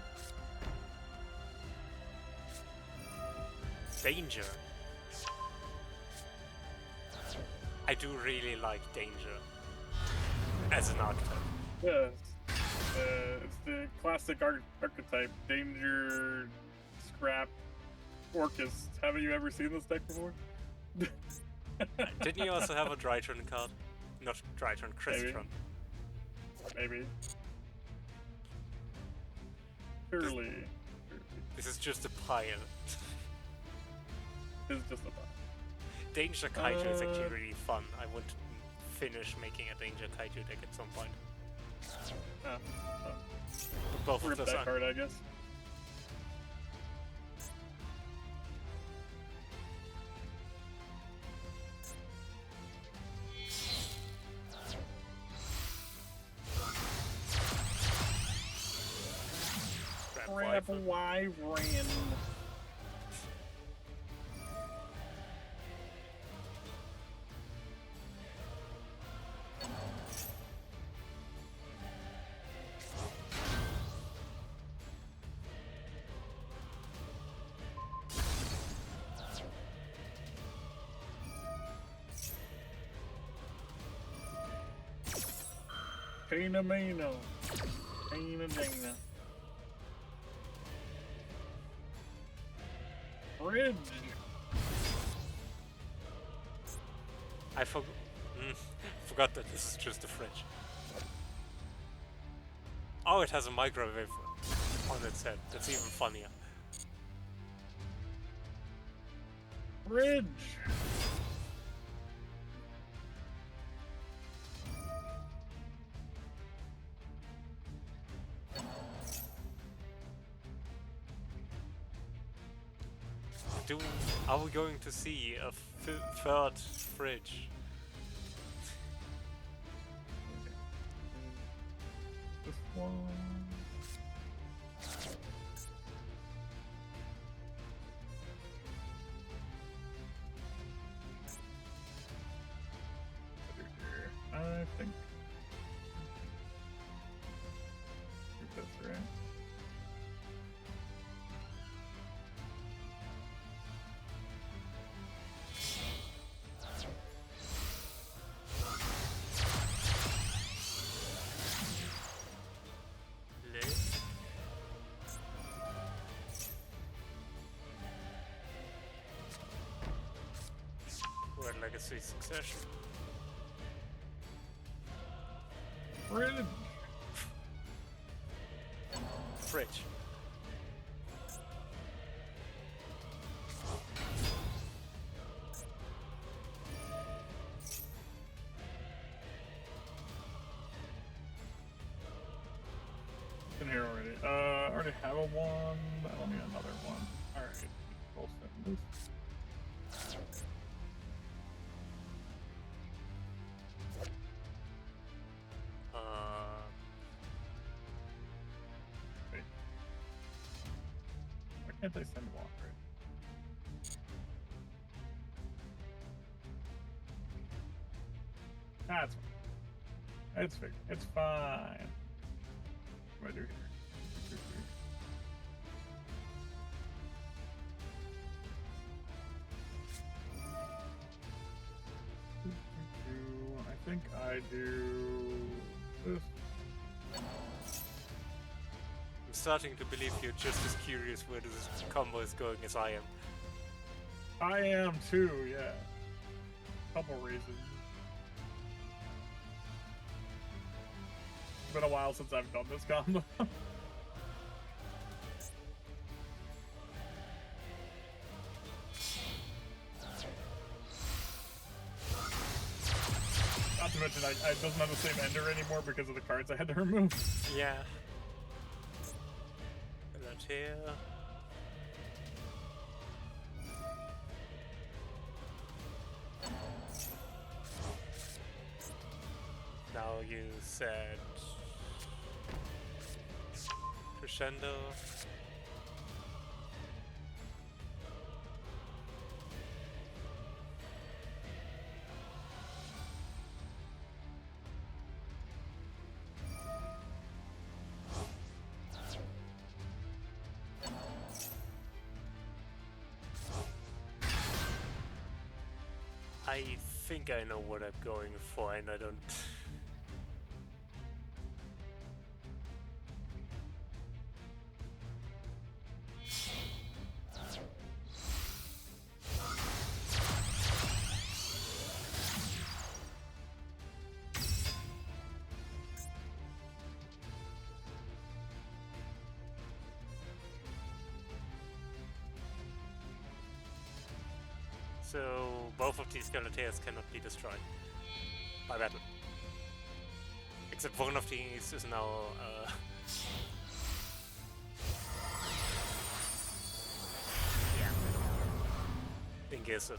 Danger. I do really like Danger as an archetype. Yes. It's the classic archetype. Danger, Scrap, Orcus. Haven't you ever seen this deck before? Didn't you also have a Drytron card? Not Drytron, Crystron. Maybe. Surely. This is just a pile. This is just a pile. Danger Kaiju is actually really fun. I want to finish making a Danger Kaiju deck at some point. both of Rip those that on. card, I guess. Grab Wyvern. Tina Mino. Tina Dana. Bridge. I forgot that this is just a fridge. Oh, it has a microwave on its head. That's even funnier. Bridge. Are we going to see a third fridge? This one. I think that's right. Red Legacy Succession. Bridge. Fridge. In here already. I already have a one. I don't need another one. Alright. We'll send this. Wait. Why can't I send one, right? That's fine. It's fixed. It's fine. What do I do here? I think I do this. I'm starting to believe you're just as curious where this combo is going as I am. I am too, yeah. Couple reasons. It's been a while since I've done this combo. Not to mention, I doesn't have the same ender anymore because of the cards I had to remove. Yeah. Put that here. Now you said crescendo. I think I know what I'm going for, and I don't. So both of these Galateas cannot be destroyed by battle. Except one of these is now Gizzard.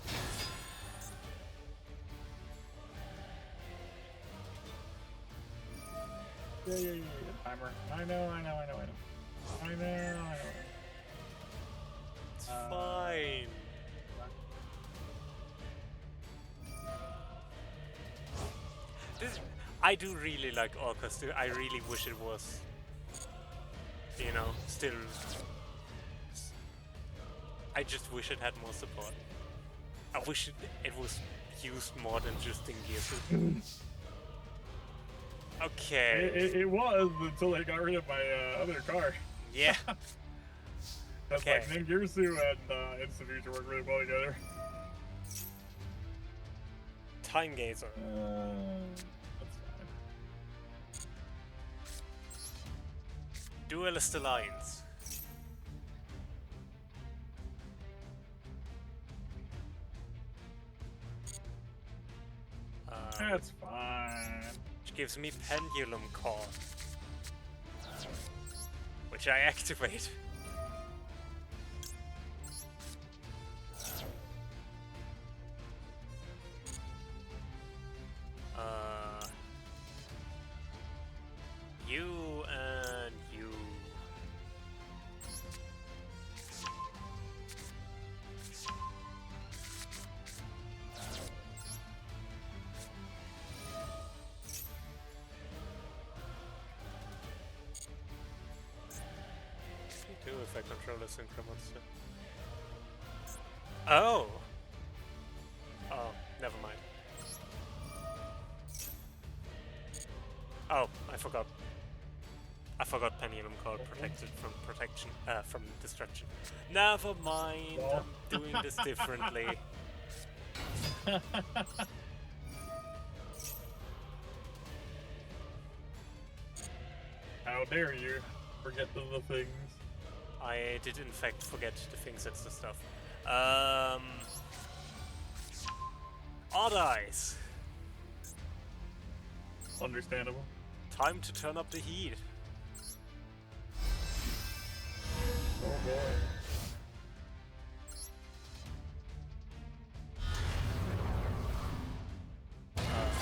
Yeah. Timer. I know. It's fine. I do really like Orcus. I really wish it was, you know, still. I just wish it had more support. I wish it was used more than just in Gears. Okay. It was until they got rid of my other car. Yeah. That's Okay. like Ningirsu and Instant Future work really well together. Time Gazer. That's fine. Duelist Alliance. That's fine. Which gives me Pendulum Core. Which I activate. You and you. Do if I control a synchro monster. Oh! Oh, never mind. Oh, I forgot. I forgot Pendulum Core protected from from destruction. Never mind, Oh. I'm doing this differently. How dare you forget the things. I did in fact forget the things that's the stuff. Odd Eyes. Understandable. Time to turn up the heat. Oh boy.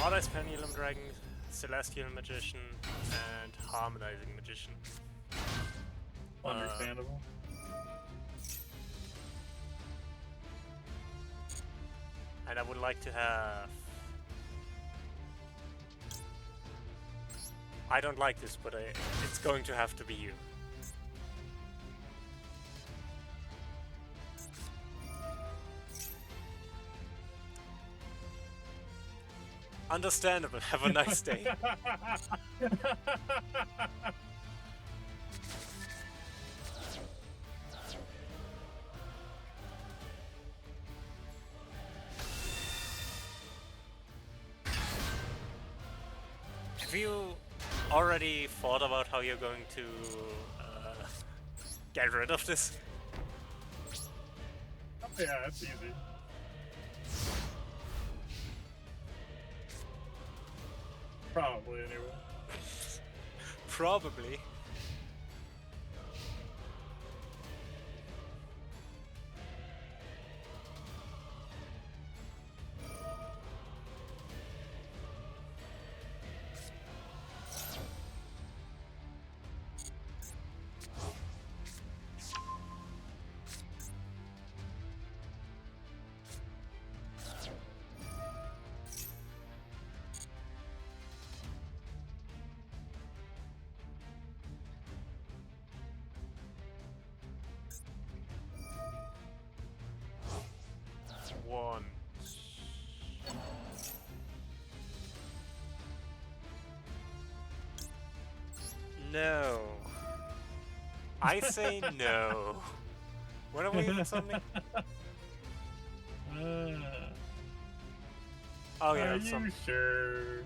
Odd Eyes, Pendulum Dragon, Celestial Magician, and Harmonizing Magician. Understandable. And I would like to have... I don't like this, but it's going to have to be you. Understandable. Have a nice day. Have you already thought about how you're going to get rid of this? Oh, yeah, that's easy. Probably, anyway. Probably. One. No. I say no. When are we in something? Oh yeah, Are some. you sure?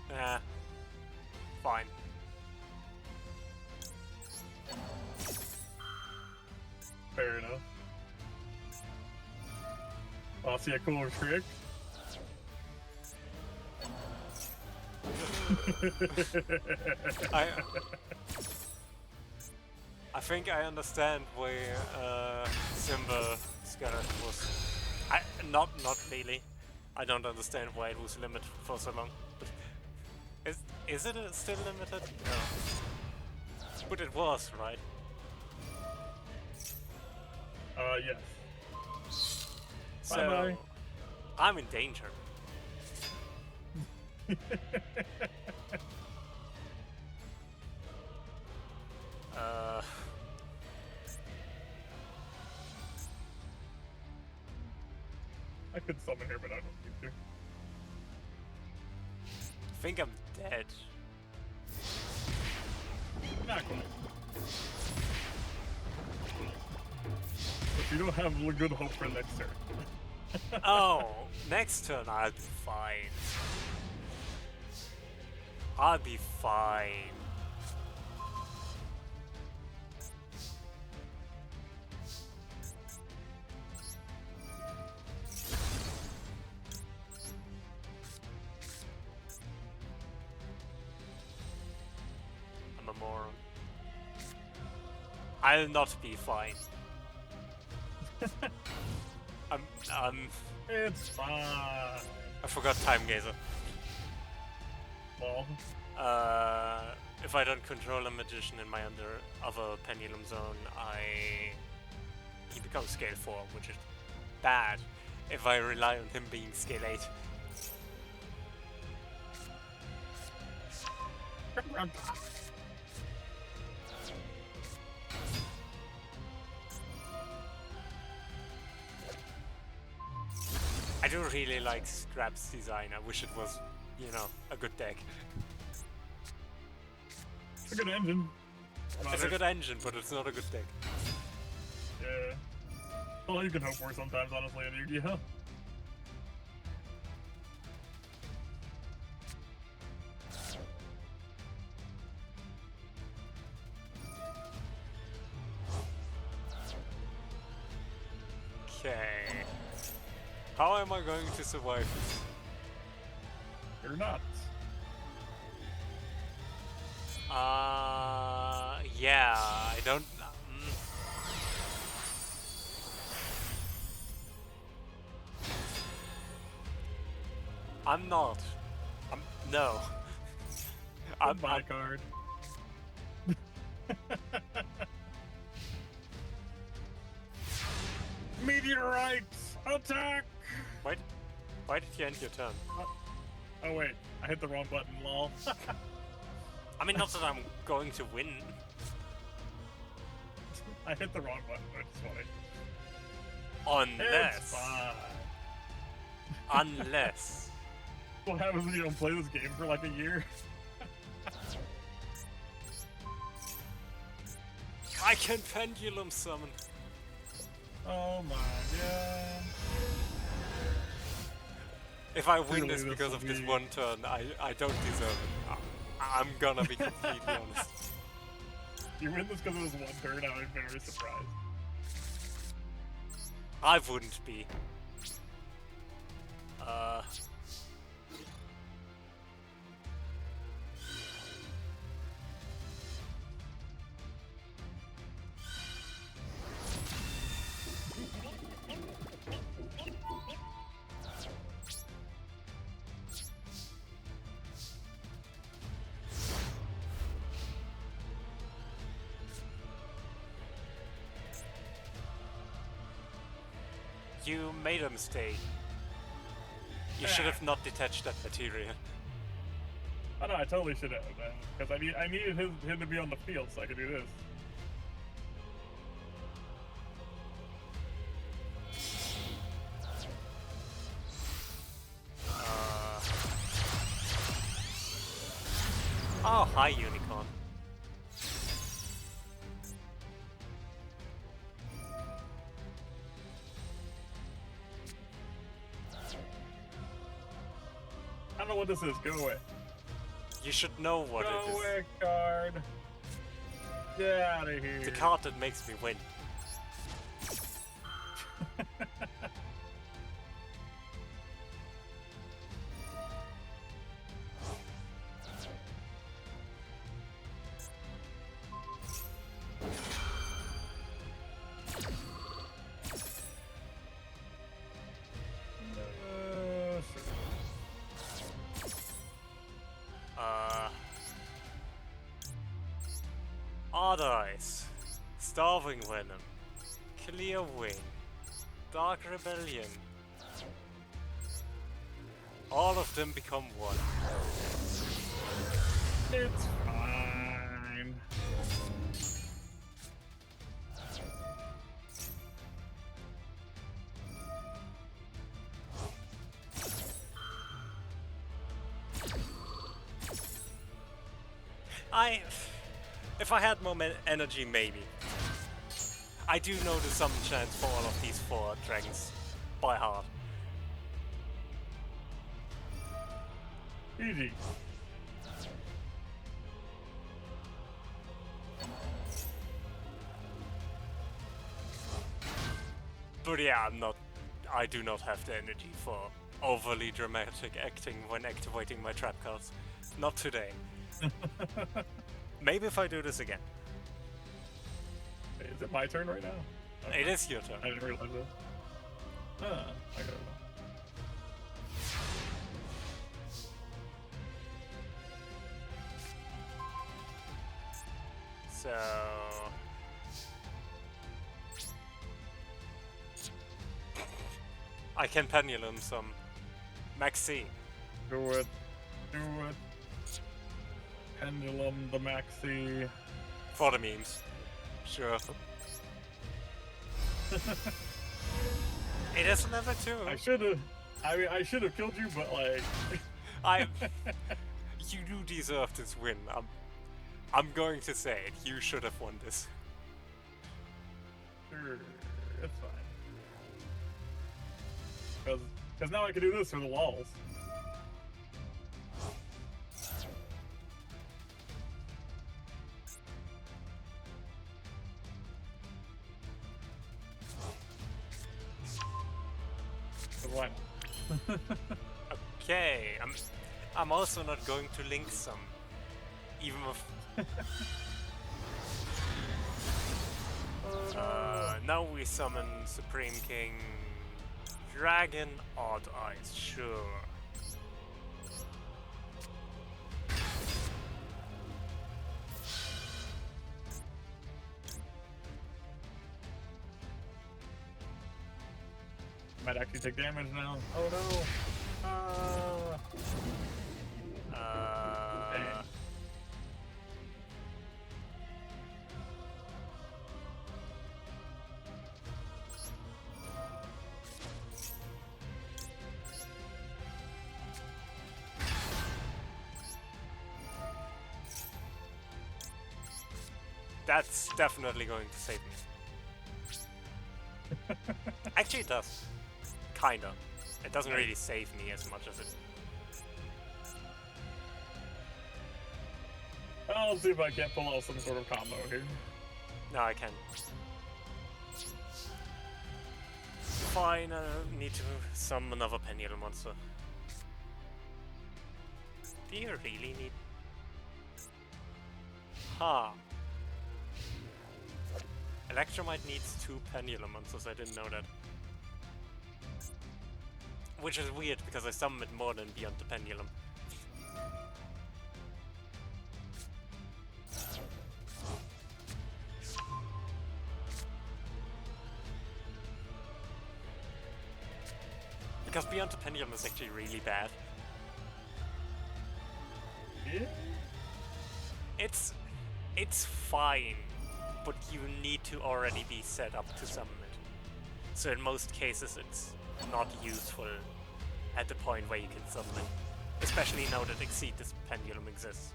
Yeah. Fine. Fair enough. I'll see a cooler trick. I think I understand where Simba Skeleton was Not really. I don't understand why it was limited for so long. But is it still limited? No. But it was, right? Yes. So Bye-bye. I'm in danger. I could summon here, but I don't need to. I think I'm dead. Not quite. But you don't have good hope for next turn. Oh, next turn I'll be fine. I'll be fine. I'm a moron. I'll not be fine. It's fine. I forgot Time Gazer. Well, If I don't control a magician in my other pendulum zone, he becomes scale 4, which is bad if I rely on him being scale 8. I do really like Scrap's design. I wish it was, you know, a good deck. it's a good engine. It's a good engine, but it's not a good deck. Yeah. All you can hope for sometimes, honestly, in Yu-Gi-Oh! Okay. How am I going to survive this? You're not. Yeah, I don't. I'm not. No. Goodbye card. Meteorites! Attack! Why did you end your turn? Oh wait, I hit the wrong button, lol. I mean, not that I'm going to win. I hit the wrong button, but it's funny. It's Unless. fine. Unless. What happens when you don't play this game for like a year? I can pendulum summon. Oh my god. If I win Clearly this this because will of this be- one turn, I don't deserve it. I'm gonna be completely honest. You win this because of this one turn, I'm very surprised. I wouldn't be. You made a mistake. You should have not detached that material. I know, I totally should have, man. Because I needed him to be on the field so I could do this. Oh, hi, Unicorn. I don't know what this is. Go away. You should know what Go it is. away, card. Get out of here. The card that makes me win. Odd Eyes, Starving Venom, Clear Wing, Dark Rebellion. All of them become one. It's fine. If I had more energy, maybe. I do know the summon chance for all of these 4 dragons by heart. Easy. But yeah, I do not have the energy for overly dramatic acting when activating my trap cards. Not today. Maybe if I do this again. Is it my turn right now? It is your turn. I didn't realize that. I got it. So... I can pendulum some Maxi. Do it. Do it. Pendulum the Maxi. For the memes. Sure. It is level 2. I should have killed you, but like you do deserve this win. I'm going to say it. You should have won this. Sure, it's fine. Because now I can do this for the walls. Why not? Okay, I'm also not going to link some. Even if... now we summon Supreme King Dragon Odd Eyes, sure. Might actually take damage now. Oh no! That's definitely going to save me. Actually, it does. Kinda. It doesn't really save me as much as it... I'll see if I can't pull out some sort of combo here. No, I can. Fine, I need to summon another Pendulum monster. Do you really need... Huh. Electromite needs 2 Pendulum monsters, I didn't know that. Which is weird, because I summoned more than Beyond the Pendulum. Because Beyond the Pendulum is actually really bad. Yeah? It's fine, but you need to already be set up to summon it. So in most cases it's not useful at the point where you can summon it. Especially now that Exceed this Pendulum exists.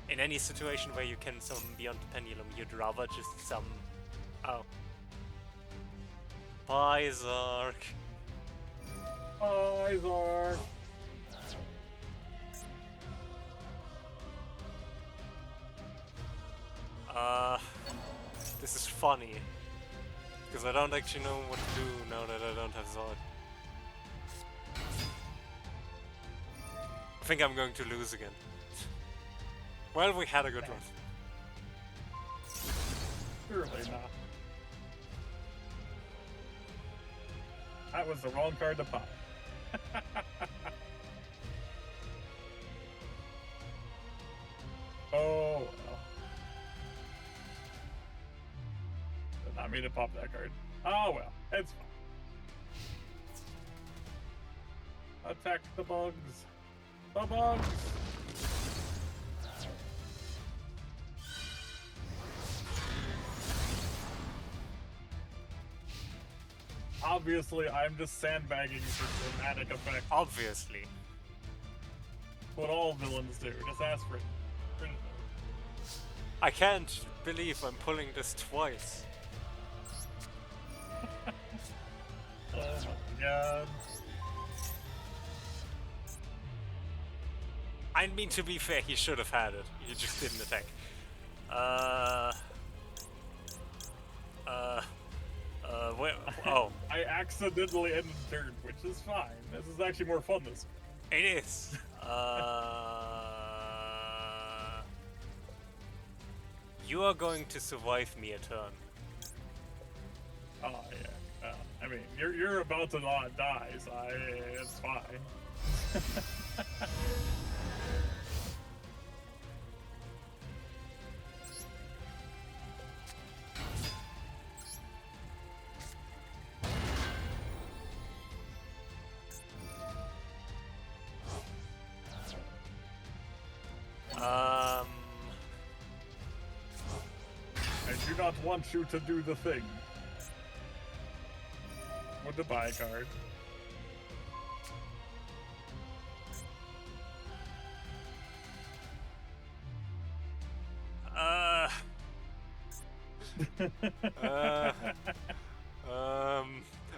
In any situation where you can summon Beyond the Pendulum, you'd rather just summon... Oh. Bye, Zark. Bye, Zark. This is funny. Because I don't actually know what to do now that I don't have Zod. I think I'm going to lose again. Well, we had a good run. Surely not. That was the wrong card to pop. Oh, well. I mean to pop that card. Oh well, it's fine. Attack the bugs. The bugs! Obviously, I'm just sandbagging for dramatic effect. Obviously. What all villains do. Just ask for it. I can't believe I'm pulling this twice. Oh my god. I mean, to be fair, he should have had it. He just didn't attack. Where? Oh. I accidentally ended the turn, which is fine. This is actually more fun this way. It is. You are going to survive me a turn. Oh yeah. I mean, you're about to not die, so it's fine. I do not want you to do the thing. With the buy card.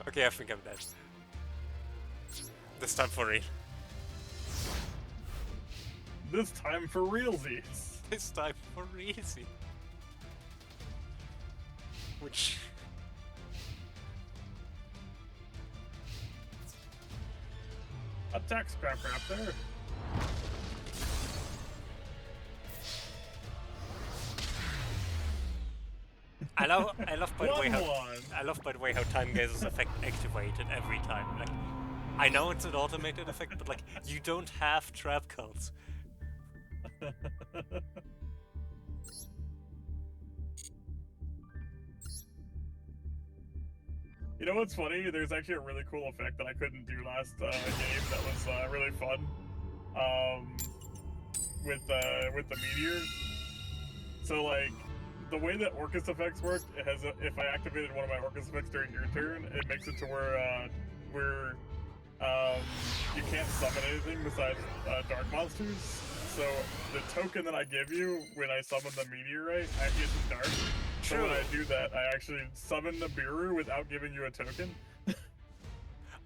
Okay, I think I'm dead. This time for real. This time for realsies. This time for easy. Which... Attack Scrap Raptor. I love by the way how Time Gazer's effect activated every time. Like, I know it's an automated effect, but like, you don't have trap cards. You know what's funny? There's actually a really cool effect that I couldn't do last game that was really fun. With the meteors. So like, the way that Orcus effects work, it has if I activated one of my Orcus effects during your turn, it makes it to where you can't summon anything besides dark monsters. So the token that I give you when I summon the meteorite isn't dark. True. So when I do that, I actually summon the Biru without giving you a token.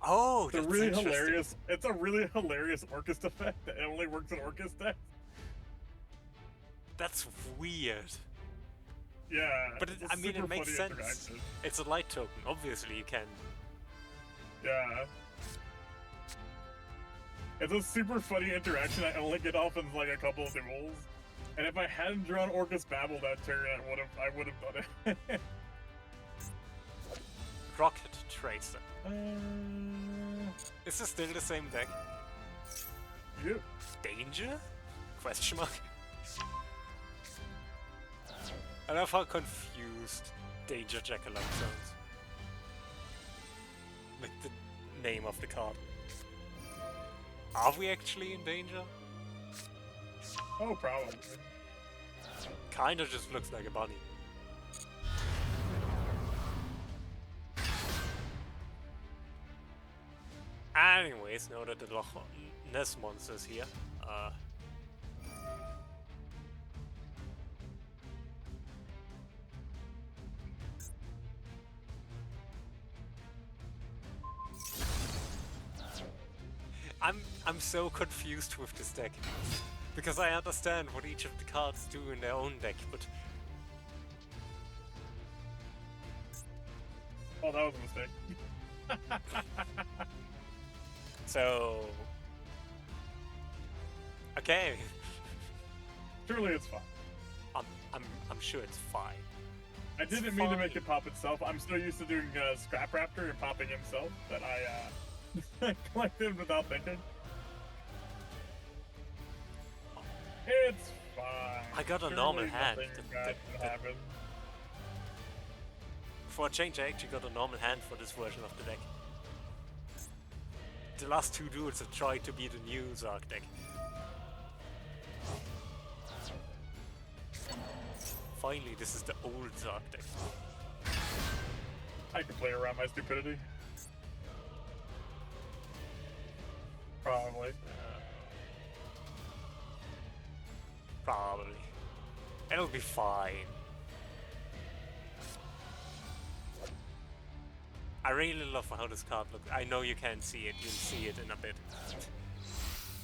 Oh, it's a really hilarious. It's a really hilarious Orcus effect that only works in Orcus decks. That's weird. Yeah, but I mean, it makes sense. It's a light token. Obviously, you can. Yeah. It's a super funny interaction. I only get off in like a couple of duels, and if I hadn't drawn Orcus Babel that turn, I would have done it. Rocket Tracer. Is this still the same deck? Yep. Danger? Question mark. I love how confused Danger Jackalope sounds. Like the name of the card. Are we actually in danger? Oh, probably. Kinda just looks like a bunny. Anyways, now that the Loch Ness monster's here, I'm so confused with this deck. Because I understand what each of the cards do in their own deck, but... Oh, that was a mistake. So... Okay. Surely it's fine. I'm sure it's fine. I didn't mean to make it pop itself. I'm so used to doing Scrap Raptor and popping himself that I collected without thinking. It's fine. I got a normal hand. for a change, I actually got a normal hand for this version of the deck. The last two duels have tried to be the new Zark deck. Finally, this is the old Zark deck. I can play around my stupidity. Probably. Probably. It'll be fine. I really love how this card looks. I know you can't see it, you'll see it in a bit.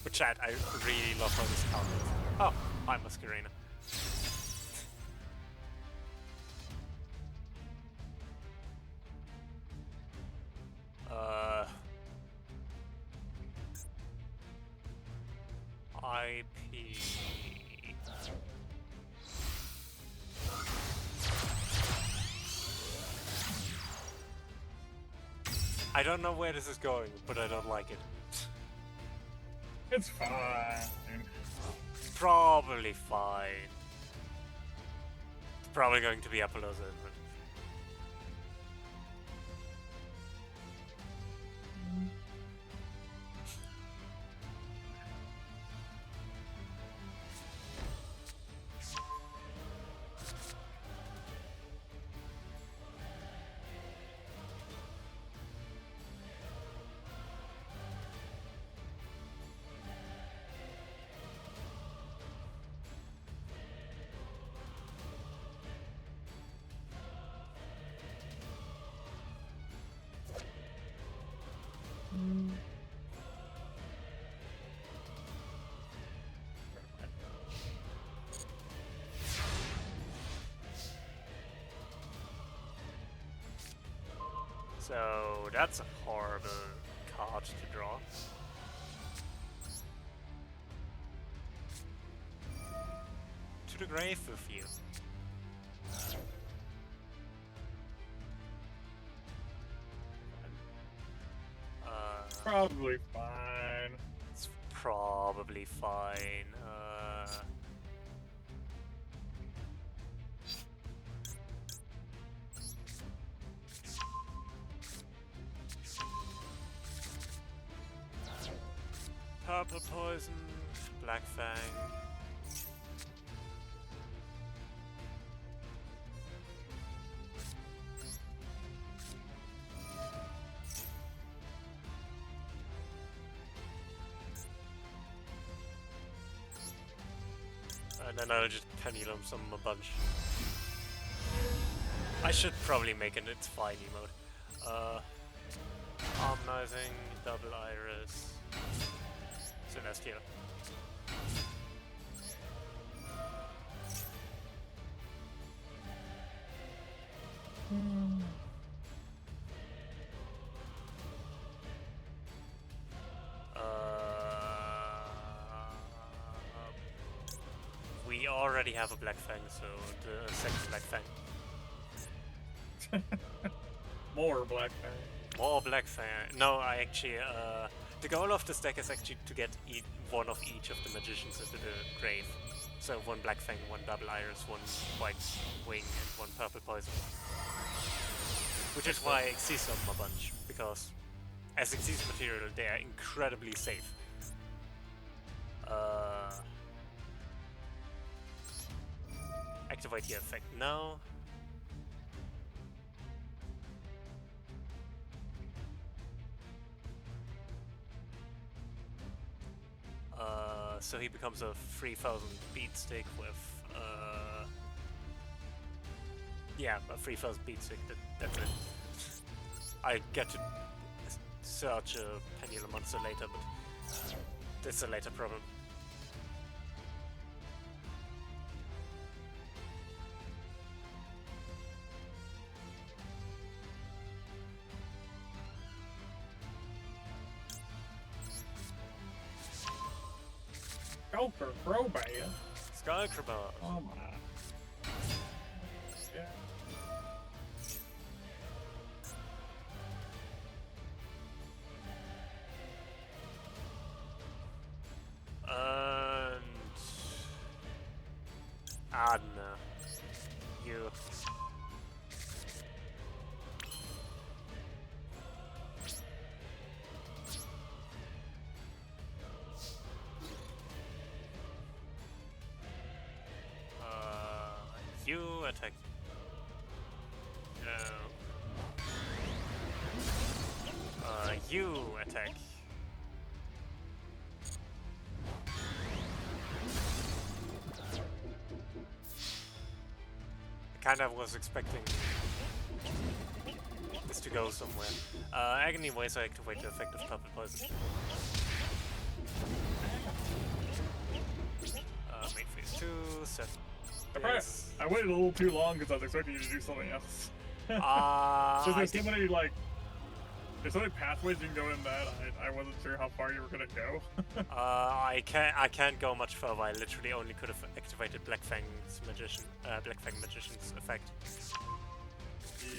But chat, I really love how this card looks. Oh, hi Masquerena. IP. I don't know where this is going, but I don't like it. It's fine. It's probably fine. It's probably going to be Apollo's, isn't it? So that's a horrible card to draw. To the grave with you. Probably fine. It's probably fine. Purple poison, black fang. And then I'll just pendulum summon a bunch. I should probably make an It's Fine emote. Harmonizing, double iris, Celestial. We already have a Black Fang, so the second Black Fang. More Black Fang. More Black Fang. No, I actually, the goal of this deck is actually to get one of each of the magicians into the grave. So one Black Fang, one double iris, one white wing, and one purple poison. Which is why I exceed them a bunch, because as exceed material they are incredibly safe. Activate the effect now. So he becomes a 3000 beat stick with yeah, a 3000 beat stick. That's it. I get to search a pendulum monster later, but that's a later problem. Sculptor Crowbar. Skullcrabber. Oh my. Yeah. And Adna, you you attack. You attack. I kind of was expecting this to go somewhere. Agony ways I activate the effect of Puppet Poison. Main phase 2, set this. I waited a little too long because I was expecting you to do something else. There's so many, like, there's so many pathways you can go in that I wasn't sure how far you were gonna go. I can't go much further. I literally only could have activated Black Fang's Magician's effect.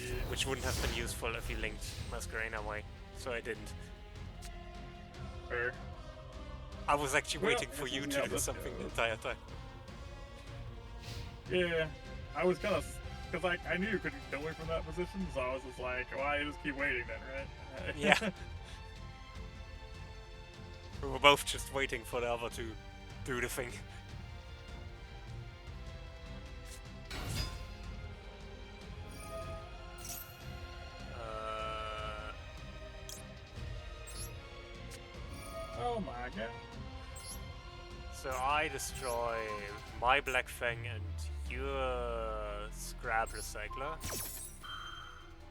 Yeah. Which wouldn't have been useful if you linked Masquerena away, so I didn't. Fair. I was actually waiting for you to do something the entire time. Yeah, I was kind of, because like I knew you couldn't kill me from that position, so I was just like, well, I just keep waiting then, right? Yeah. We were both just waiting for the other to do the thing. Oh my god. So I destroy my Black Fang and your Scrab Recycler.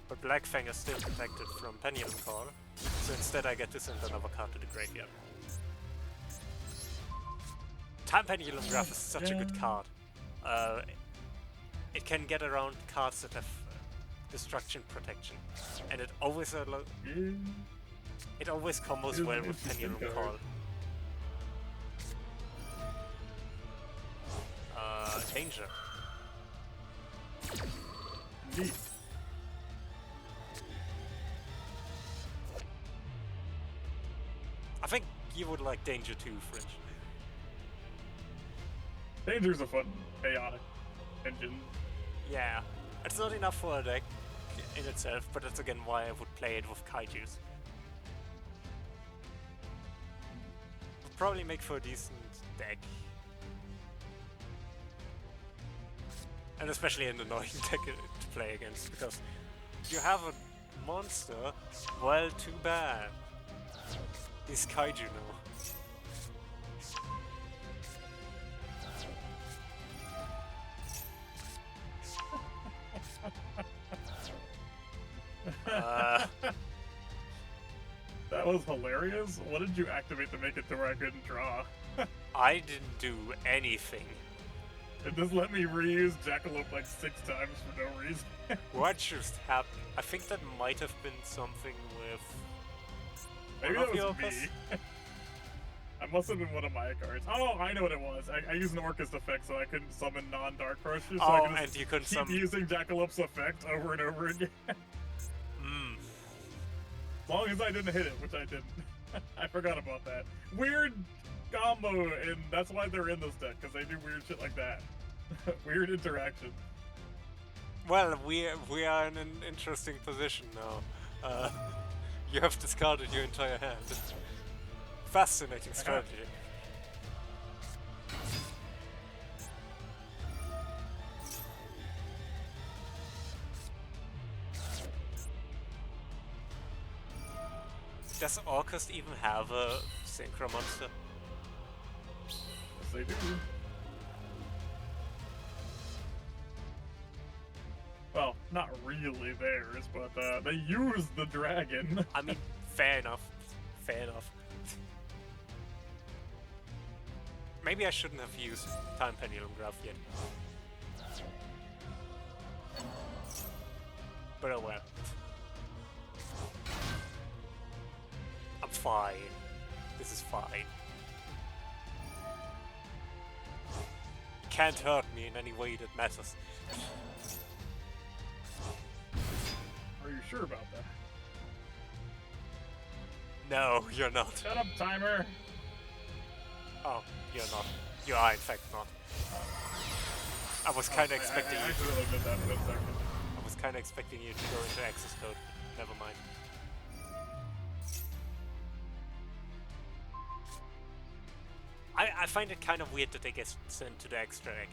But Black Fang is still protected from Pendulum Call, so instead I get to send another card to the graveyard. Time Pendulum Graph is such a good card. It can get around cards that have destruction protection, and it always combos well with Pendulum Call. Danger. Neat. I think you would like Danger too, Fringe. Danger's a fun, chaotic engine. Yeah, it's not enough for a deck in itself, but that's again why I would play it with Kaijus. Would probably make for a decent deck. And especially an annoying deck to play against, because you have a monster, well, too bad. These Kaiju now. That was hilarious. What did you activate to make it to where I couldn't draw? I didn't do anything. It just let me reuse Jackalope like 6 times for no reason. What just happened? I think that might have been something with... Maybe that was me. I must have been one of my cards. Oh, I know what it was. I used an Orcust effect so I couldn't summon non-Dark Crusher, so I could just you couldn't keep using Jackalope's effect over and over again. As long as I didn't hit it, which I didn't. I forgot about that. Weird combo, and that's why they're in this deck, because they do weird shit like that. Weird interaction. Well, we are in an interesting position now. You have discarded your entire hand. Fascinating strategy. Does Orcust even have a Synchro monster? Yes, they do. Well, not really theirs, but they use the dragon. I mean, fair enough. Fair enough. Maybe I shouldn't have used Time Pendulum Graph yet. But oh well. I'm fine. This is fine. You can't hurt me in any way that matters. Are you sure about that? No, you're not. Shut up, timer! Oh, you're not. You are in fact not. I was kind of expecting you to... really did that for a second. I was kind of expecting you to go into access code. Never mind. I find it kind of weird that they get sent to the extra egg.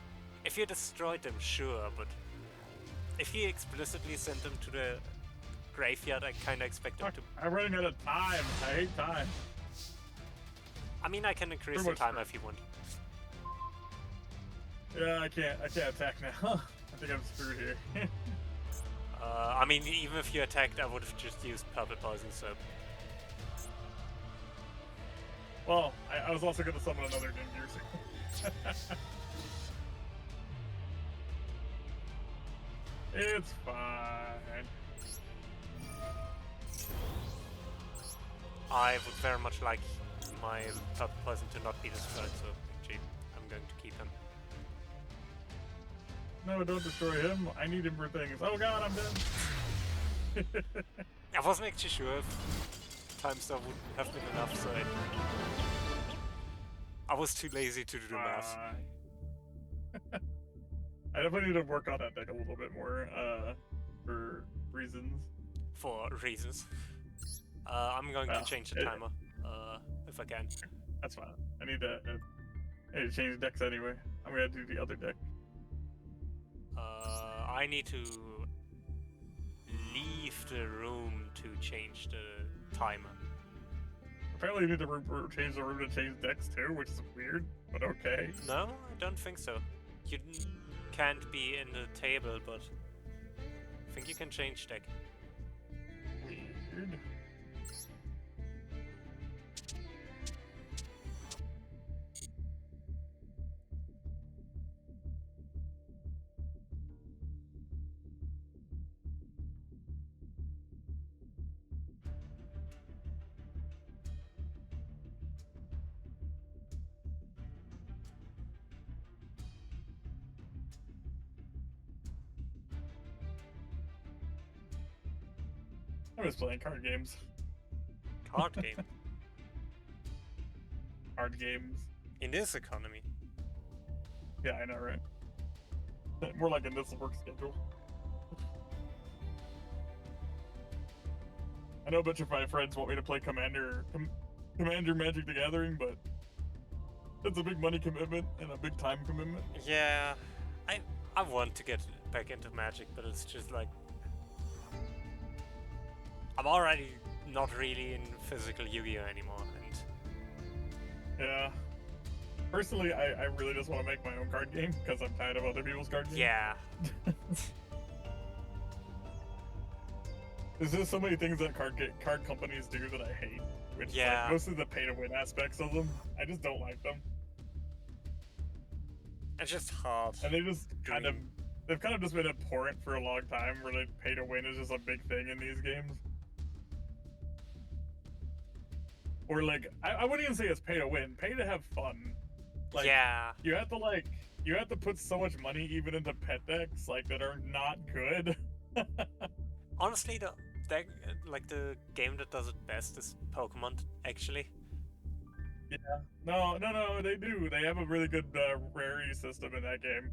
If you destroyed them, sure, but if you explicitly sent them to the graveyard, I kind of expect them to. I'm running out of time. I hate time. I mean, I can increase the timer if you want. Yeah, I can't attack now. I think I'm screwed here. I mean, even if you attacked, I would have just used purple poison, so. Well, I was also going to summon another Gengar. It's fine. I would very much like my purple poison to not be destroyed, so actually, I'm going to keep him. No, don't destroy him. I need him for things. Oh god, I'm dead. I wasn't actually sure if time stuff would have been enough, so I was too lazy to do the math. I definitely need to work on that deck a little bit more, for reasons. For reasons. I'm going to change the timer, if I can. That's fine. I need to change decks anyway. I'm gonna do the other deck. I need to leave the room to change the timer. Apparently you need to change the room to change decks too, which is weird, but okay. No, I don't think so. You can't be in the table, but I think you can change deck. Weird. I was playing card games. Card game? Card games. In this economy? Yeah, I know, right? More like in this work schedule. I know a bunch of my friends want me to play Commander Magic the Gathering, but it's a big money commitment and a big time commitment. Yeah, I want to get back into Magic, but it's just like I'm already not really in physical Yu-Gi-Oh anymore, and yeah. Personally, I really just want to make my own card game because I'm tired of other people's card games. yeah. There's just so many things that card companies do that I hate. Which Yeah. like, most of the pay-to-win aspects of them, I just don't like them. It's just hard. And they've kind of just been abhorrent for a long time, where like pay-to-win is just a big thing in these games. Or like, I wouldn't even say it's pay-to-win, pay to have fun. Like, yeah. you have to put so much money even into pet decks like that are not good. Honestly, the game that does it best is Pokemon, actually. Yeah. No, they do. They have a really good rarity system in that game.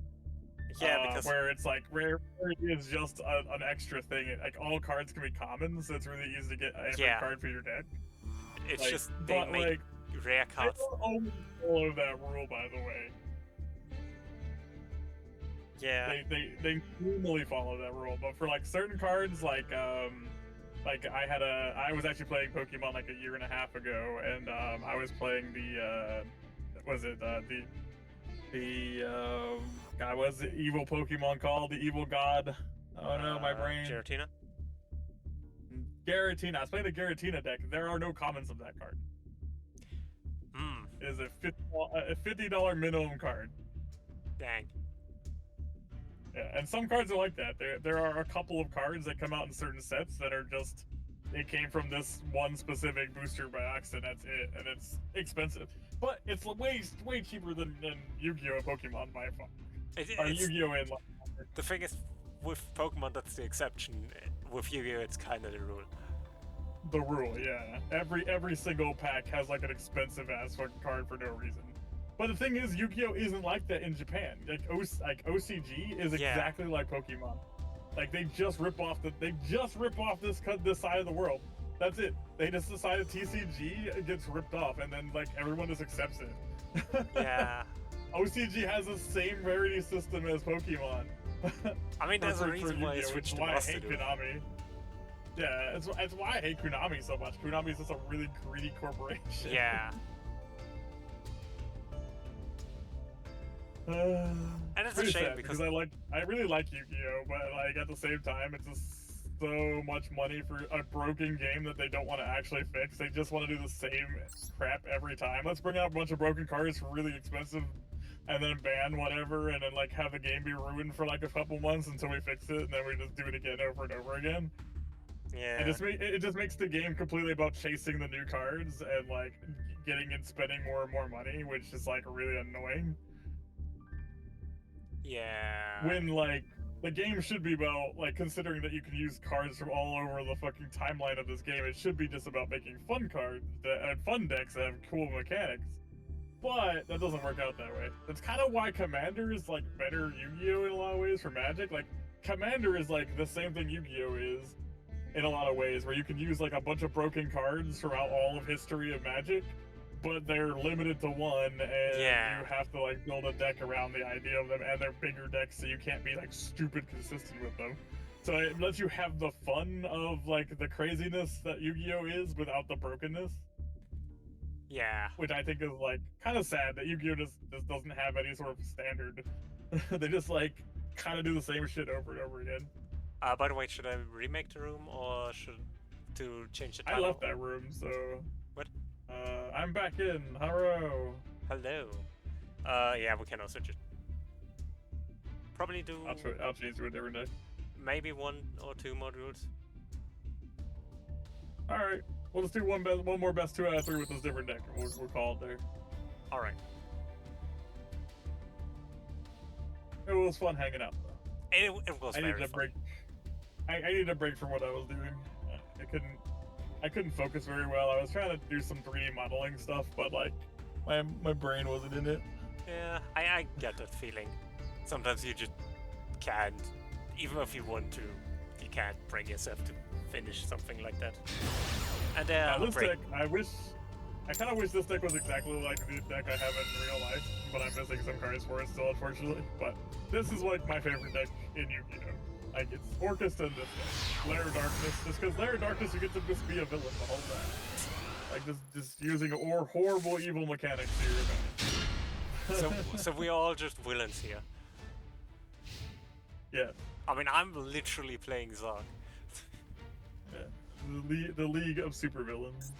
Yeah, because where it's like rarity is just an extra thing. Like all cards can be common, so it's really easy to get every card for your deck. it's like, just they make like, rare cards. They don't always follow that rule, by the way. Yeah. They normally follow that rule, but for like certain cards, like I was actually playing Pokemon like a year and a half ago, and I was playing the God, what's the evil Pokemon called? The evil god? Oh no, my brain. Giratina? Giratina. I was playing the Giratina deck. There are no commons of that card. It is a $50 minimum card. Dang. Yeah, and some cards are like that. There are a couple of cards that come out in certain sets that are just, it came from this one specific booster box and that's it, and it's expensive. But it's way cheaper than Yu-Gi-Oh! And Pokemon by far. Or Yu-Gi-Oh! And the thing is, with Pokemon, that's the exception. With Yu-Gi-Oh! It's kind of the rule. The rule, yeah. Every single pack has like an expensive ass fucking card for no reason. But the thing is, Yu-Gi-Oh! Isn't like that in Japan. Like OCG is exactly like Pokemon. Like they just rip off this side of the world. That's it. They just decided TCG gets ripped off, and then like everyone just accepts it. Yeah. OCG has the same rarity system as Pokemon. I mean, there's a reason why I Yu-Gi-Oh, which switched is to why I Master hate Duel. Konami. Yeah, it's why I hate Konami so much. Konami is just a really greedy corporation. Yeah. And it's a pretty shame sad because I really like Yu-Gi-Oh, but like at the same time, it's just so much money for a broken game that they don't want to actually fix. They just want to do the same crap every time. Let's bring out a bunch of broken cards for really expensive, and then ban whatever, and then like have the game be ruined for like a couple months until we fix it, and then we just do it again over and over again. yeah. It just makes the game completely about chasing the new cards and like getting and spending more and more money, which is like really annoying. Yeah. When like the game should be about like considering that you can use cards from all over the fucking timeline of this game, it should be just about making fun cards and fun decks that have cool mechanics. But that doesn't work out that way. That's kind of why Commander is like better Yu-Gi-Oh in a lot of ways for Magic. Like Commander is like the same thing Yu-Gi-Oh is in a lot of ways, where you can use like a bunch of broken cards throughout all of history of Magic, but they're limited to one, and Yeah. you have to like build a deck around the idea of them, and they're bigger decks, so you can't be like stupid consistent with them. So it lets you have the fun of like the craziness that Yu-Gi-Oh is without the brokenness, Yeah. which I think is like kind of sad that Yu-Gi-Oh just doesn't have any sort of standard. They just like kind of do the same shit over and over again. By the way, should I remake the room or should to change the I title? left that room, so What? I'm back in. Hello. Hello. Yeah, we can also just probably do I'll change to a different day. maybe 1 or 2 modules. All right, we'll just do one more best 2 out of 3 with this different deck, and we'll call it there. All right. It was fun hanging out though. It was I very needed a fun. break. I needed a break from what I was doing. I couldn't focus very well. I was trying to do some 3D modeling stuff, but like my brain wasn't in it. Yeah, I get that feeling. Sometimes you just can't, even if you want to, you can't bring yourself to finish something like that. And This deck, I kind of wish this deck was exactly like the deck I have in real life, but I'm missing some cards for it still, unfortunately. But this is like my favorite deck in Yu-Gi-Oh! Like it's Orchestra and this deck. Lair of Darkness, just because Lair of Darkness you get to just be a villain the whole time. Like just using horrible evil mechanics to your advantage. so we're all just villains here. Yeah. I mean, I'm literally playing Zark. Yeah. The League of Supervillains.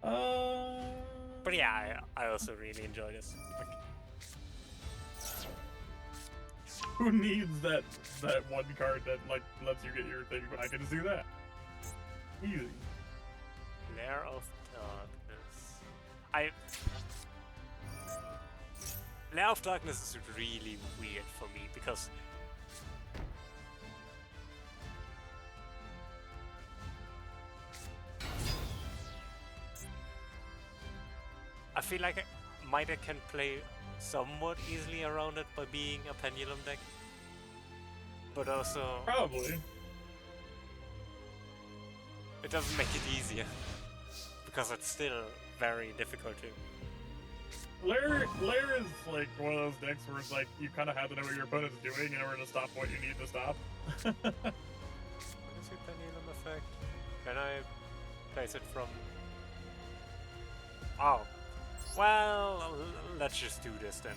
But yeah, I also really enjoy this. Like, who needs that one card that like lets you get your thing back? I can just do that. Easy. Lair of Darkness. Lair of Darkness is really weird for me because I feel like my deck can play somewhat easily around it by being a pendulum deck, but also Probably. it doesn't make it easier because it's still very difficult to. Lair is like one of those decks where it's like you kind of have to know what your opponent's doing in order to stop what you need to stop. What is your pendulum effect? Can I place it from? Oh, well, let's just do this then.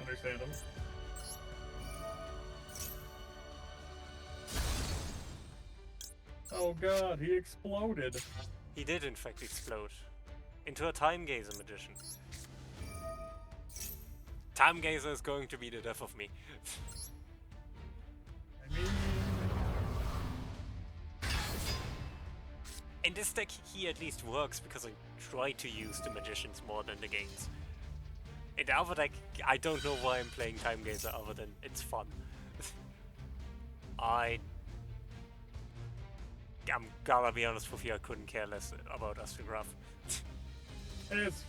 Understandable. Oh god, he exploded. He did in fact explode into a Time Gazer magician. Time Gazer is going to be the death of me. I mean, In this deck, he at least works because I try to use the magicians more than the gates. In the other deck, I don't know why I'm playing Time Gazer other than it's fun. I'm gonna be honest with you, I couldn't care less about Astrograph. it's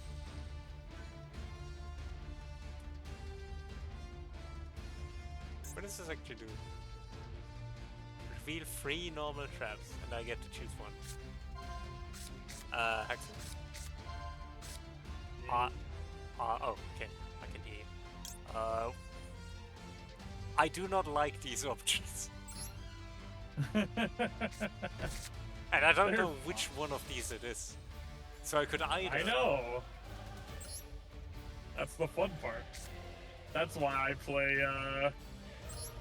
What does this actually do? Reveal 3 normal traps, and I get to choose one. Hexen. Oh, okay. I can hear you. I do not like these options. And I don't know which one of these it is. So I could either... I know! That's the fun part. That's why I play,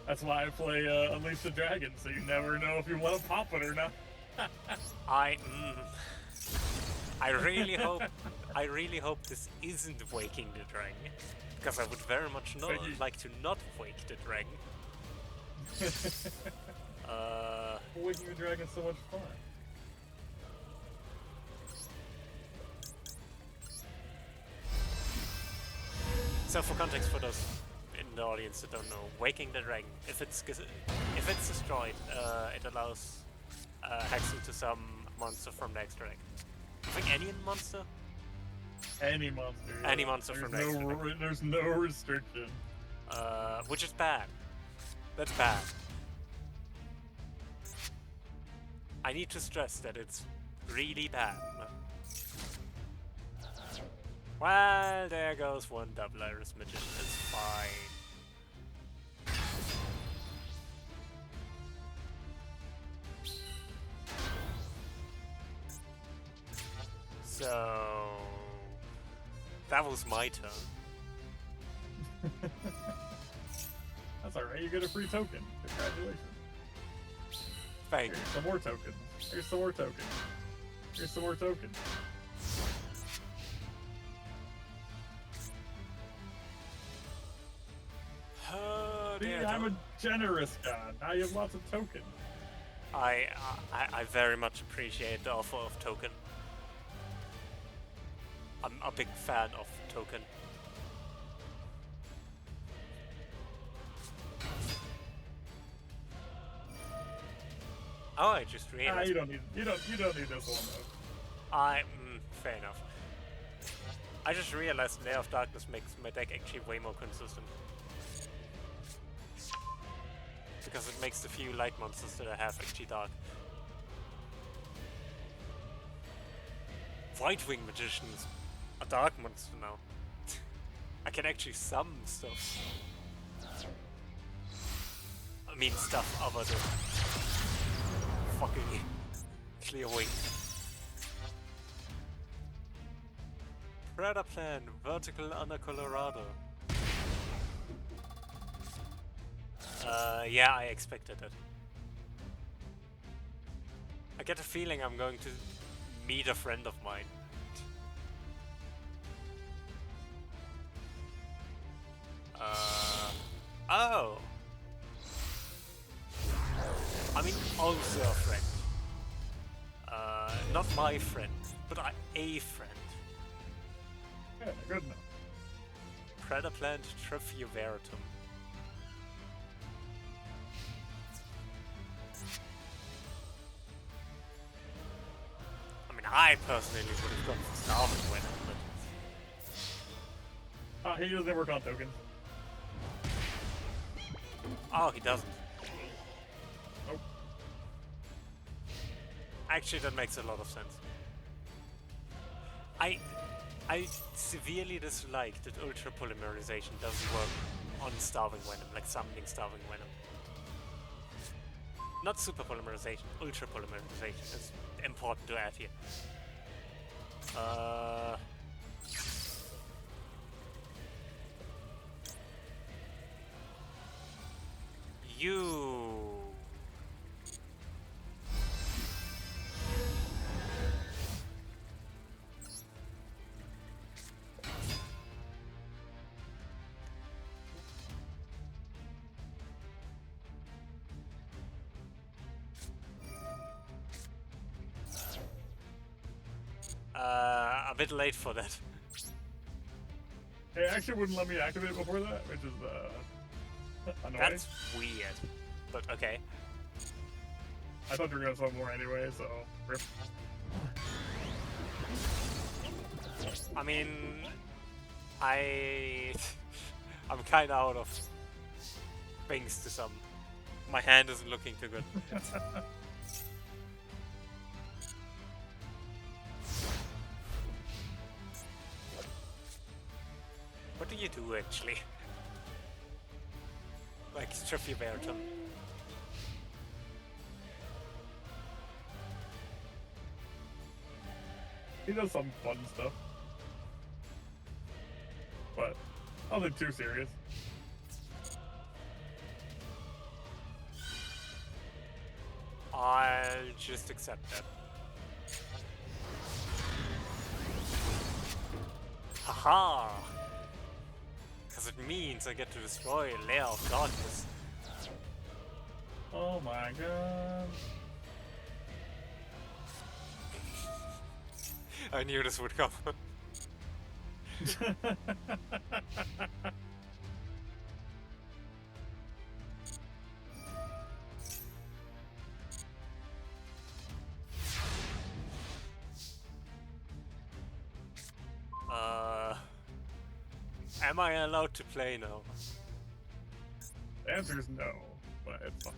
Unleash the Dragon, so you never know if you want to pop it or not. I really hope this isn't waking the dragon, because I would very much like to not wake the dragon. Waking the dragon's so much fun. So for context, for those in the audience that don't know, waking the dragon, if it's destroyed, it allows hexing to some monster from the extra deck. I think any monster? Any monster. Any monster from the extra deck. There's no restriction. Which is bad. That's bad. I need to stress that it's really bad. Well, there goes one double Iris Magician. It's fine. So that was my turn. That's alright, you get a free token. Congratulations. Thanks. Here's some more tokens. Here's some more tokens. Here's some more tokens. See, I'm a generous god. Now you have lots of tokens. I very much appreciate the offer of token. I'm a big fan of token. Oh, I just realized. You don't need this one though. Fair enough. I just realized Lair of Darkness makes my deck actually way more consistent. Because it makes the few light monsters that I have actually dark. White Wing Magician is a dark monster now. I can actually summon stuff. I mean stuff other than fucking Clear Wing. Predator Plan, Vertical under Colorado. Yeah, I expected it. I get a feeling I'm going to meet a friend of mine. Oh! I mean, also a friend. Not my friend, but a friend. Yeah, good enough. Predaplant Trifuveratum. I mean, I personally would have gone for Starving Venom, but... He doesn't work on tokens. Oh, he doesn't. Nope. Actually, that makes a lot of sense. I severely dislike that Ultra Polymerization doesn't work on Starving Venom, like summoning Starving Venom. Not Super Polymerization, Ultra Polymerization is important to add here. You... a bit late for that. It actually wouldn't let me activate it before that, which is annoying. That's weird, but okay. I thought you were gonna summon more anyway, so rip. I mean, I'm kind of out of things to summon. My hand isn't looking too good. What do you do actually? Like Trophy Bearton. He does some fun stuff. But nothing too serious. I'll just accept that. Haha! Because it means I get to destroy a layer of darkness. Oh my god. I knew this would come. Am I allowed to play now? The answer is no, but it's fine.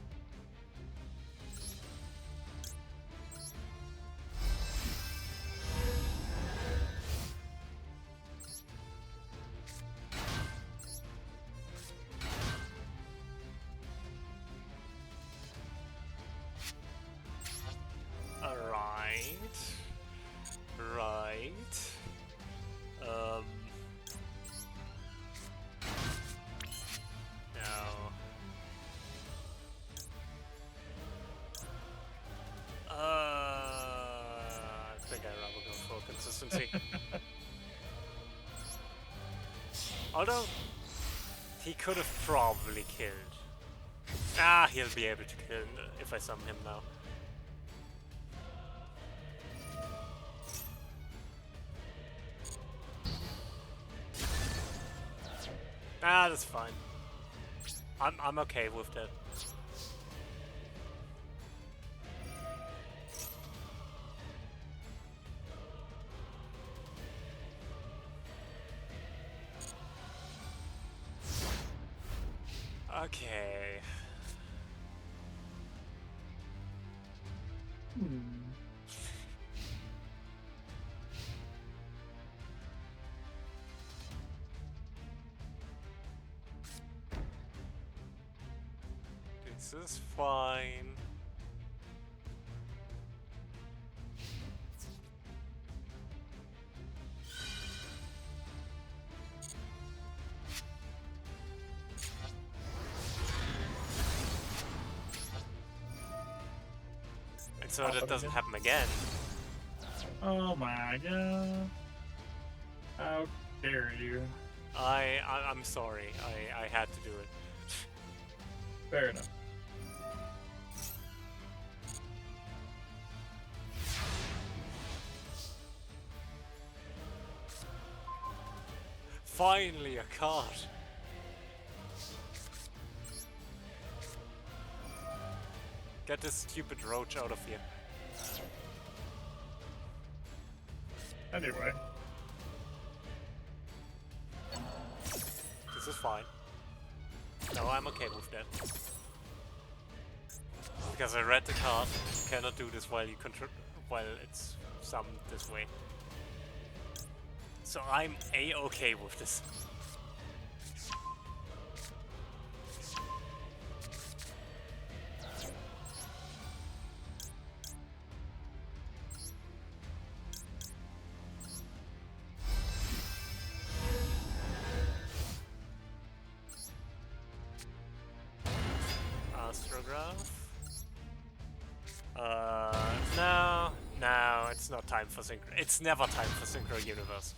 Right. No. I think I'd rather go for consistency. Although, he could have probably killed. Ah, he'll be able to kill if I summon him now. Ah, that's fine. I'm okay with that. Okay. This is fine. And so that doesn't happen again. Oh my god. How dare you? I'm sorry. I had to do it. Fair enough. Finally, a card. Get this stupid roach out of here. Anyway. This is fine. No, I'm okay with that. Because I read the card, you cannot do this while it's summoned this way. So I'm a-okay with this. Astrograph. No, it's not time for synchro. It's never time for Synchro Universe.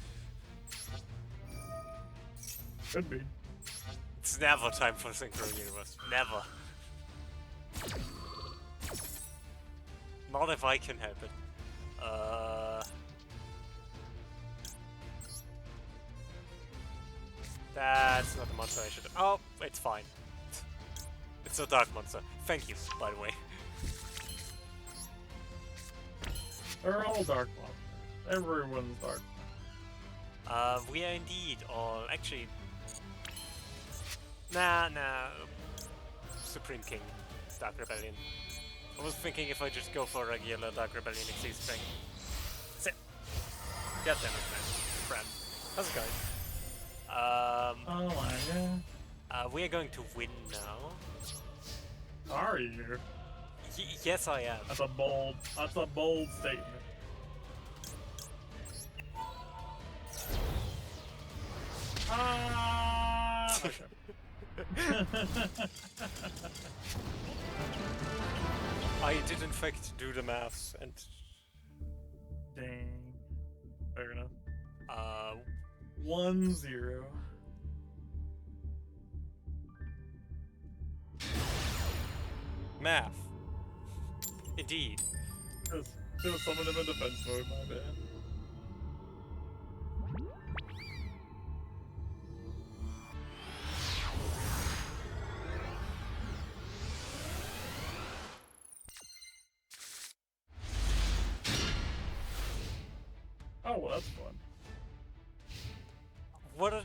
Could be. It's never time for Synchro Universe. Never. Not if I can help it. That's not the monster I should have. Oh, it's fine. It's a dark monster. Thank you, by the way. They're all dark monsters. Everyone's dark. We are indeed all actually. Nah. Supreme King, Dark Rebellion. I was thinking if I just go for regular Dark Rebellion XC Spring. That's it. God damn it, man. Friend. How's it going? Oh my god. We are going to win now. Are you? Yes, I am. That's a bold statement. Ah! Okay. I did in fact do the maths and Dang. Fair enough. 1-0. math. Indeed. Should have summoned him in defense mode, my bad. Oh, well, that's fun. What a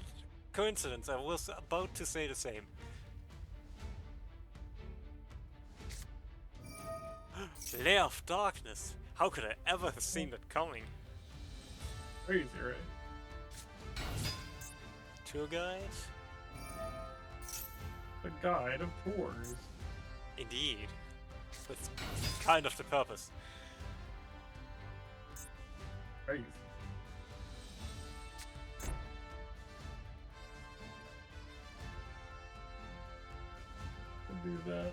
coincidence, I was about to say the same. Lair of Darkness! How could I ever have seen that coming? Crazy, right? Tour guide? The Guide of Tours. Indeed. That's kind of the purpose. Crazy. Can do that.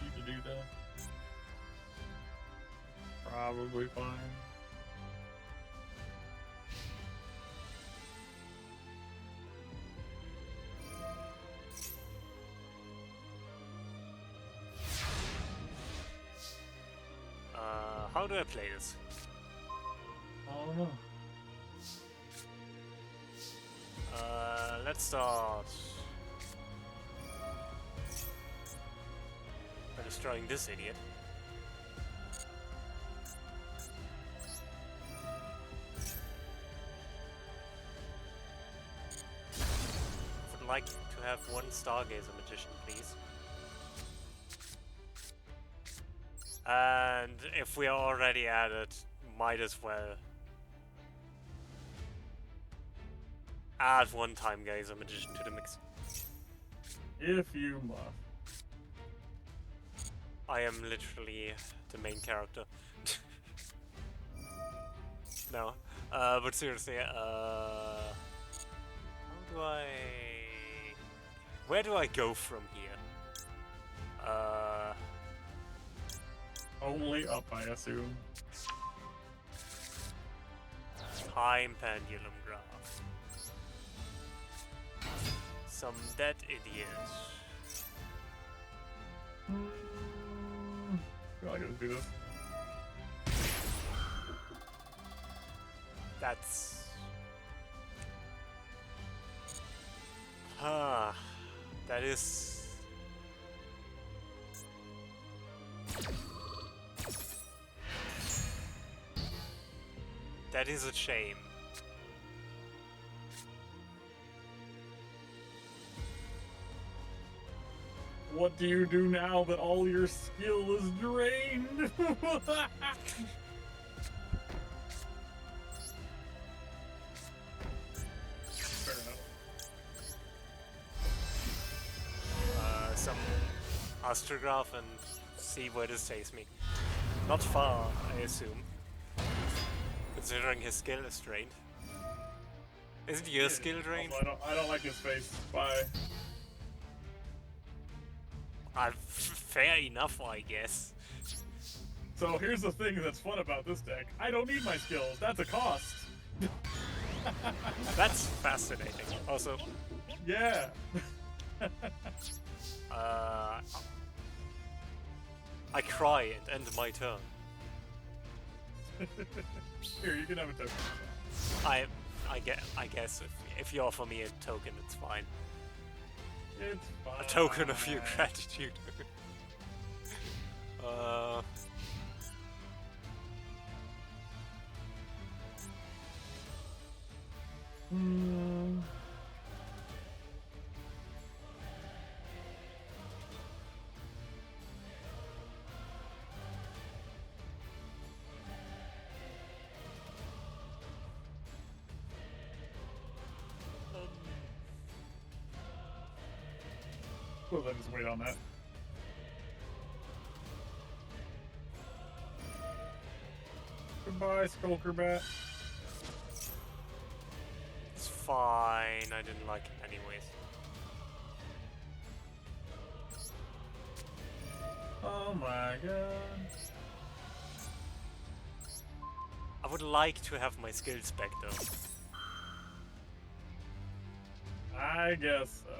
Need to do that. Probably fine. How do I play this? I don't know. Let's start by destroying this idiot. Would like to have one Stargazer Magician, please. And if we are already at it, might as well add one Time Gazer Magician to the mix. If you must. I am literally the main character. No, but seriously, how do I... Where do I go from here? Only up, I assume. Time Pendulum Graph. Some dead idiot. I gotta do this. That's... Ah, that is... That is a shame. What do you do now that all your skill is drained? Fair enough. Some astrograph and see where this takes me. Not far, I assume. Considering his skill is drained. Isn't your skill drained? Also, I don't like his face. Bye. Fair enough, I guess. So here's the thing that's fun about this deck. I don't need my skills. That's a cost. That's fascinating. Also, Yeah. I cry and end my turn. Here, you can have a token. I guess if you offer me a token, it's fine. It's fine. A token of your gratitude. suppose I just wait on that. Goodbye, Skulkerbat. It's fine. I didn't like it anyways. Oh my god. I would like to have my skills back though. I guess so.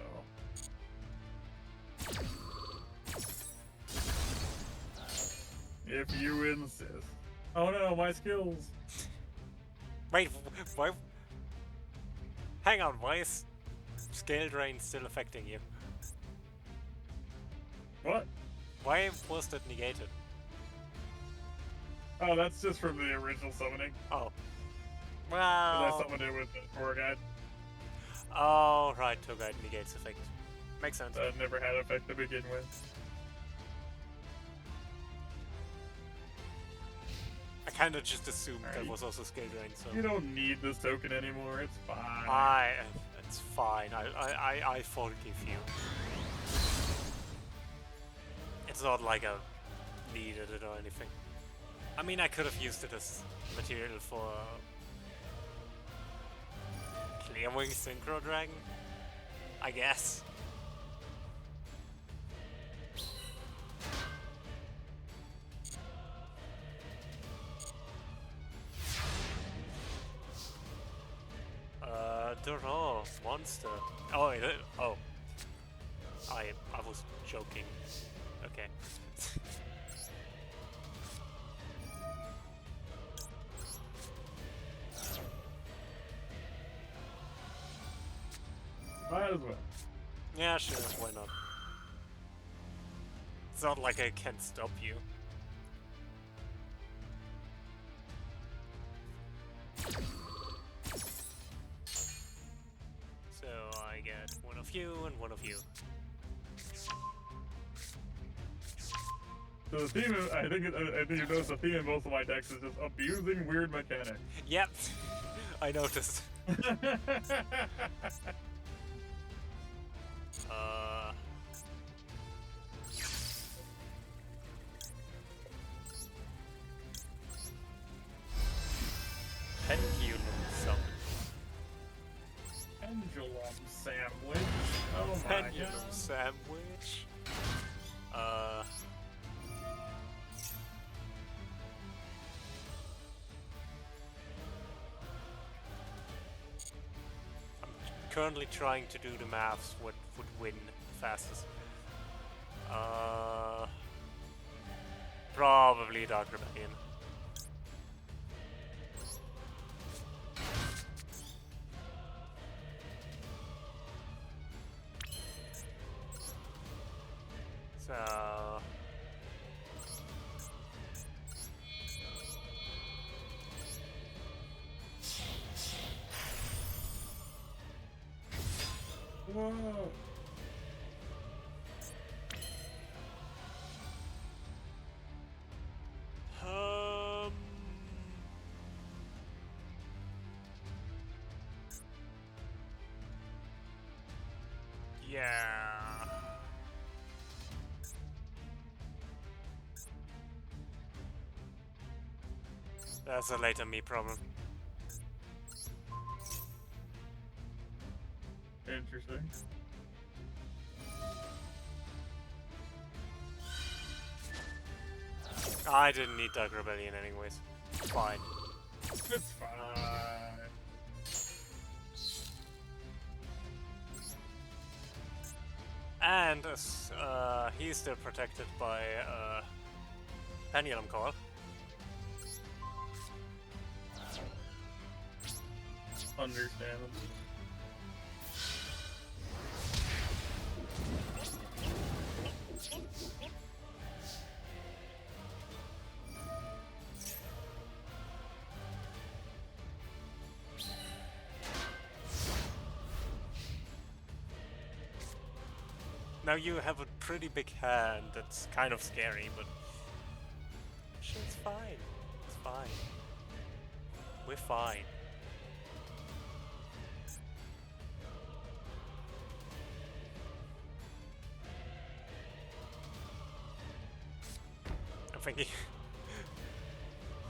If you insist. Oh no, my skills. Wait, why? Hang on, why is scale drain still affecting you? What? Why was that negated? Oh, that's just from the original summoning. Oh. 'Cause I Well. summoned it with the tour guide. Oh, right, tour guide negates effect. Makes sense. That never had effect to begin with. I kinda just assumed that Alright. was also scale drain, so. You don't need this token anymore. It's fine. It's fine. I forgive you. It's not like I needed it or anything. I mean, I could have used it as material for Clearwing Synchro Dragon, I guess. Duro, monster. Oh, oh. I was joking. Okay. Might as well. Yeah, sure, why not? It's not like I can stop you. So I get one of you and one of you. So the theme, I think you notice the theme in both of my decks is just abusing weird mechanics. Yep, I noticed. Pendulum summon. Pendulum sandwich. Oh my Pendulum god. sandwich. I'm currently trying to do the maths. What would win fastest? Probably Dark Rebellion. So Whoa. yeah. That's a later me problem. Interesting. I didn't need Dark Rebellion anyways. Fine. It's fine. And he's still protected by Pendulum Call. Understandable. Now you have a pretty big hand that's kind of scary, but it's fine. It's fine. We're fine. thinking.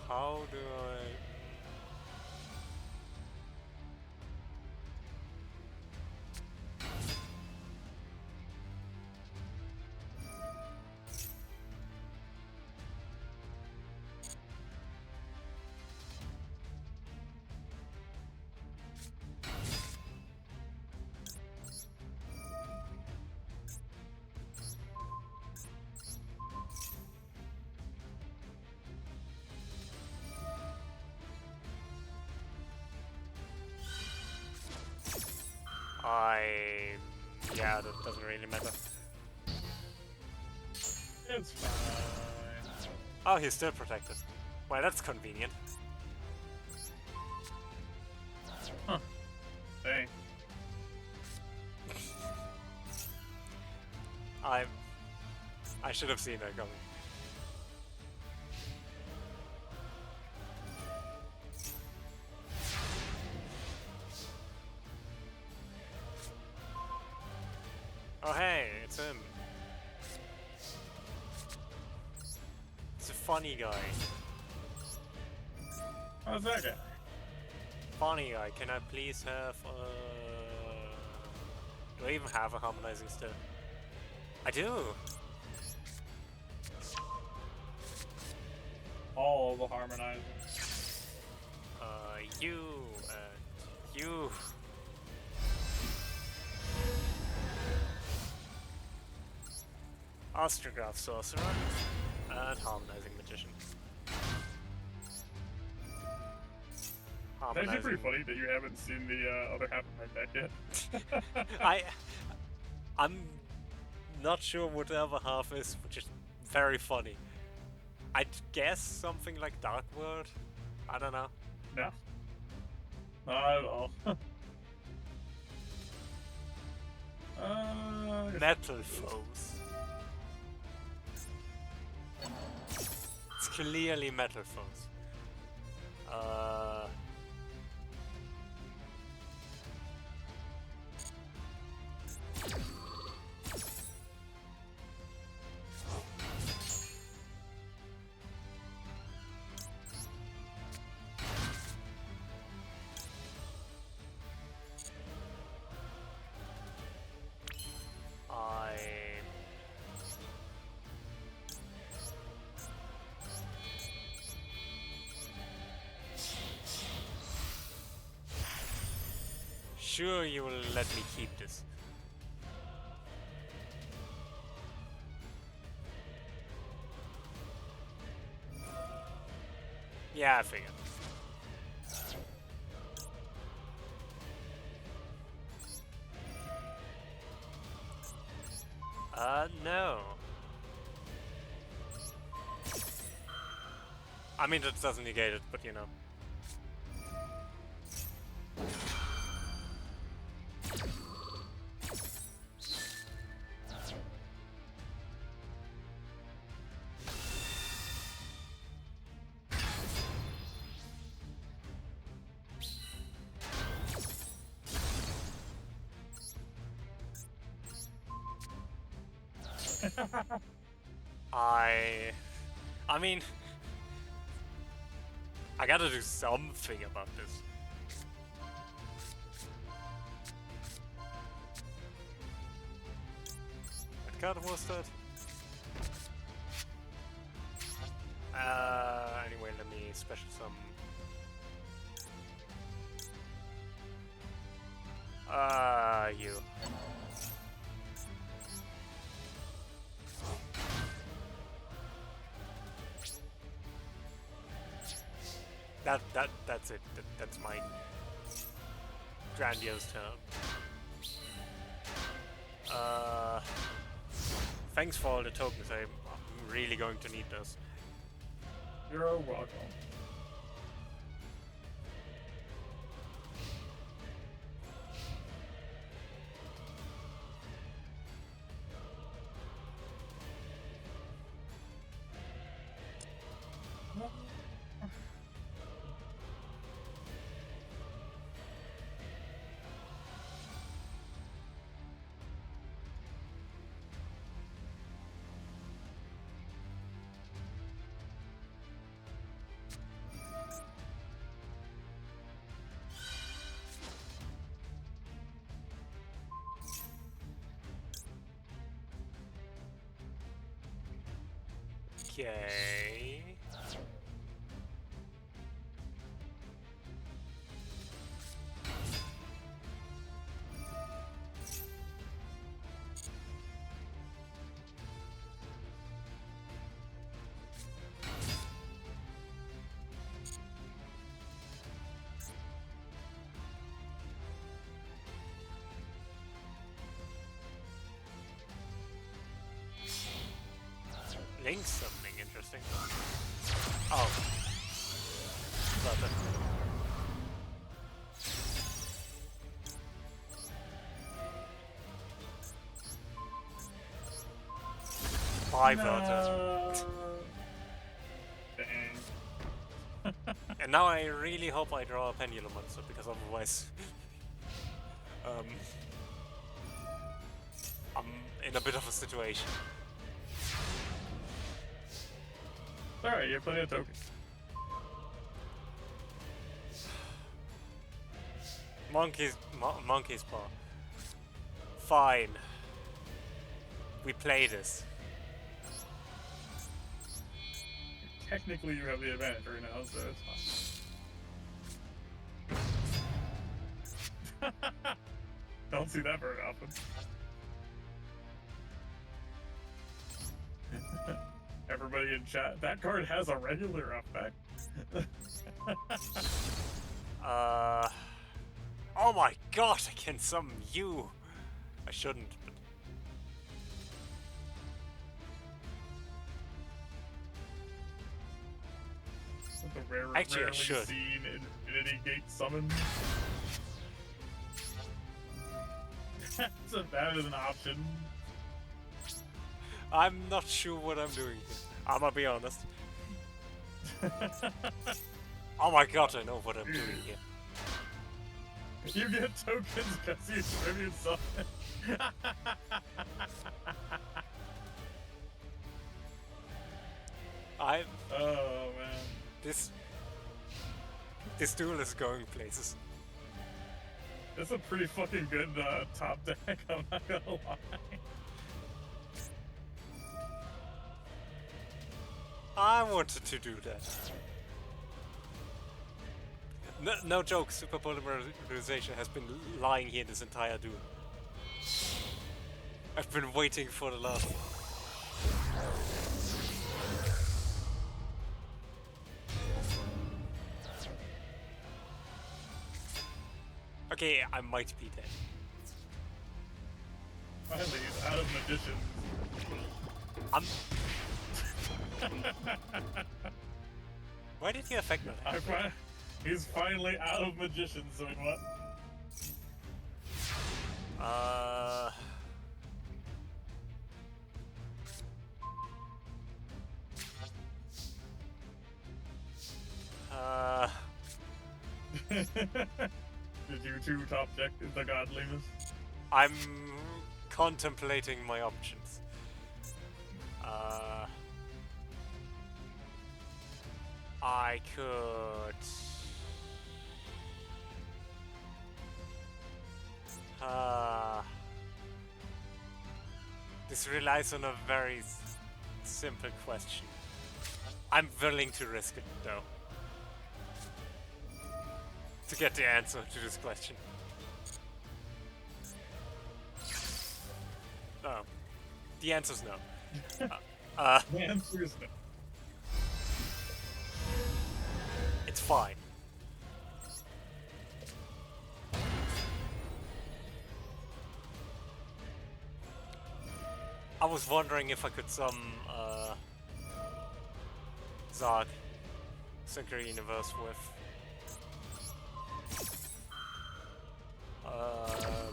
How do I... Yeah, that doesn't really matter. It's fine. Oh, he's still protected. Well, that's convenient. Huh. Dang. I should have seen that coming. Oh hey, it's him. It's a funny guy. How's that guy? Funny guy, can I please have do I even have a harmonizing still? I do! All the harmonizing. You and you. Ostrograph Sorcerer and Harmonizing Magician. It's actually pretty funny that you haven't seen the other half of my deck yet. I'm not sure what the other half is, which is very funny. I'd guess something like Dark World. I don't know. No. Not at all. Metal Foes. It's clearly Metal Foes. Sure, you will let me keep this. Yeah, I figured. No. I mean, that doesn't negate it, but you know. I mean, I gotta do something about this. What card was that? Anyway, let me special some. You. That's it. That's my grandiose turn. Thanks for all the tokens. I'm really going to need those. You're welcome. Okay. Link something interesting. Oh. Got it. Five voted. Dang. And now I really hope I draw a pendulum monster, because otherwise I'm in a bit of a situation. Alright, you have plenty of tokens. Monkey's paw. Fine. We play this. Technically, you have the advantage right now, so it's fine. Don't see that very often. Everybody in chat, that card has a regular effect. Oh my god, I can summon you! I shouldn't, but... The Actually, I rarely should. seen Infinity Gate summon. So that is an option. I'm not sure what I'm doing here. I'm gonna be honest. Oh my god, I know what I'm doing here. You get tokens because you tribute summon. Oh man. This duel is going places. It's a pretty fucking good top deck, I'm not gonna lie. I wanted to do that. No joke, super polymerization has been lying here this entire duel. I've been waiting for the last one. Okay, I might be dead. Finally, he's out of magician. Why did he affect me? He's finally out of magician, so what? Did you two top deck the godliness? I'm contemplating my options. I could... This relies on a very simple question. I'm willing to risk it, though. To get the answer to this question. No. The answer's no. The answer is no. It's fine. I was wondering if I could Zog Synchro Universe with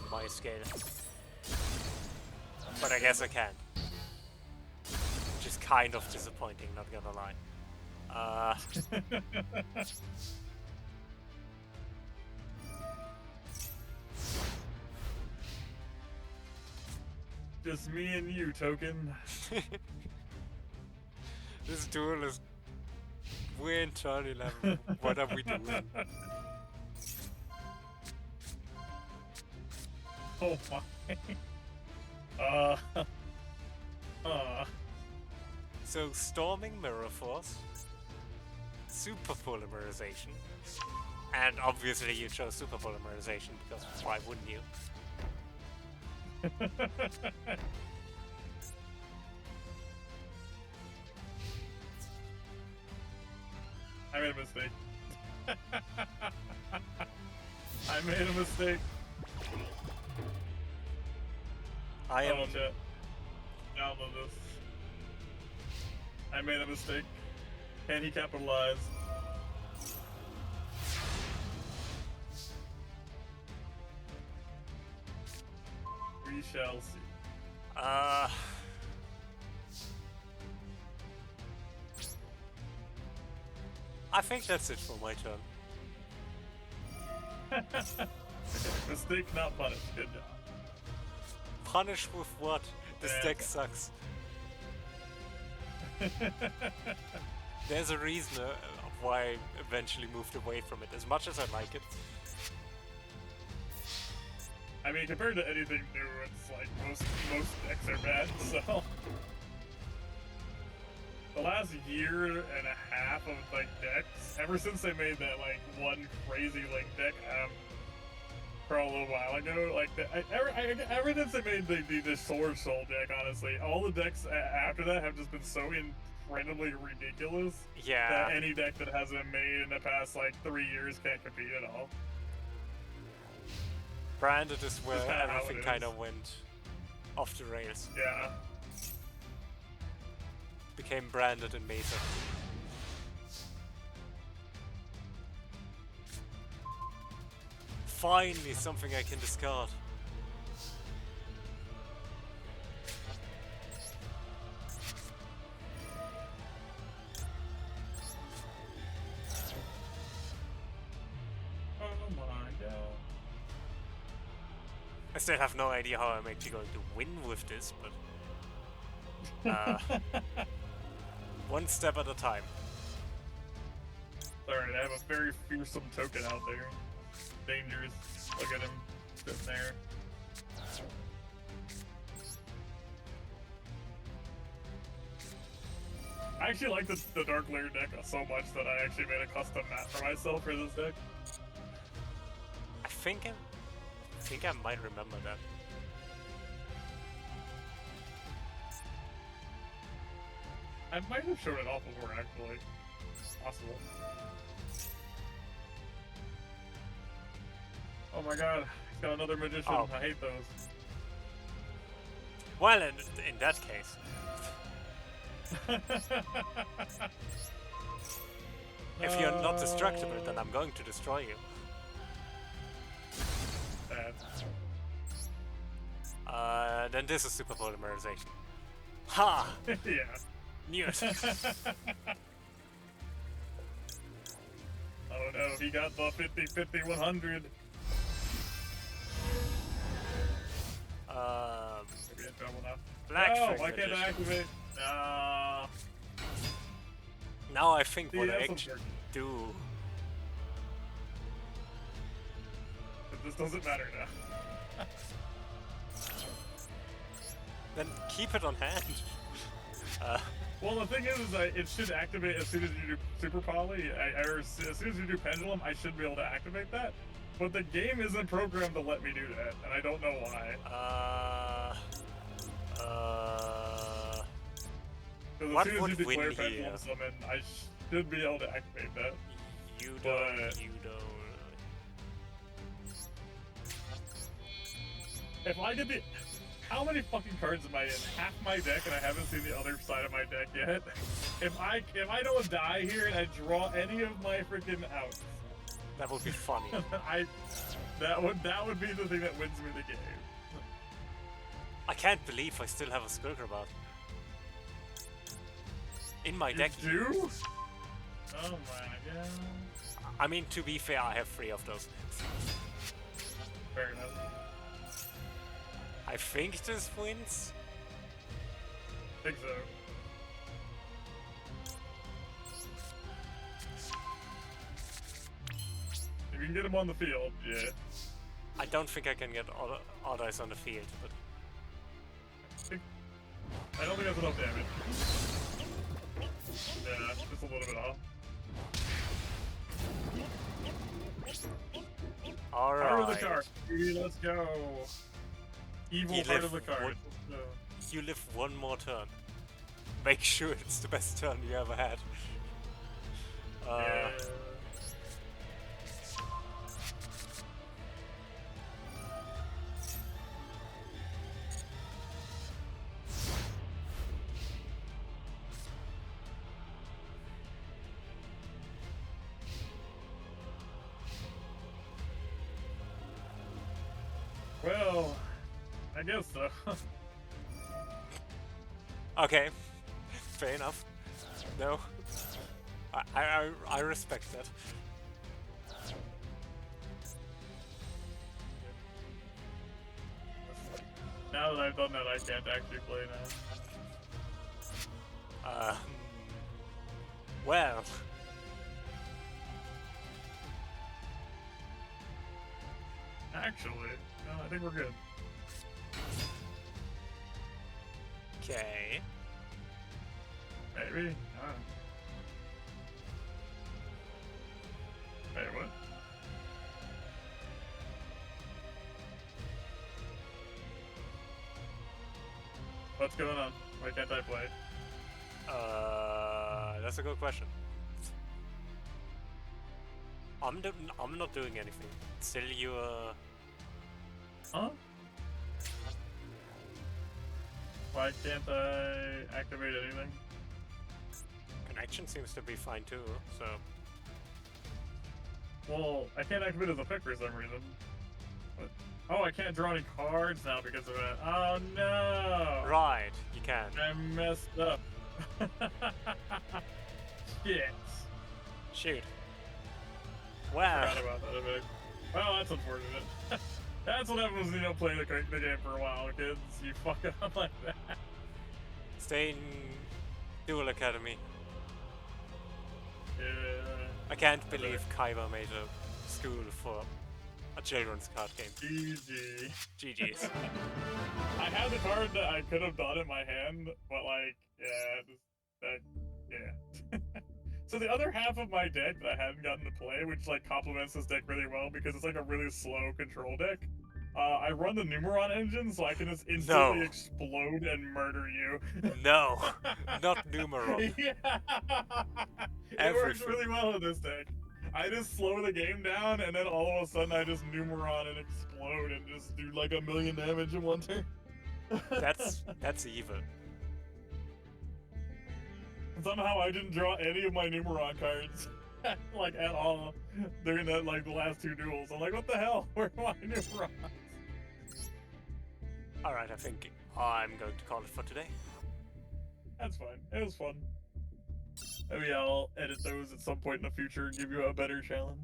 my scale. But I guess I can't. Which is kind of disappointing, not gonna lie. Just me and you, Token. This duel is... We're in turn 11. What are we doing? Oh my. So Storming Mirror Force, Super Polymerization, and obviously you chose Super Polymerization because why wouldn't you? I made a mistake. I made a mistake. I am. Oh, chat. Download this. I made a mistake. Can he capitalize? We shall see. I think that's it for my turn. Mistake not punished. Good job. Punish with what? This Yeah. deck sucks. There's a reason of why I eventually moved away from it, as much as I like it. I mean, compared to anything new, it's like most decks are bad, so... The last year and a half of, like, decks, ever since they made that, like, one crazy Link deck, for a little while ago, like, ever since they made the Sword Soul deck, honestly, all the decks after that have just been so incredibly ridiculous Yeah. that any deck that hasn't been made in the past, like, 3 years can't compete at all. Branded is where Just kinda how everything it kind is. of went off the rails. Yeah. Became branded in Meta. Finally, something I can discard. Oh my god. I still have no idea how I'm actually going to win with this, but one step at a time. Alright, I have a very fearsome token out there. Dangerous. Look at him sitting there. I actually like the Dark Lair deck so much that I actually made a custom map for myself for this deck. I think I might remember that. I might have shown it off before, actually. It's possible. Oh my god, he's got another magician. Oh. I hate those. Well, in that case, if you're not destructible, then I'm going to destroy you. Bad. Then this is super polymerization. Ha! Yeah. Knew it. Oh no, he got the 50-50-100. Maybe in trouble now. Black No, Fang why can't I Magician. activate? No. Now I think See, what I that's actually something. do. But this doesn't matter now. Then keep it on hand. Well, the thing is it should activate as soon as you do Super Poly, or as soon as you do Pendulum, I should be able to activate that. But the game isn't programmed to let me do that, and I don't know why. Because What as soon as would you declare win here? Pendulum Summon, I should be able to activate that. You But- don't. If I get the... How many fucking cards am I in? Half my deck and I haven't seen the other side of my deck yet? If I don't die here and I draw any of my freaking outs, That would be funny. that would be the thing that wins me the game. I can't believe I still have a Skullcrabat in my deck. You do? Oh my god. I mean, to be fair, I have 3 of those. Fair enough. I think this wins. Think so. If you can get him on the field, yeah. I don't think I can get all dice on the field, but I don't think that's enough damage. Yeah, just a little bit off. Alright. Heart of the card. Let's go. Evil You heart live of the card. one- You live one more turn. Make sure it's the best turn you ever had. Yeah. Well, I guess so. Okay, fair enough. No, I respect that. Now that I've done that, I can't actually play now. Well, Actually, no, I think we're good. okay. Maybe. Wait, what? What's going on? Why can't I play? That's a good question. I'm not doing anything. Still, you Huh? Why can't I activate anything? connection seems to be fine too. So Well, I can't activate his effect for some reason. But, oh, I can't draw any cards now because of it. Oh no! right, you can. I messed up. Shit. Shoot. I Well, forgot about that a bit. Well, that's unfortunate. That's what happens when you don't play the game for a while, kids. You fuck it up like that. stay in Duel Academy. Yeah. I can't believe Kaiba made a school for a children's card game. GG. GG's. I had the card that I could have done in my hand, but like, yeah. So the other half of my deck that I hadn't gotten to play, which like complements this deck really well because it's like a really slow control deck. I run the Numeron engine, so I can just instantly No. explode and murder you. No, not Numeron. Yeah. It works Everything. really well in this deck. I just slow the game down, and then all of a sudden I just Numeron and explode and just do like 1,000,000 damage in one turn. That's evil. Somehow I didn't draw any of my Numeron cards, like at all, during that like the last two duels. I'm like, what the hell? Where are my Numerons? Alright, I think I'm going to call it for today. That's fine. It was fun. Maybe I'll edit those at some point in the future and give you a better challenge.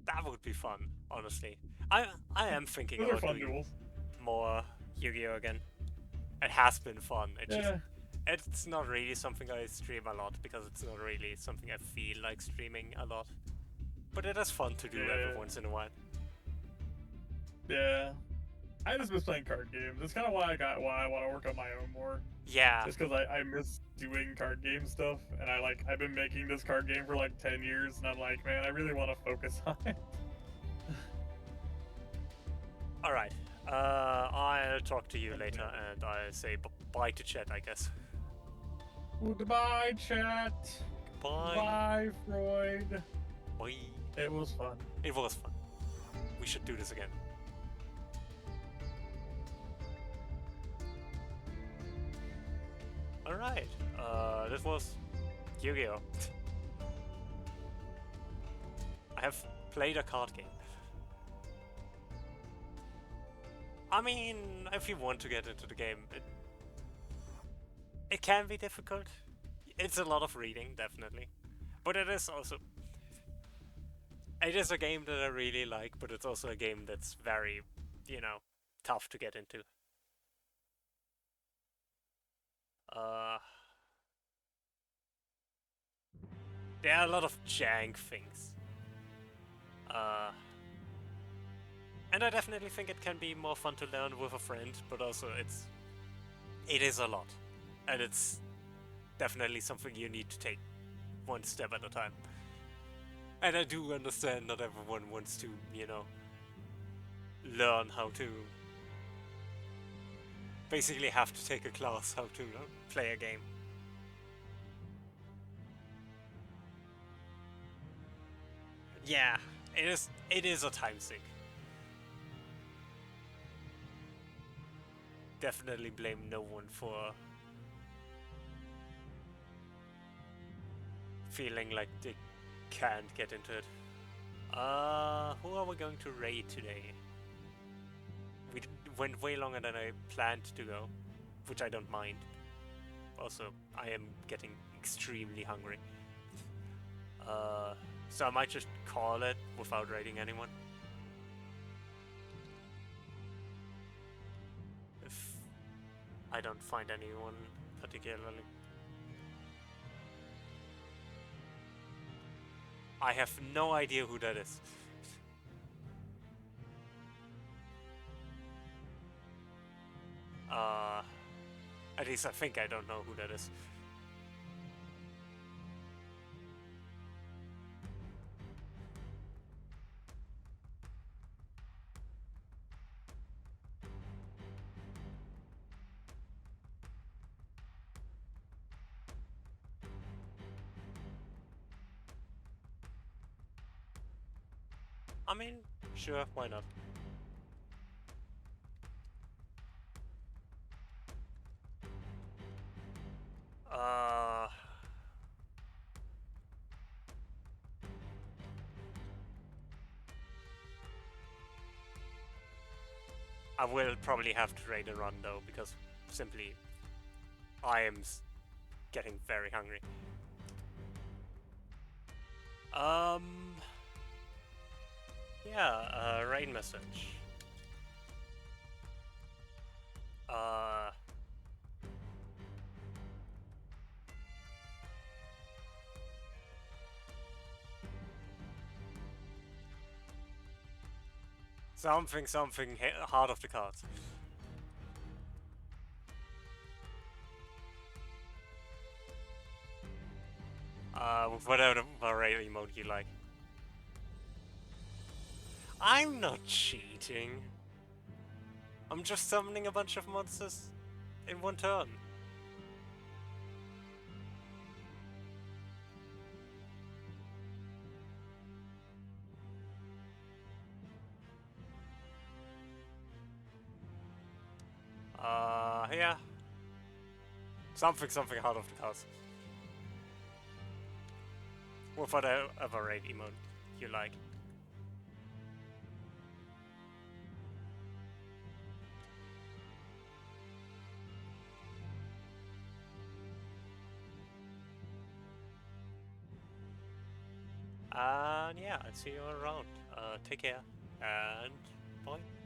That would be fun, honestly. I am thinking Those are about fun doing duels. more Yu-Gi-Oh again. It has been fun. Yeah. It's not really something I stream a lot because it's not really something I feel like streaming a lot. But it is fun to do every once in a while. Yeah. I just miss playing card games. That's kind of why I want to work on my own more. Yeah. Just because I miss doing card game stuff, and I've been making this card game for like 10 years, and I'm like, man, I really want to focus on it. Alright. I'll talk to you later, and I say bye to chat, I guess. Goodbye, chat. Bye. Bye, Freud. Bye. It was fun. It was fun. We should do this again. Alright. This was Yu-Gi-Oh! I have played a card game. I mean, if you want to get into the game, it can be difficult. It's a lot of reading, definitely. But it is also... It is a game that I really like, but it's also a game that's very, tough to get into. There are a lot of jank things. And I definitely think it can be more fun to learn with a friend, but also it is a lot. And it's definitely something you need to take one step at a time. And I do understand not everyone wants to, you know, learn how to basically have to take a class how to play a game. Yeah, it is a time sink. Definitely blame no one for feeling like they can't get into it. Who are we going to raid today? We went way longer than I planned to go, which I don't mind. Also, I am getting extremely hungry. So I might just call it without raiding anyone. If I don't find anyone particularly. I have no idea who that is. At least I think I don't know who that is. I mean, sure, why not? I will probably have to raid a run though, because simply I am getting very hungry. Yeah, raid message. Something, heart of the cards. With whatever raid emote you like. I'm not cheating. I'm just summoning a bunch of monsters in one turn. Yeah. Something heart of the cards. With whatever raid emote you like. And yeah, I'll see you around. Take care, and bye.